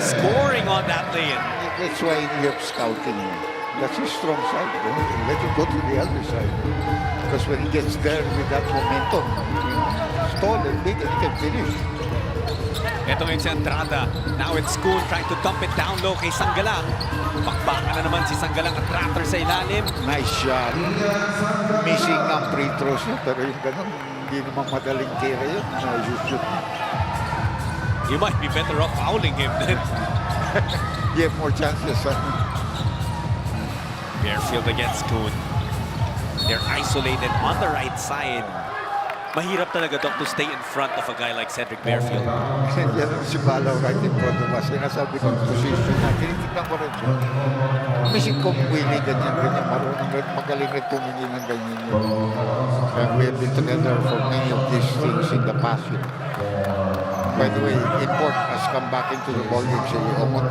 scoring on that lane. That's why you have scouting him. That's his strong side. Let him go to the other side. Because when he gets there with that momentum, he's tall and big and he can finish. Ito ngayon si Andrada. Now it's Kuhn trying to dump it down low kay Sanggalang. Bakbakan na naman si Sanggalang at Raptor sa ilalim. Nice shot. Missing ang free throws niya. Pero yung ganun, hindi naman madaling tira yun. Shoot. You might be better off fouling him then. You have more chances. Bearfield against Kuhn. They're isolated on the right side. Mahirap talaga, Doc, to stay in front of a guy like Cedric Bearfield. Yan ang si Balaw right in front of us. Sinasabi ko position na. Tinitignan ko rin. Missing kong Willie, ganyan. Marunong rin, magaling rin pumili ng ganyan yun. And we have been together for many of these things in the past. By the way, Import has come back into the ballgame si Omot.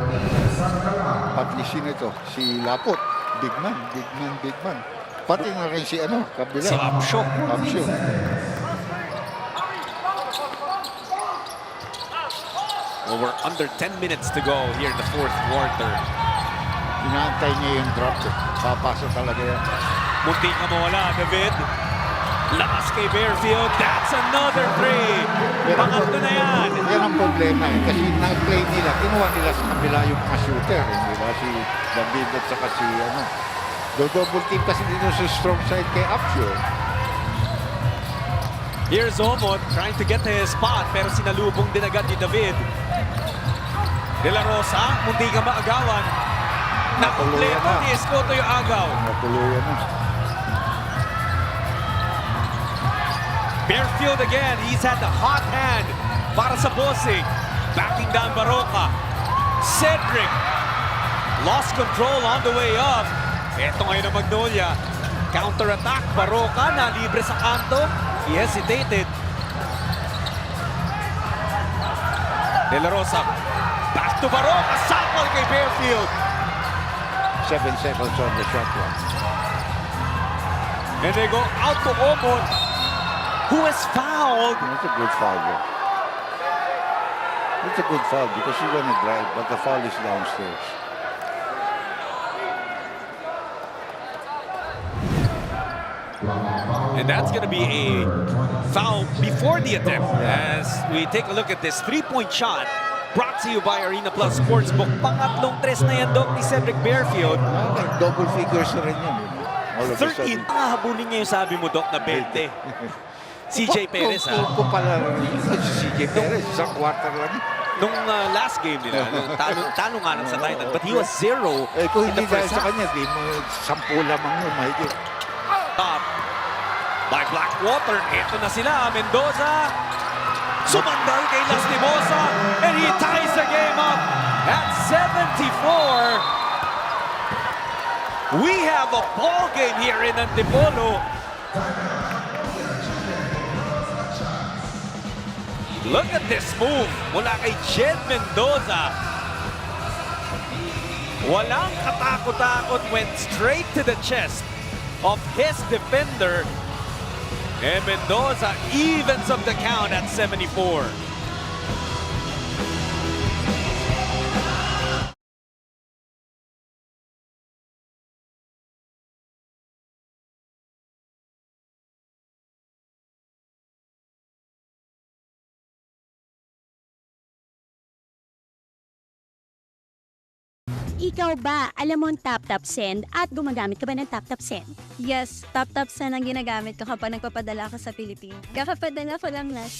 Pati sino ito? Si Lapot. Big man. Pati na rin si kabila. Si Upshaw. Well, we're under 10 minutes to go here in the 4th quarter. Inaantay niya yung drop. Papasa talaga yan. Munti ka mawala, David. Lakas kay Bearfield. That's another 3. Pangatlo na yan. Yan ang problema kasi nag-play nila. Kinuha nila sa kabila yung mga shooter. Si David at saka si Do-double team kasi dito sa strong side kay Upshaw. Here's Omot trying to get to his spot pero sinalubong din agad ni David. De La Rosa, mundi ka maagawan. Nakumpleto ni Escoto yung agaw. Natuluyan na. Bearfield again, he's had the hot hand para sa bossing. Backing down Baroka. Cedric lost control on the way up. Ito ngayon ang Magnolia. Counter-attack, Baroka na libre sa kanto. He hesitated. De La Rosa, back to Baroka, sample kay Bearfield. 7 seconds on the shot clock. And they go out to Omot, who is fouled. It's a good foul there. It's a good foul because you're going to drive, but the foul is downstairs. And that's going to be a foul before the attempt. As we take a look at this three-point shot brought to you by Arena Plus Sportsbook. Pangatlong tres na yan, Doc, ni Cedric Bearfield. Double figures na rin yan. 13. Habulin niya yung sabi mo, Doc, na 20. CJ Perez, ha? Kung pala si CJ Perez, isang quarter lang. Nung last game nila, talo nga lang sa Titan, but he was 0 kung in the hindi dahil first sa half. kanya, di mo 10 lamang yun, mahigit. Top by Blackwater. Ito na sila, Mendoza. Sumandal kay Las Limosa, and he ties the game up at 74. We have a ball game here in Antipolo. Look at this move mula kay Jed Mendoza. Walang katakot-takot, went straight to the chest of his defender. And Mendoza evens up the count at 74. Ikaw ba, alam mo ang tap-tap send at gumagamit ka ba ng tap-tap send? Yes, tap-tap send ang ginagamit ko kapag nagpapadala ka sa Pilipinas. Kakapadala ko lang last.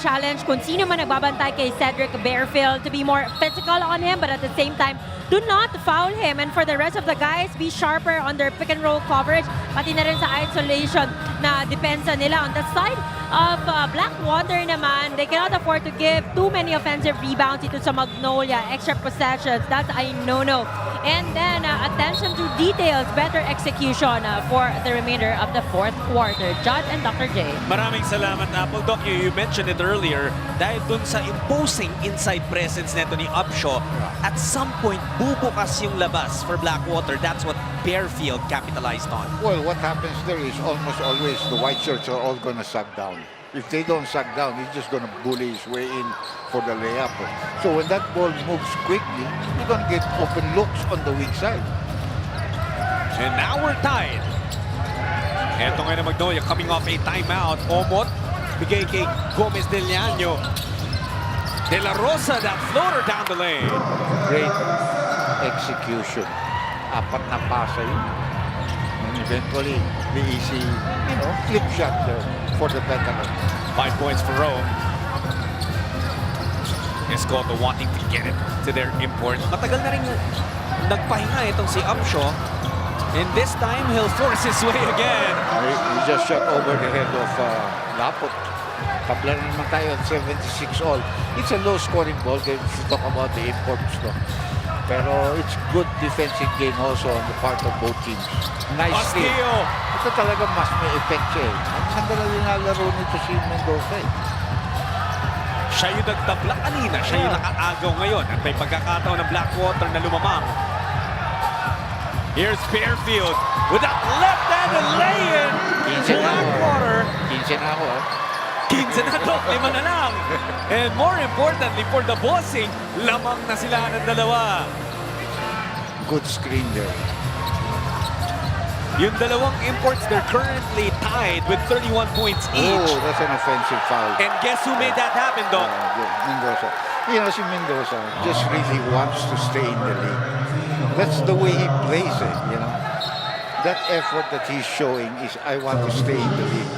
Challenge kung sino man nagbabantay kay Cedric Bearfield to be more physical on him, but at the same time, do not foul him. And for the rest of the guys, be sharper on their pick and roll coverage, pati na rin sa isolation na depensa nila. On the side of Blackwater naman, they cannot afford to give too many offensive rebounds ito sa Magnolia. Extra possessions, that's a no-no. And then, attention to details, better execution for the remainder of the fourth quarter. Judd and Dr. J. Maraming salamat, Apple. Doc, you mentioned it earlier, dahil dun sa imposing inside presence neto ni Upshaw, at some point, bubukas yung labas for Blackwater. That's what Bearfield capitalized on. Well, what happens there is almost always the white shirts are all going to suck down. If they don't suck down, he's just going to bully his way in for the layup. So when that ball moves quickly, you're going to get open looks on the weak side. And now we're tied. Eto nga na Magnolia coming off a timeout. Omot, bigay kay Gomez Del Llano. De La Rosa, that floater down the lane. Great execution. Apat na pasa yun. And eventually, the easy, flip shot there for the veteran. 5 points for Rome. Escoto wanting to get it to their import. Matagal na rin nagpahinga itong si Upshaw. And this time, he'll force his way again. He just shot over the head of Lapot. Tabla na naman tayo at 76 all. It's a low-scoring ball game if you talk about the imports. No? Pero it's good defensive game also on the part of both teams. Nice steal. Ito talaga mas may effect siya. Ang ganda na linalaro nito si Mendoza. Siya yung nagtabla kanina. Siya yung nakaagaw ngayon. At may pagkakataon ng Blackwater na lumamang. Here's Bearfield with that left-handed lay-in. Blackwater. 15 na ako. 15 na to, 5 na lang. And more importantly, for the bossing, lamang na sila ng dalawa. Good screen there. Yung dalawang imports, they're currently tied with 31 points each. Oh, that's an offensive foul. And guess who made that happen, Doc? Mendoza. You know, si Mendoza just really wants to stay in the league. That's the way he plays it, you know. That effort that he's showing is, I want to stay in the league.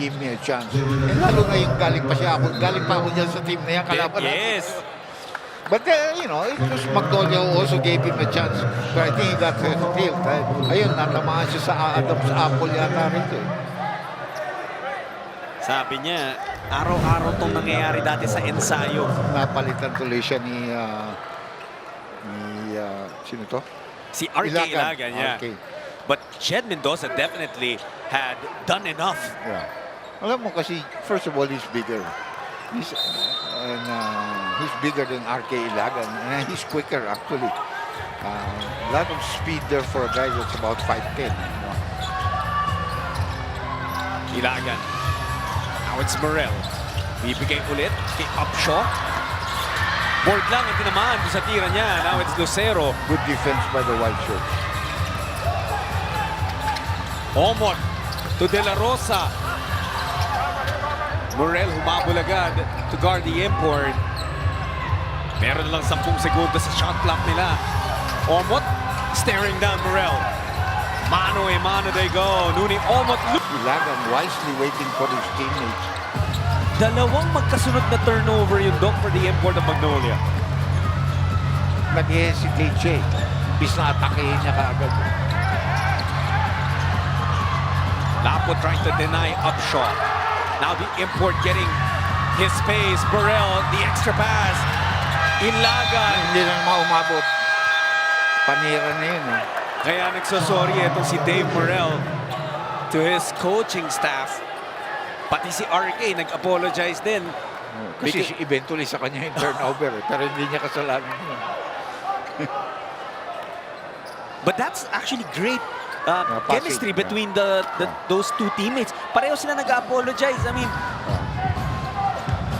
Give me a chance. And lalo na yung galing pa ako dyan sa team na yan, kalaban natin. Yes. But, you know, it was Magnolia who also gave him a chance. But I think he got killed. Ayun, natamaan siya sa Adam's apple yata rito. Sabi niya, araw-araw tong nangyayari dati sa ensayo. Napalitan tuloy siya ni sino to? Si RK Ilagan, yeah. RK. But Jed Mendoza definitely had done enough. Yeah. Alam mo kasi, first of all, he's bigger. He's bigger than RK Ilagan. And he's quicker, actually. A lot of speed there for a guy that's about 5'10". Ilagan. Now it's Morel. Bibigay ulit kay Upshaw. Board lang ang tinamaan sa tira niya. Now it's Lucero. Good defense by the Wild Surge. Omot to De La Rosa. Morel humabol agad to guard the import. Meron lang 10 segundo sa shot clock nila. Omot staring down Morel. Mano e mano they go. Nuni Omot. Ilagan wisely waiting for his teammates. Dalawang magkasunod na turnover yung Doc for the import of Magnolia. Nag-hesitate siya. Bis na atakehin niya kaagad. Lapo trying to deny Upshaw. Now the import getting his space. Burrell, the extra pass. Ilagan. Hindi na maumabot. Panira na yun. Kaya nagsasorry itong si Dave Morel to his coaching staff. Pati si RK nag-apologize din. Kasi eventually sa kanya yung turnover. Pero hindi niya kasalanan yun. But that's actually great chemistry between those two teammates. Pareho sila nag-apologize. I mean,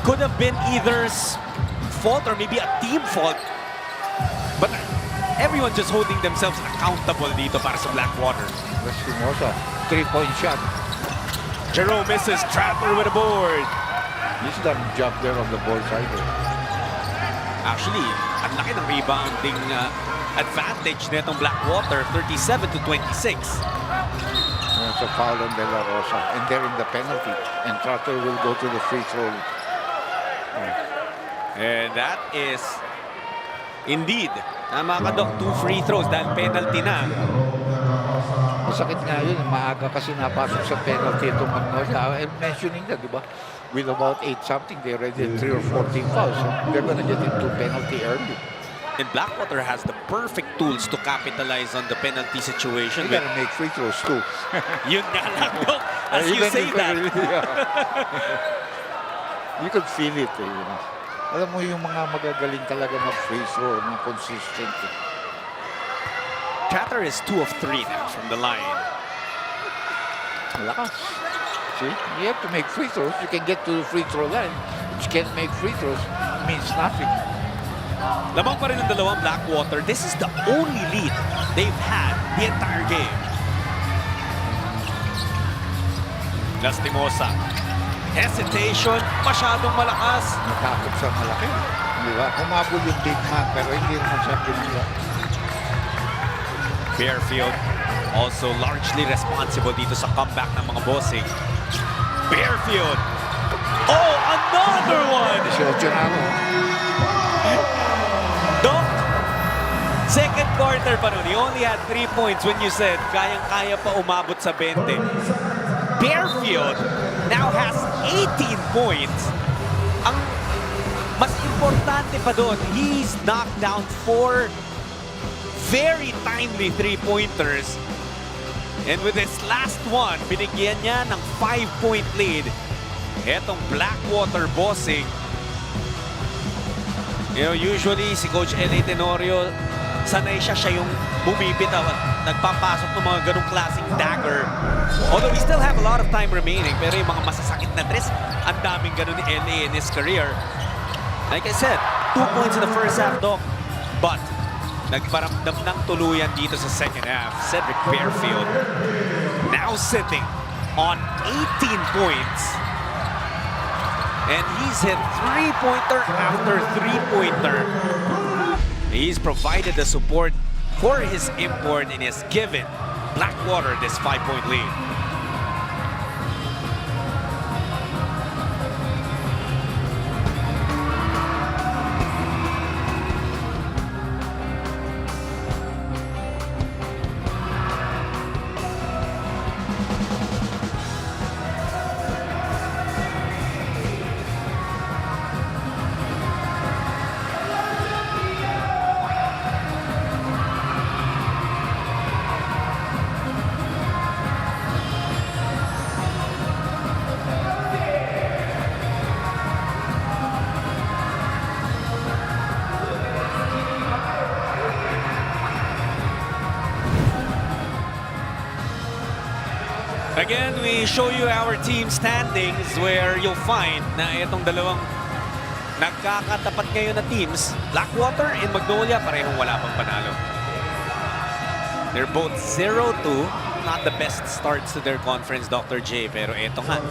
could have been either's fault or maybe a team fault. But everyone just holding themselves accountable dito para sa Blackwater. That's Simosa. 3-point shot. Jerome misses. Trapper with a board. He's done a job there on the board side. Actually, ang laki ng rebounding advantage netong Blackwater, 37-26. That's a foul on De La Rosa. And they're in the penalty. And Trotter will go to the free throw. And that is indeed, tama ka Doc, 2 free throws dahil penalty na. Masakit nga yun. Maaga kasi napasok sa penalty itong Magnolia. I'm mentioning that, di ba? With about 8-something, they already had 3 or 4 team fouls. So they're gonna get into penalty early. And Blackwater has the perfect tools to capitalize on the penalty situation. They gotta make free throws too. Yun nga lang, Doc. As you say that. You could feel it, you know. Alam mo yung mga magagaling talaga na free throw, na consistent. Chatter is 2 of 3 now from the line. Lakas. See, you have to make free throws. You can get to the free throw line. But you can't make free throws. It means nothing. Lamang pa rin ang dalawang Blackwater. This is the only lead they've had the entire game. Lastimosa. Hesitation. Masyadong malakas. Natakot sa malaki. Di ba? Humabol yung big man pero hindi naman siya pinila. Bearfield also largely responsible dito sa comeback ng mga bossing. Bearfield. Oh, another one! 18 na ako. Doc, second quarter pa nun. He only had 3 points when you said kayang-kaya pa umabot sa 20. Bearfield now has 18 points. Ang mas importante pa doon, he's knocked down 4 very timely 3-pointers. And with this last one, binigyan niya ng 5-point lead. Etong Blackwater bossing. You know, usually si Coach L.A. Tenorio, sanay siya yung bumibitaw at nagpapasok ng mga ganong klaseng dagger. Although we still have a lot of time remaining, pero yung mga masasakit na tres, ang daming ganon ni L.A. in his career. Like I said, 2 points in the first half, Doc. But nagparamdam ng tuluyan dito sa second half. Cedric Bearfield now sitting on 18 points. And he's hit three-pointer after three-pointer. He's provided the support for his import and has given Blackwater this 5-point lead. Again, we show you our team standings where you'll find na itong dalawang nagkakatapat ngayon na teams, Blackwater and Magnolia, parehong wala pang panalo. They're both 0-2. Not the best starts to their conference, Dr. J, pero eto nga,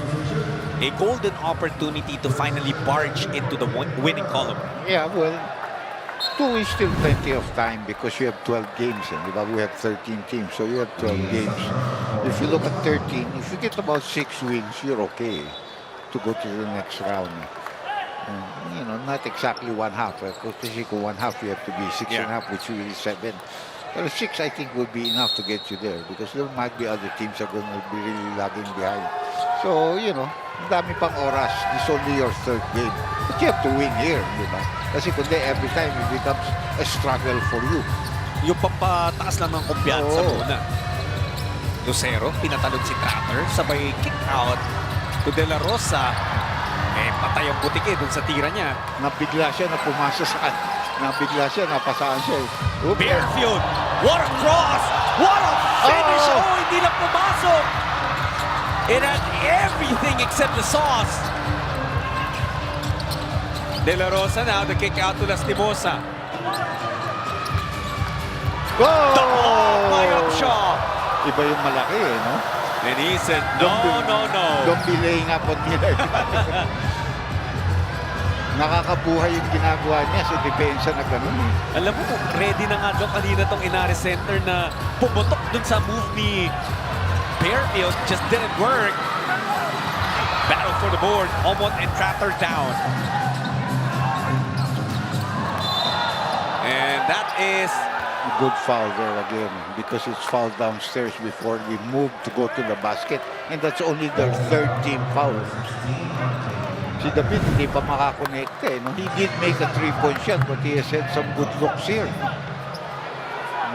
a golden opportunity to finally barge into the winning column. Yeah, well, 2 is still plenty of time because you have 12 games. And we have 13 teams, so you have 12 games. If you look at 13, if you get about 6 wins, you're okay to go to the next round. You know, not exactly 1/2. Because kung 1/2, you have to be 6.5, which will be 7. But 6, I think, would be enough to get you there because there might be other teams that are going to be really lagging behind. So, you know, dami pang oras. This is only your 3rd game. But you have to win here, di ba? Kasi kundi every time it becomes a struggle for you. Yung papataas lang ng kumpiyansa muna. Lucero, pinatalon si Tratter, sabay kick out to De La Rosa. Eh, patay ang butike dun sa tira niya. Nabigla siya na pumasa sa Nabigla siya, napasaan siya. Bearfield, what a cross! What a finish! Oh, hindi na pumasok! It had everything except the sauce. De La Rosa now, the kick out to Lastimosa. Go! The block by Upshaw. Iba yung malaki no? And he said, no. Don't be laying up on me. Nakakabuhay yung ginagawa niya sa depensa na gano'n. Alam mo, ready na nga doon kanina tong Inari Center na pumutok dun sa move ni Bearfield. Just didn't work. Battle for the board. Omot and Tratter down. And that is a good foul there again because it's foul downstairs before we move to go to the basket. And that's only their 3rd team foul. Si David hindi pa makakonekte. No? He did make a 3-point shot but he has had some good looks here.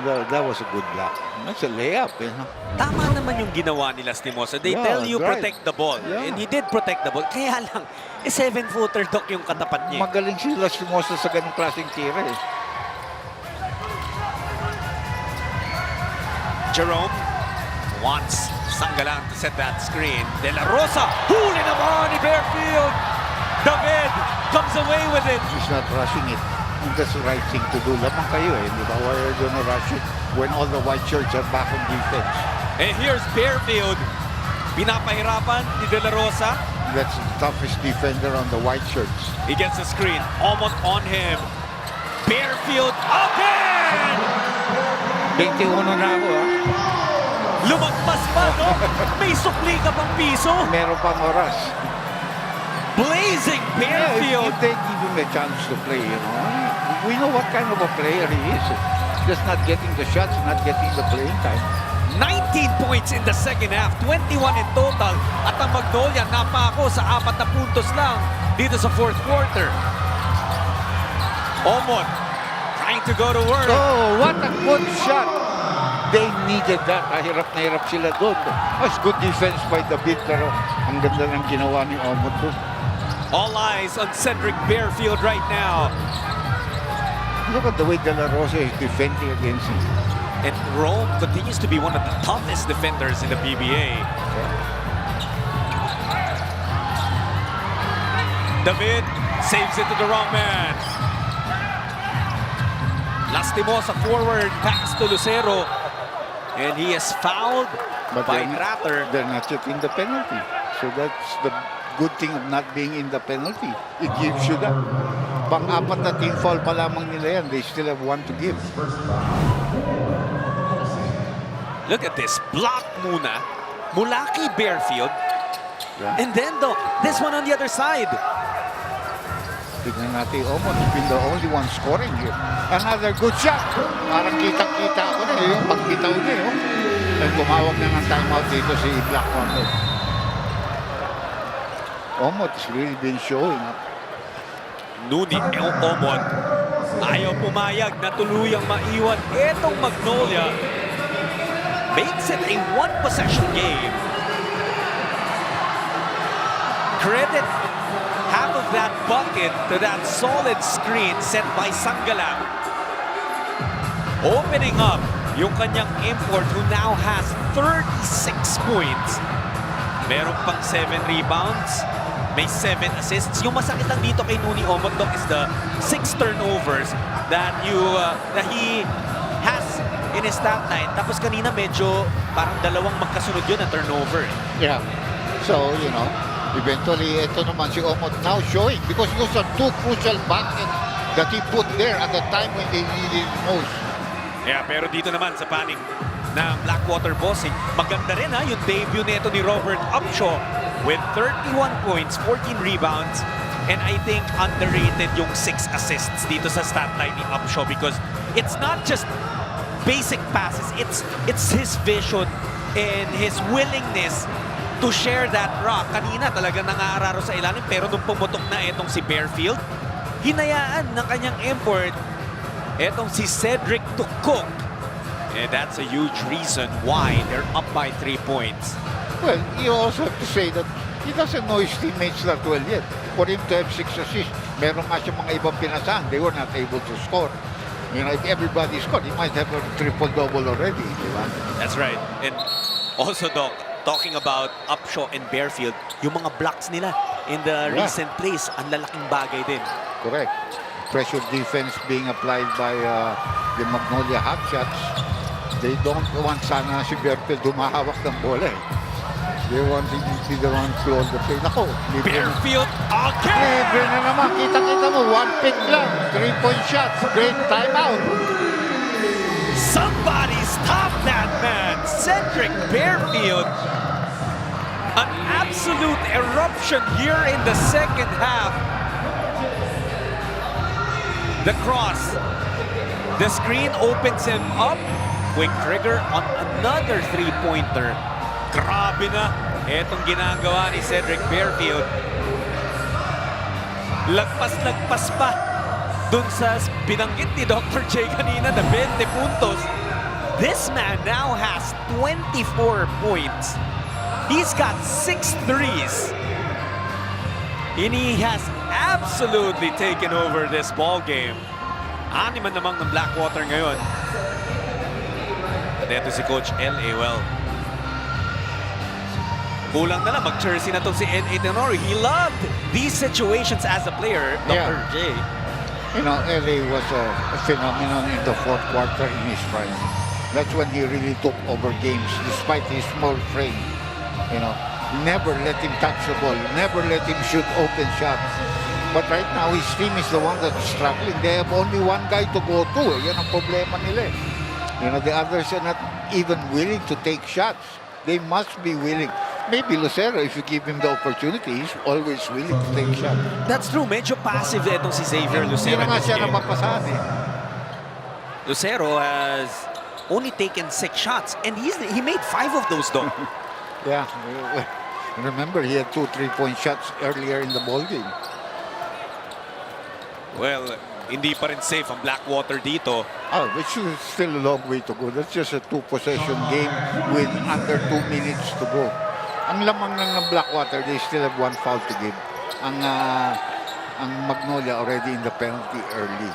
That was a good block. That's a layup. No? Tama naman yung ginawa ni Lastimosa. They tell you protect the ball. And he did protect the ball. Kaya lang, 7-footer doc yung katapat niya. Magaling si Lastimosa sa ganung klaseng tira eh. Jerome wants Sanggalang to set that screen. De La Rosa, huli naman ni Bearfield. David comes away with it. He's not rushing it. And that's the right thing to do. Lamang kayo eh. Di ba? Why are you gonna rush it when all the white shirts are back on defense? And here's Bearfield. Pinapahirapan ni De La Rosa. That's the toughest defender on the white shirts. He gets the screen. Almost on him. Bearfield again! 21 na ako Lumagpas pa, no? May supli ka pang piso. Meron pang oras. Blazing Bearfield. If they give him a chance to play, you know. We know what kind of a player he is. Just not getting the shots, not getting the playing time. 19 points in the second half, 21 in total. At ang Magnolia napako sa 4 na puntos lang dito sa 4th quarter. Omot trying to go to work. Oh, what a good shot. They needed that. Hirap na hirap sila doon. Mas good defense by David, pero ang ganda ng ginawa ni Omot doon. All eyes on Cedric Bearfield right now. Look at the way De La Rosa is defending against him. And Rome continues to be one of the toughest defenders in the PBA. David saves it to the wrong man. Lastimosa forward pass to Lucero. And he is fouled by Tratter. They're not yet in the penalty. So that's the good thing of not being in the penalty. It gives you that. Pang-apat na team foul pa lamang nila yan. They still have one to give. Look at this. Block muna. Mulaki Bearfield. Yeah. And then this one on the other side. Tignan natin, Omot has been the only one scoring here. Another good shot. Parang kitang-kita ako na yung pagbitaw niya. At tumawag na ng timeout dito si Blackwater. Omot has really been showing up. Nuni, Omot. Ayaw pumayag na tuluyang maiwan. Etong Magnolia makes it a one-possession game. Credit half of that bucket to that solid screen set by Sangalang. Opening up yung kanyang import who now has 36 points. Meron pang 7 rebounds. May 7 assists. Yung masakit lang dito kay Nuni Omot is the 6 turnovers that he has in his stat line. Tapos kanina medyo parang dalawang magkasunod yun na turnover. Yeah. So, you know, eventually, ito naman si Omot now showing because those are 2 crucial buckets that he put there at the time when they needed it most. Yeah, pero dito naman sa panig ng Blackwater bossing, maganda rin yung debut nito ni Robert Upshaw with 31 points, 14 rebounds, and I think underrated yung 6 assists dito sa stat line ni Upshaw because it's not just basic passes, it's his vision and his willingness to share that rock. Kanina talaga nangaararo sa ilalim pero nung pumutok na etong si Bearfield, hinayaan ng kanyang import etong si Cedric to cook. And that's a huge reason why they're up by 3 points. Well, you also have to say that he doesn't know his teammates that well yet. For him to have 6 assists, meron nga siya mga ibang pinasahan. They were not able to score. You know, if everybody scored, he might have a triple-double already. Diba? That's right. And also, Doc, talking about Upshaw and Bearfield, yung mga blocks nila in the recent plays, ang lalaking bagay din. Correct. Pressure defense being applied by the Magnolia Hotshots. They don't want sana si Bearfield humahawak ng bola eh. They want to be the one to hold the play. Nako, Bearfield again! Libre na naman. Kita-kita mo, 1 pick lang. 3-point shots. Great timeout. Somebody stop that man! Cedric Bearfield. An absolute eruption here in the second half. The cross. The screen opens him up. Quick trigger on another 3-pointer. Grabe na etong ginagawa ni Cedric Bearfield. Lagpas-lagpas pa dun sa binanggit ni Dr. J kanina na 20 puntos. This man now has 24 points. He's got 6 threes. And he has absolutely taken over this ball game. Animan namang ng Blackwater ngayon. At ito si Coach L.A. Well, kulang na lang, mag-jersey na to si N.A. Tenori. He loved these situations as a player, Dr. J. You know, L.A. was a phenomenon in the 4th quarter in his prime. That's when he really took over games despite his small frame. You know, never let him touch the ball, never let him shoot open shots. But right now, his team is the one that's struggling. They have only one guy to go to. Yan ang problema nila. You know, the others are not even willing to take shots. They must be willing. Maybe Lucero, if you give him the opportunity, he's always willing to take shots. That's true. Medyo passive itong si Xavier Lucero. Hindi na nga siya napapasahan eh. Lucero has only taken 6 shots and he made 5 of those though. Yeah. Remember, he had 2 3-point shots earlier in the ball game. Well, hindi pa rin safe ang Blackwater dito. Oh, which is still a long way to go. That's just a 2-possession game with under 2 minutes to go. Ang lamang ng Blackwater, they still have 1 foul to give. Ang Magnolia already in the penalty early.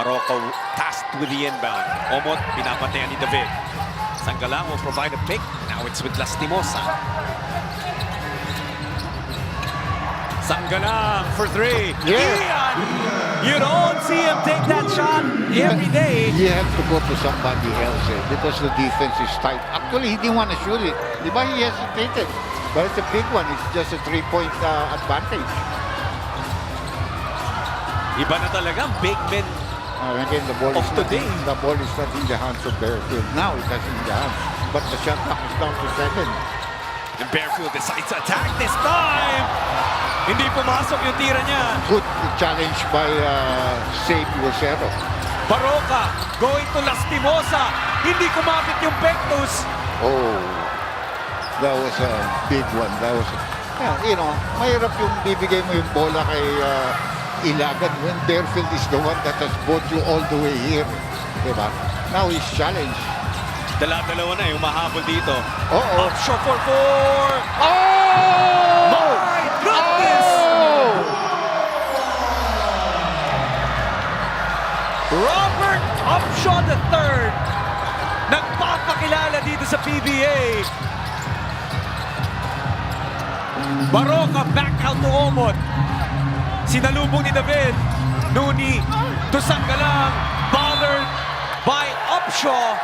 Morocco tasked with the inbound. Omot, pinapatayan ni David. Sangalang will provide a pick. Now it's with Lastimosa. Sanggalang for three. Yeah. Ian! You don't see him take that shot every day. He had to go to somebody else because the defense is tight. Actually, he didn't want to shoot it. Diba? He hesitated. But it's a big one. It's just a 3-point advantage. Iba na talaga ang big men Again, the ball of is today. The ball is not in the hands of Bearfield. Now it has in the hands. But the shot clock is down to 7. And Bearfield decides to attack this time. Hindi pumasok yung tira niya. Good challenge by Save Lucero. Baroka going to Lastimosa. Hindi kumapit yung Pectus. Oh, that was a big one. That was, you know, mahirap yung bibigay mo yung bola kay Ilagan when Bearfield is the one that has brought you all the way here. Diba? Now he's challenged. Dalawa na yung mahabol dito. Upshaw for 4. Oh! My goodness! Oh! Robert Upshaw III. Nagpapakilala dito sa PBA. Baroka back out to Omot. Sinalubong ni David. Nuni to Sanggalang. Bothered by Upshaw.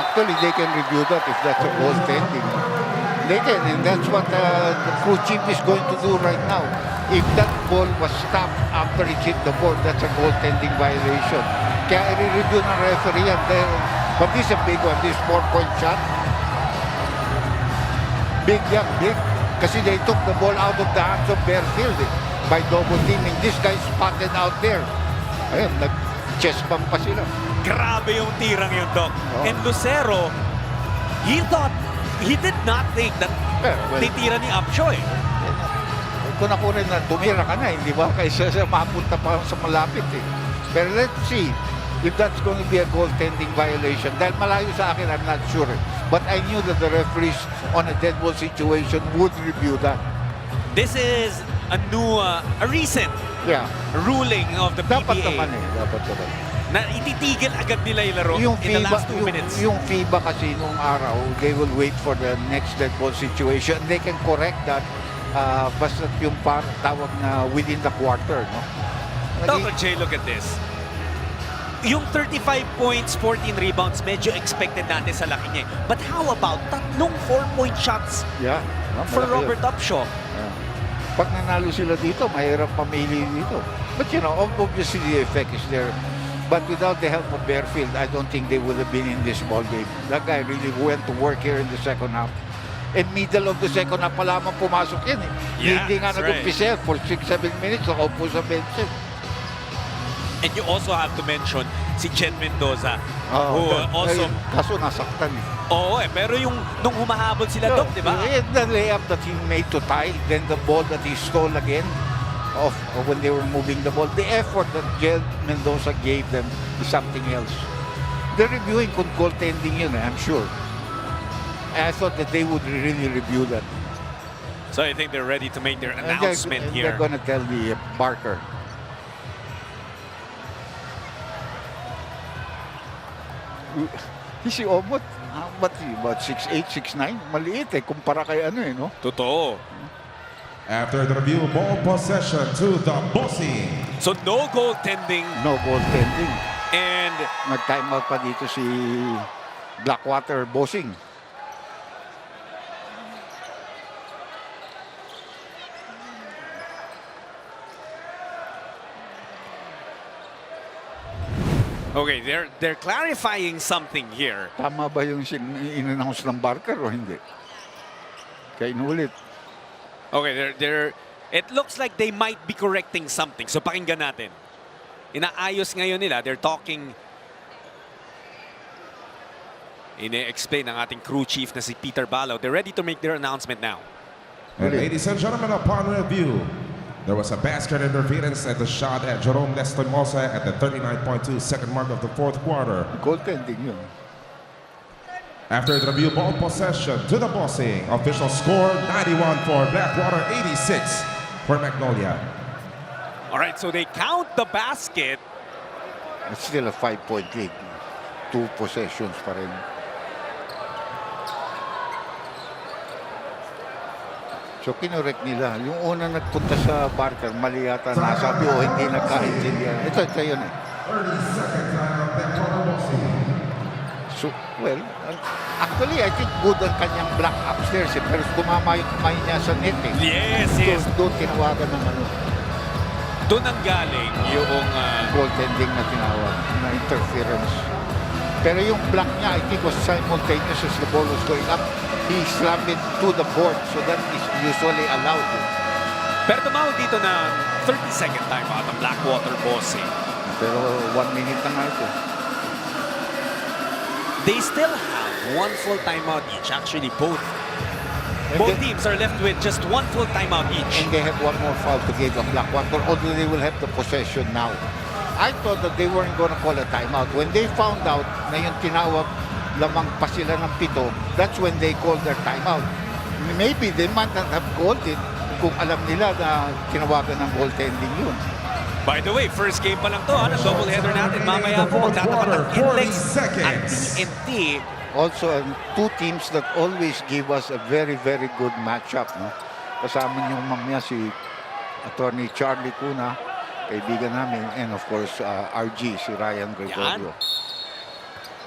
Actually, they can review that if that's a goaltending. They can, and that's what the crew chief is going to do right now. If that ball was stopped after it hit the board, that's a goaltending violation. Kaya i-review ng referee yan. But this is a big one. This 4-point shot. Big yan, big. Kasi they took the ball out of the hands of Bearfield by double teaming. This guy spotted out there. Ayun, nag-chest bump pa sila. Grabe yung tirang yun, Doc. And Lucero, he did not think that titira ni Upshaw eh. Kung ako rin na tumira ka na, hindi ba? Kaysa sa mapunta pa sa malapit eh. Pero let's see if that's going to be a goaltending violation. Dahil malayo sa akin, I'm not sure. But I knew that the referees on a dead ball situation would review that. This is a recent ruling of the PBA. Dapat naman eh. Dapat naman. Na ititigil agad nila yung laro in the last 2 minutes. Yung FIBA kasi nung araw, they will wait for the next dead ball situation. They can correct that basta yung tawag na within the quarter. No? Dr. J, look at this. Yung 35 points, 14 rebounds, medyo expected natin sa laki niya. But how about tatlong 4-point shots for Robert Upshaw? Pag nanalo sila dito, mahirap pamili dito. But you know, obviously the effect is there. But without the help of Bearfield, I don't think they would have been in this ball game. That guy really went to work here in the second half. And middle of the second half pa lamang pumasok yan eh. Hindi nga nag-umpisa for 6-7 minutes, nakaupo sa bench. And you also have to mention si Jen Mendoza, who also... Kaso nasaktan eh. Oo eh, pero yung nung humahabol sila, Doc, di ba? The layup that he made to tie, then the ball that he stole again, of when they were moving the ball, the effort that Jen Mendoza gave them is something else. They're reviewing kung goaltending yun, I'm sure. And I thought that they would really review that. So I think they're ready to make their announcement here. They're gonna tell the Barker. Si Omot, about 6'8", 6'9"? Maliit eh, kumpara kay ano eh, no? Totoo. After the review, ball possession to the bossing. So no goaltending. No goaltending. And nag-timeout pa dito si Blackwater bossing. Okay, they're clarifying something here. Tama ba yung in-announce ng Barker o hindi? Kaya inulit. Okay, it looks like they might be correcting something. So pakinggan natin. Inaayos ngayon nila. They're talking. Ine-explain ng ating crew chief na si Peter Balaw. They're ready to make their announcement now. And ladies and gentlemen, upon review, there was a basket interference at the shot at Jerome Lastimosa at the 39.2 second mark of the fourth quarter. Goaltending yun. After the review, ball possession to the bossing. Official score 91 for Blackwater, 86 for Magnolia. All right, so they count the basket. It's still a 5-point lead. 2 possessions pa rin. So kinorek nila. Yung una nagpunta sa Barker, mali yata nasabi o hindi nagkaintindihan. Ito yun eh. So, well, actually, I think good ang kanyang block upstairs eh. Pero tumama yung kamay niya sa net eh. Yes, so, yes. Doon tinawagan ng ano. Doon ang galing yung goaltending na tinawag, na interference. Pero yung block niya, I think was simultaneous as the ball was going up. He slammed it to the board, so that is usually allowed. Pero tumawag dito ng 30-second timeout ang Blackwater bossing. Pero 1 minute na nga ito. They still have 1 full timeout each. Actually, both teams are left with just 1 full timeout each. And they have 1 more foul to give on Blackwater, although they will have the possession now. I thought that they weren't going to call a timeout. When they found out na yung tinawag lamang pa sila ng 7, that's when they called their timeout. Maybe they might not have called it kung alam nila na tinawagan ng goaltending yun. By the way, first game pa lang to, doubleheader natin. Mamaya po magtatapat ng Inlex at TNT. Also, 2 teams that always give us a very, very good matchup. No? Kasama niyong mamaya si Attorney Charlie Cuna, kaibigan namin, and of course, RG, si Ryan Gregorio.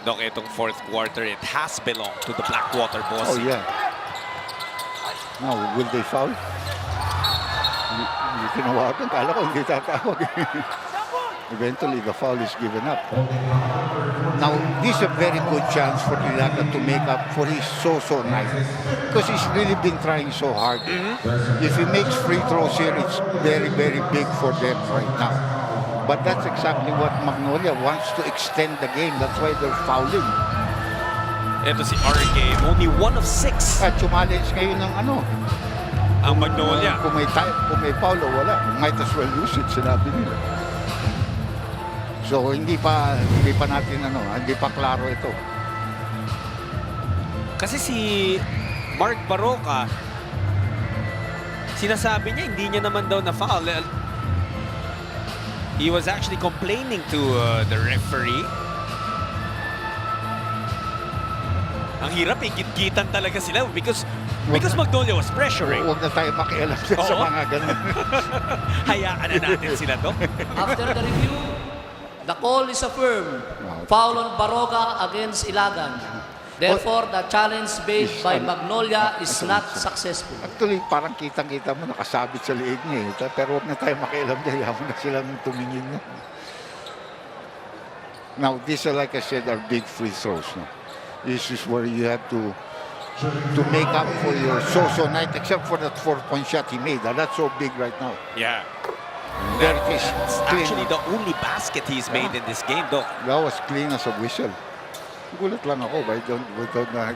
Dok, itong 4th quarter, it has belonged to the Blackwater boss. Oh, yeah. Now, will they foul? Hindi tinawagan. Kala ko hindi tatawag. Eventually, the foul is given up. Now, this is a very good chance for Ilaga to make up for his so-so night. Because he's really been trying so hard. If he makes free throws here, it's very, very big for them right now. But that's exactly what Magnolia wants, to extend the game. That's why they're fouling. Ito si RK, only 1 of 6. At challenge ngayon ng ano? Ang Magnolia. Kung may foul o wala, might as well use it, sinabi nila. So hindi pa natin hindi pa klaro ito. Kasi si Mark Baroka, sinasabi niya hindi niya naman daw na foul. He was actually complaining to the referee. Ang hirap, git-gitan talaga sila because Magnolia was pressuring. Huwag na tayo makialam sa mga ganun. Hayaan na natin sila to. After the review, the call is affirmed. Foul on Baroka against Ilagan. Therefore, the challenge made by Magnolia is not successful. Actually, parang kitang-kita mo nakasabit sa liig niya. Pero huwag na tayo makialam dyan. Hayaan mo na silang tumingin na. Now, these are, like I said, are big free throws. No? This is where you have to make up for your so-so night, except for that 4-point shot he made. That's so big right now. Yeah. That's actually the only basket he's made in this game, though. That was clean as a whistle. Gulat lang ako, but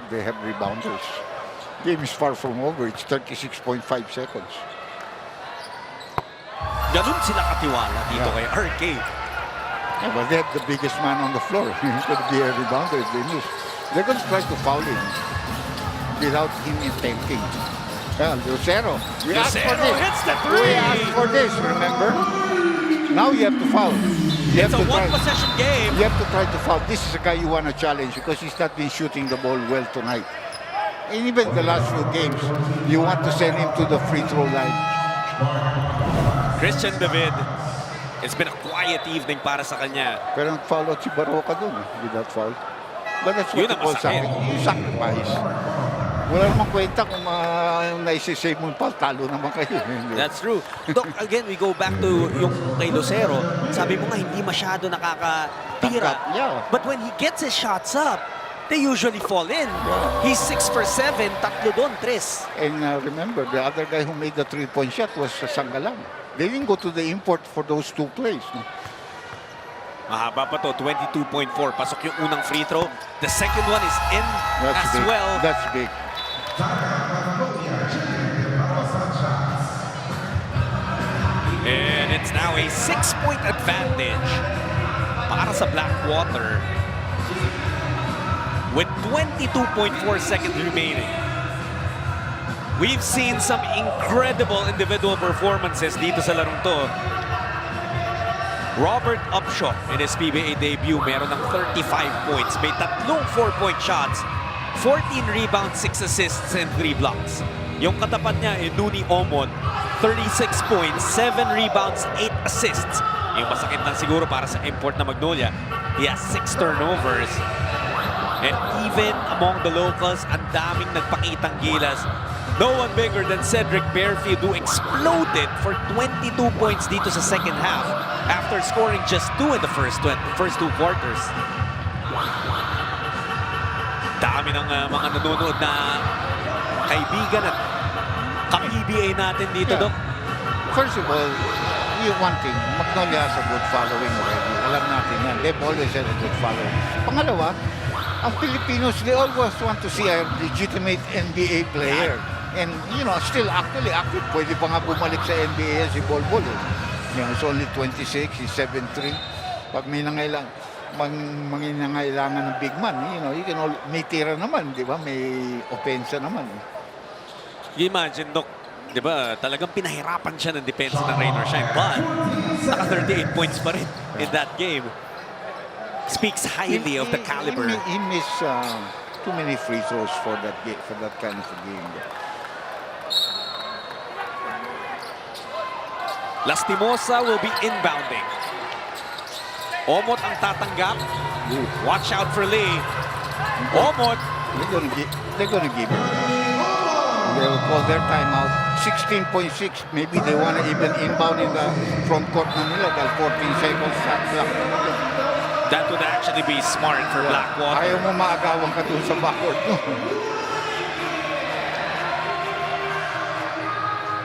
they have rebounders. Game is far from over. It's 36.5 seconds. Ganun sila katiwala dito kay RK. Yeah, but they have the biggest man on the floor. He's going to be a rebounder if they miss. They're going to try to foul him without him intending. Lucero. We asked for this. Hits the 3. We asked for this, remember? Now you have to foul. It's a one-possession game. You have to try to foul. This is a guy you want to challenge because he's not been shooting the ball well tonight. And even the last few games, you want to send him to the free throw line. Christian David, it's been a quiet evening para sa kanya. Pero nag-foul out si Baroka doon with that foul. But that's what you call sacrifice. Wala namang kwenta kung naisisave mo pa, talo naman kayo. That's true. Doc, again, we go back to yung kay Lucero. Sabi mo nga, hindi masyado nakakatira. Yeah. But when he gets his shots up, they usually fall in. Yeah. He's 6 for 7, tatlo doon, 3. And remember, the other guy who made the 3-point shot was Sangalang. They didn't go to the import for those 2 plays. No? Mahaba pa to, 22.4. Pasok yung unang free throw. The second one is in as big. well. That's big. And it's now a 6-point advantage para sa Blackwater with 22.4 seconds remaining. We've seen some incredible individual performances dito sa larong to. Robert Upshaw in his PBA debut, meron ng 35 points. May 3 4-point shots. 14 rebounds, 6 assists, and 3 blocks. Yung katapat niya, Nuni Omot, 36 points, 7 rebounds, 8 assists. Yung masakit lang siguro para sa import na Magnolia, he has 6 turnovers. And even among the locals, ang daming nagpakitang gilas. No one bigger than Cedric Bearfield, who exploded for 22 points dito sa second half after scoring just 2 in the first 2 quarters. Dami ng mga nanonood na kaibigan at ka-PBA natin dito, Dok. First of all, one thing, Magnolia has a good following already. Alam natin yan. They've always had a good following. Pangalawa, ang Filipinos, they always want to see a legitimate NBA player. And, you know, still actually active. Pwede pa nga bumalik sa NBA si Volleyball. You know, he's only 26, he's 7'3". Pag may nangailangan ng big man, you know, may tira naman, di ba? May opensa naman. Imagine, Doc, di ba, talagang pinahirapan siya ng depensa ng Rain or Shine. But, naka 38 points pa rin in that game. Speaks highly of the caliber. He missed too many free throws for that kind of a game. Lastimosa will be inbounding. Omot ang tatanggap. Watch out for Lee. Omot. They're gonna give it. They will call their timeout. 16.6. Maybe they want to even inbound in the front court na nila dahil 14 seconds shot clock. That would actually be smart for Blackwater. Ayaw mo maagawang ka doon sa backcourt.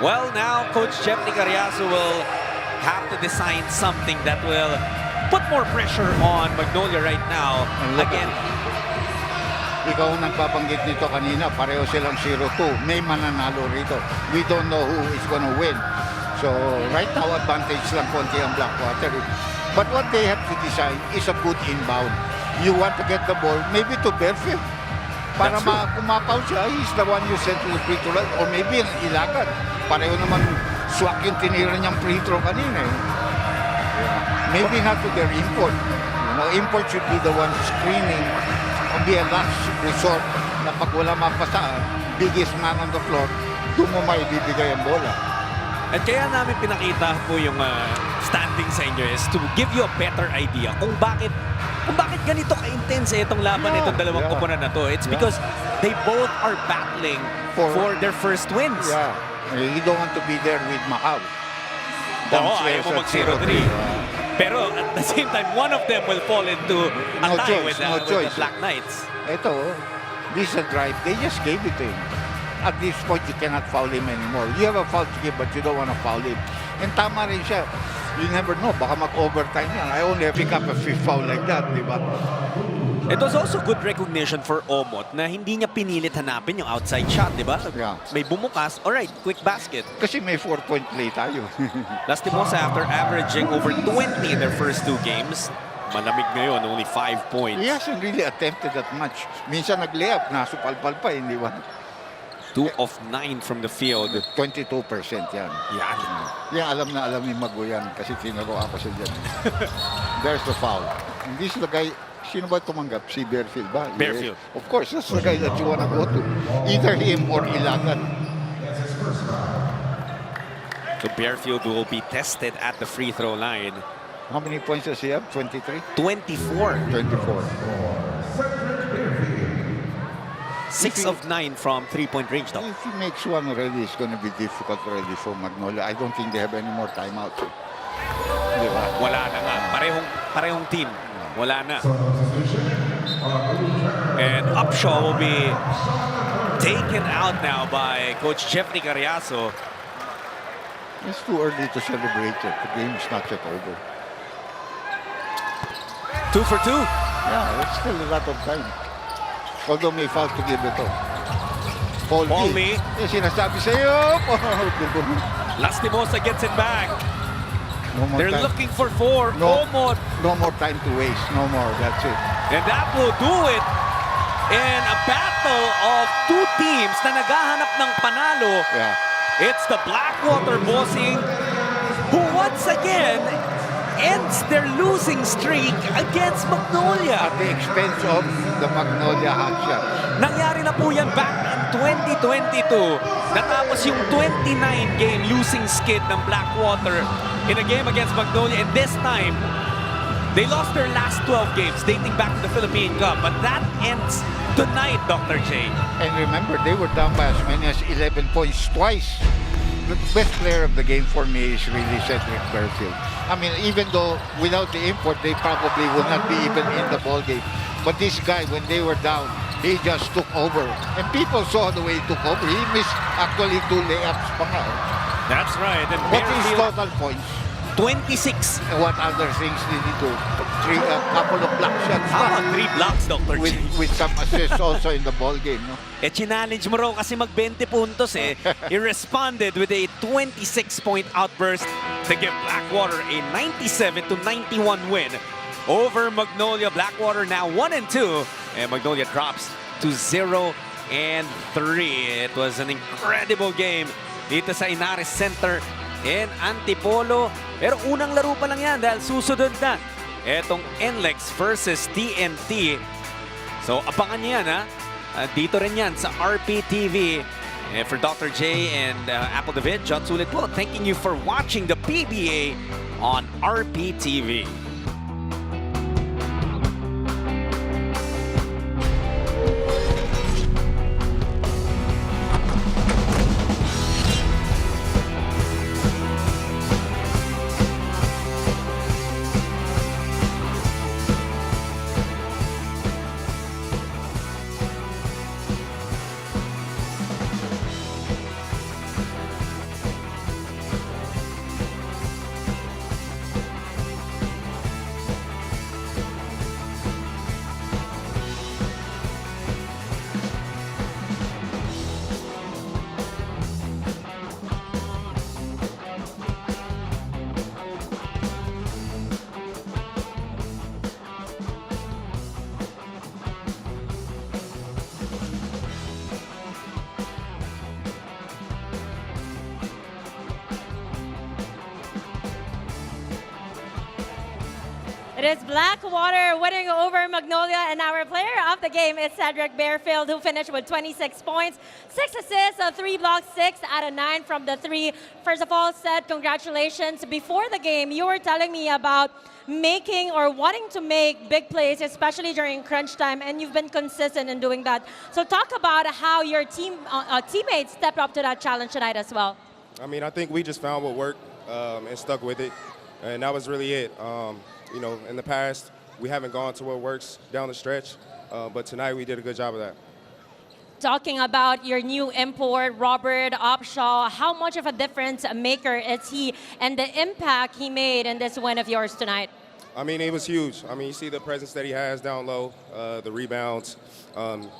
Well, now Coach Jeffrey Carriazo will have to design something that will put more pressure on Magnolia right now. Again, ikaw nagpapanggit nito kanina, pareho silang 0-2. May mananalo rito. We don't know who is gonna win. So, right now, advantage lang konti ang Blackwater. But what they have to design is a good inbound. You want to get the ball, maybe to Bearfield. Para kumapaw siya, he's the one you sent to the free throw line. Or maybe ilagan. Pareho naman swak yung tinira niyang free throw kanina. Maybe not to their import. You know, import should be the one screening or be a last resort na pag wala mapasaan, biggest man on the floor, doon mo maibibigay ang bola. At kaya namin pinakita po yung standing sa inyo is to give you a better idea kung bakit ganito ka-intense itong laban itong dalawang koponan na to. It's because they both are battling for their first wins. Yeah. You don't want to be there with Macau. Ayaw mo mag-0-3. Pero at the same time, one of them will fall into a tie with the Black Knights. Ito, this is a drive. They just gave it to him. At this point, you cannot foul him anymore. You have a foul to give, but you don't want to foul him. And tama rin siya. You never know. Baka mag-overtime yan. I only pick up a fifth foul like that, di ba? It was also good recognition for Omot na hindi niya pinilit hanapin yung outside shot, di ba? Yeah. May bumukas, alright, quick basket. Kasi may 4-point play tayo. Lastimosa, after averaging over 20 in their first 2 games, malamig ngayon, only 5 points. He hasn't really attempted that much. Minsan nag-layup, nasupalpal pa, hindi ba? 2 of 9 from the field. 22% yan. Yan. Yan, alam ni Mago yan kasi tinaro ako siya dyan. There's the foul. And this is the guy, sino ba tumanggap? Si Bearfield ba? Bearfield. Yes. Of course, that's the guy that you wanna go to. Either him or Ilagan. So Bearfield will be tested at the free throw line. How many points does he have? 23? 24. 24. 6 of 9 from 3-point range, though. If he makes one already, it's going to be difficult already for Magnolia. I don't think they have any more timeouts. Diba? Wala na nga. Parehong team. Wala na. And Upshaw will be taken out now by Coach Jeffrey Carriazo. It's too early to celebrate it. The game's not yet over. 2 for 2. Yeah, it's still a lot of time. Although may foul to give ito. Paul Lee. Yung sinasabi sa'yo. Lastimosa gets it back. No more They're time. looking for 4. No more time to waste. No more. That's it. And that will do it in a battle of 2 teams na naghahanap ng panalo. Yeah. It's the Blackwater Bossing who once again ends their losing streak against Magnolia. At the expense of the Magnolia Hotshots. Nangyari na po yan back in 2022. Natapos yung 29-game losing skid ng Blackwater in a game against Magnolia. And this time, they lost their last 12 games dating back to the Philippine Cup. But that ends tonight, Dr. J. And remember, they were down by as many as 11 points twice. The best player of the game for me is really Cedric Bearfield. I mean, even though without the import, they probably would not be even in the ball game. But this guy, when they were down, he just took over. And people saw the way he took over. He missed actually 2 layups pa nga. That's right. And What's his total points? 26. And what other things did he do? A couple of block shots. How about 3 blocks, Dr. J? With some assists also in the ball game, no? Challenge mo raw kasi mag-20 puntos eh. He responded with a 26-point outburst to give Blackwater a 97-91 win over Magnolia. Blackwater now 1-2, and Magnolia drops to 0-3. It was an incredible game dito sa Inares Center in Antipolo. Pero unang laro pa lang yan dahil susunod na etong NLEX versus TNT. So abangan niyo yan ha. Dito rin yan sa RPTV. And for Dr. J and Apple David, John Sulit po, thanking you for watching the PBA on RPTV. It is Blackwater winning over Magnolia, and our player of the game is Cedric Bearfield, who finished with 26 points, 6 assists, 3 blocks, 6 out of 9 from the 3. First of all, Ced, congratulations. Before the game, you were telling me about making or wanting to make big plays, especially during crunch time, and you've been consistent in doing that. So talk about how your teammates stepped up to that challenge tonight as well. I mean, I think we just found what worked and stuck with it, and that was really it. You know, in the past, we haven't gone to what works down the stretch, but tonight we did a good job of that. Talking about your new import, Robert Upshaw, how much of a difference maker is he and the impact he made in this win of yours tonight? I mean, it was huge. I mean, you see the presence that he has down low, the rebounds.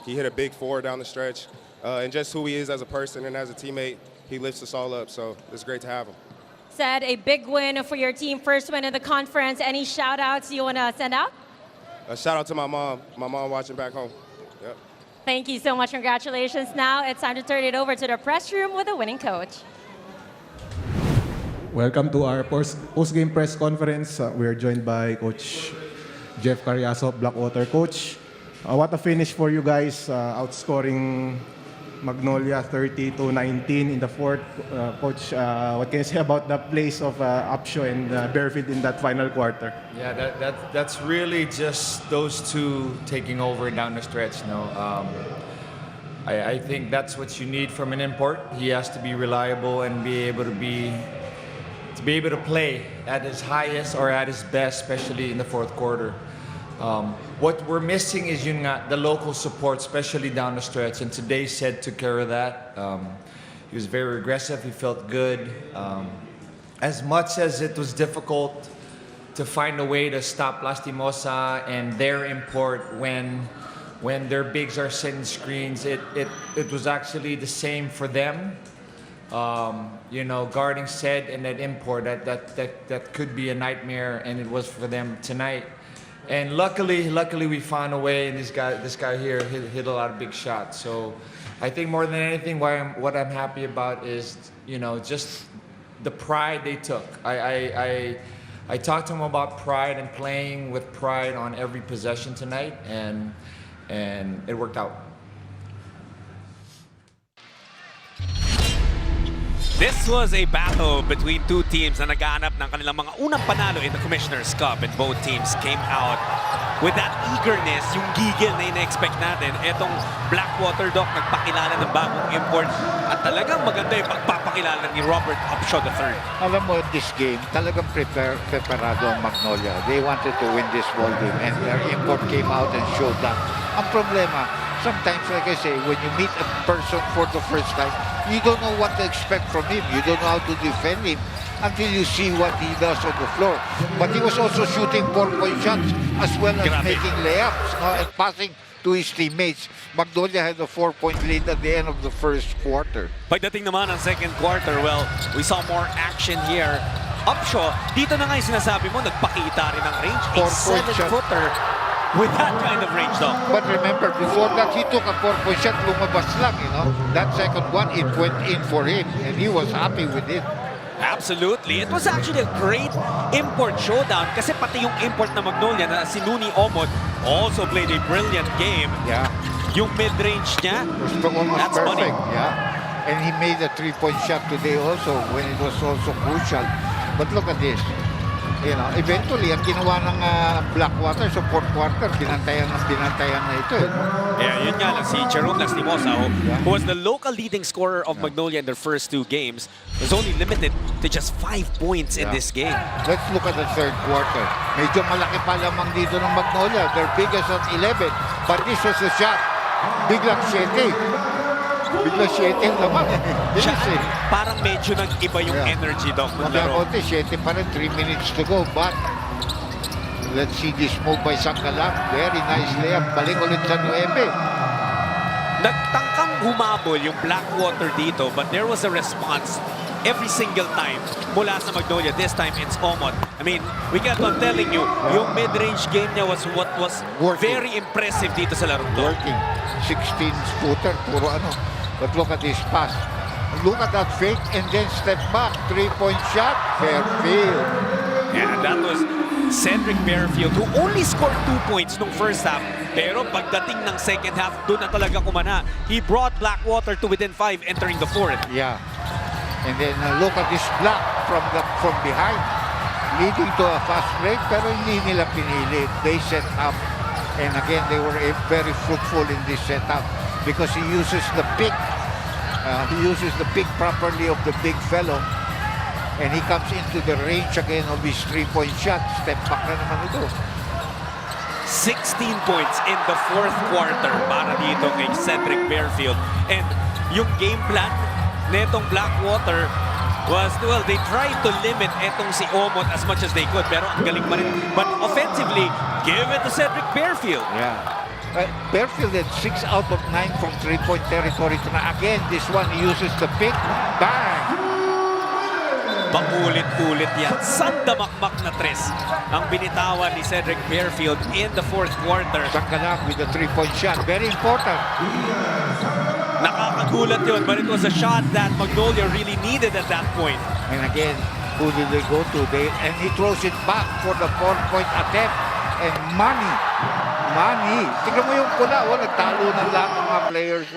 He hit a big 4 down the stretch, and just who he is as a person and as a teammate, he lifts us all up, so it's great to have him. Said a big win for your team, first win in the conference. Any shout outs you want to send out? A shout out to my mom watching back home. Yep. Thank you so much. Congratulations. Now it's time to turn it over to the press room with the winning coach. Welcome to our post-game press conference. We're joined by Coach Jeff Carriazo of Blackwater. Coach, what a finish for you guys, outscoring Magnolia 30-19 in the fourth. Coach, what can you say about the plays of Upshaw and Bearfield in that final quarter? Yeah, that's really just those two taking over down the stretch. I think that's what you need from an import. He has to be reliable and be able to play at his highest or at his best, especially in the fourth quarter. What we're missing is the local support, especially down the stretch, and today Ced took care of that. He was very aggressive, he felt good. As much as it was difficult to find a way to stop Lastimosa and their import when their bigs are setting screens, it was actually the same for them. Guarding Ced and that import, that could be a nightmare, and it was for them tonight. And luckily we found a way, and this guy here hit a lot of big shots. So I think more than anything, what I'm happy about is, just the pride they took. I talked to him about pride and playing with pride on every possession tonight, and it worked out. This was a battle between two teams na naghahanap ng kanilang mga unang panalo in the Commissioner's Cup, and both teams came out with that eagerness, yung gigil na ina-expect natin. Etong Blackwater, Doc, nagpakilala ng bagong import at talagang maganda yung pagpapakilala ni Robert Upshaw III. Alam mo, this game, talagang preparado ang Magnolia. They wanted to win this ball game, and their import came out and showed that. Ang problema, sometimes, like I say, when you meet a person for the first time, you don't know what to expect from him. You don't know how to defend him until you see what he does on the floor. But he was also shooting 4-point shots as well as making layups and passing to his teammates. Magnolia had a 4-point lead at the end of the first quarter. Pagdating naman ng second quarter, well, we saw more action here. Upshaw, dito na nga yung sinasabi mo, nagpakita rin ng range. A 7-footer with that kind of range, though. But remember, before that, he took a 4-point shot, lumabas lang, you know. That second one, it went in for him, and he was happy with it. Absolutely. It was actually a great import showdown kasi pati yung import na Magnolia na si Nuni Omot also played a brilliant game. Yeah. Yung mid-range niya, that's perfect. Money. Yeah. And he made a 3-point shot today also when it was also crucial. But look at this. You know, eventually, ang ginawa ng Blackwater sa fourth quarter, binantayan na ito. Yeah, yun nga lang si Jerome Lastimosa, who was the local leading scorer of Magnolia in their first two games, was only limited to just 5 points in this game. Let's look at the third quarter. Medyo malaki pa lamang dito ng Magnolia. They're biggest at 11. But this was a shot. Biglang 7. Bigla 7 naman. Parang medyo nag-iba yung energy daw ng laro. 7 pa rin, 3 minutes to go. But let's see this move by Sangkalang. Very nice layup. Balik ulit sa 9. Nagtangkang humabol yung Blackwater dito, but there was a response every single time mula sa Magnolia. This time it's Omot. I mean, we kept on telling you, yung mid-range game niya was what was very impressive dito sa laro. Working. 16-footer, puro ano. But look at this pass. Look at that fake and then step back. 3-point shot. Bearfield. Yeah, that was Cedric Bearfield, who only scored 2 points nung first half. Pero pagdating ng second half, doon na talaga kumana. He brought Blackwater to within 5 entering the fourth. Yeah. And then look at this block from behind, leading to a fast break. Pero hindi nila pinili. They set up. And again, they were very fruitful in this setup because he uses the pick. He uses the pick properly of the big fellow. And he comes into the range again of his 3-point shot. Step back na naman ito. 16 points in the fourth quarter para dito kay Cedric Bearfield. And yung game plan netong Blackwater was, well, they tried to limit etong si Omot as much as they could, pero ang galing pa rin. But offensively, give it to Cedric Bearfield. Yeah. Bearfield had 6 out of 9 from 3-point territory. Again, this one, he uses the pick. Bang! Paulit-ulit yan. Sandamakmak na tres ang binitawan ni Cedric Bearfield in the fourth quarter. Sangkalang with the 3-point shot. Very important. Nakakagulat yun, but it was a shot that Magnolia really needed at that point. And again, who did they go to? And he throws it back for the 4-point attempt. And Money. Tignan mo yung pula. Nagtalo na lahat ng mga players.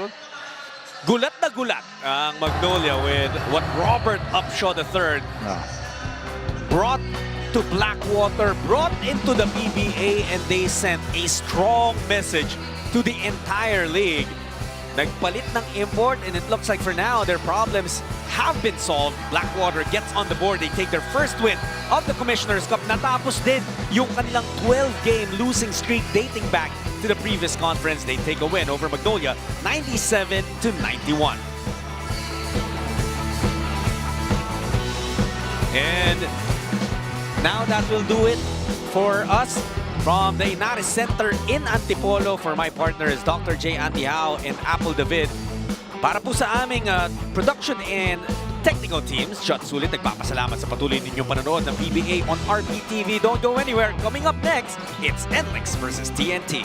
Gulat na gulat ang Magnolia with what Robert Upshaw III brought to Blackwater, brought into the PBA, and they sent a strong message to the entire league. Nagpalit ng import, and it looks like for now their problems have been solved. Blackwater gets on the board. They take their first win of the Commissioner's Cup. Natapos din yung kanilang 12-game losing streak dating back to the previous conference. They take a win over Magnolia, 97-91. And now that will do it for us from the Inares Center in Antipolo. For my partners, Dr. J. Andy Howe and Apple David. Para po sa aming production and technical teams, Shot Sulit, nagpapasalamat sa patuloy ninyong panonood ng PBA on RPTV. Don't go anywhere. Coming up next, it's NLEX versus TNT.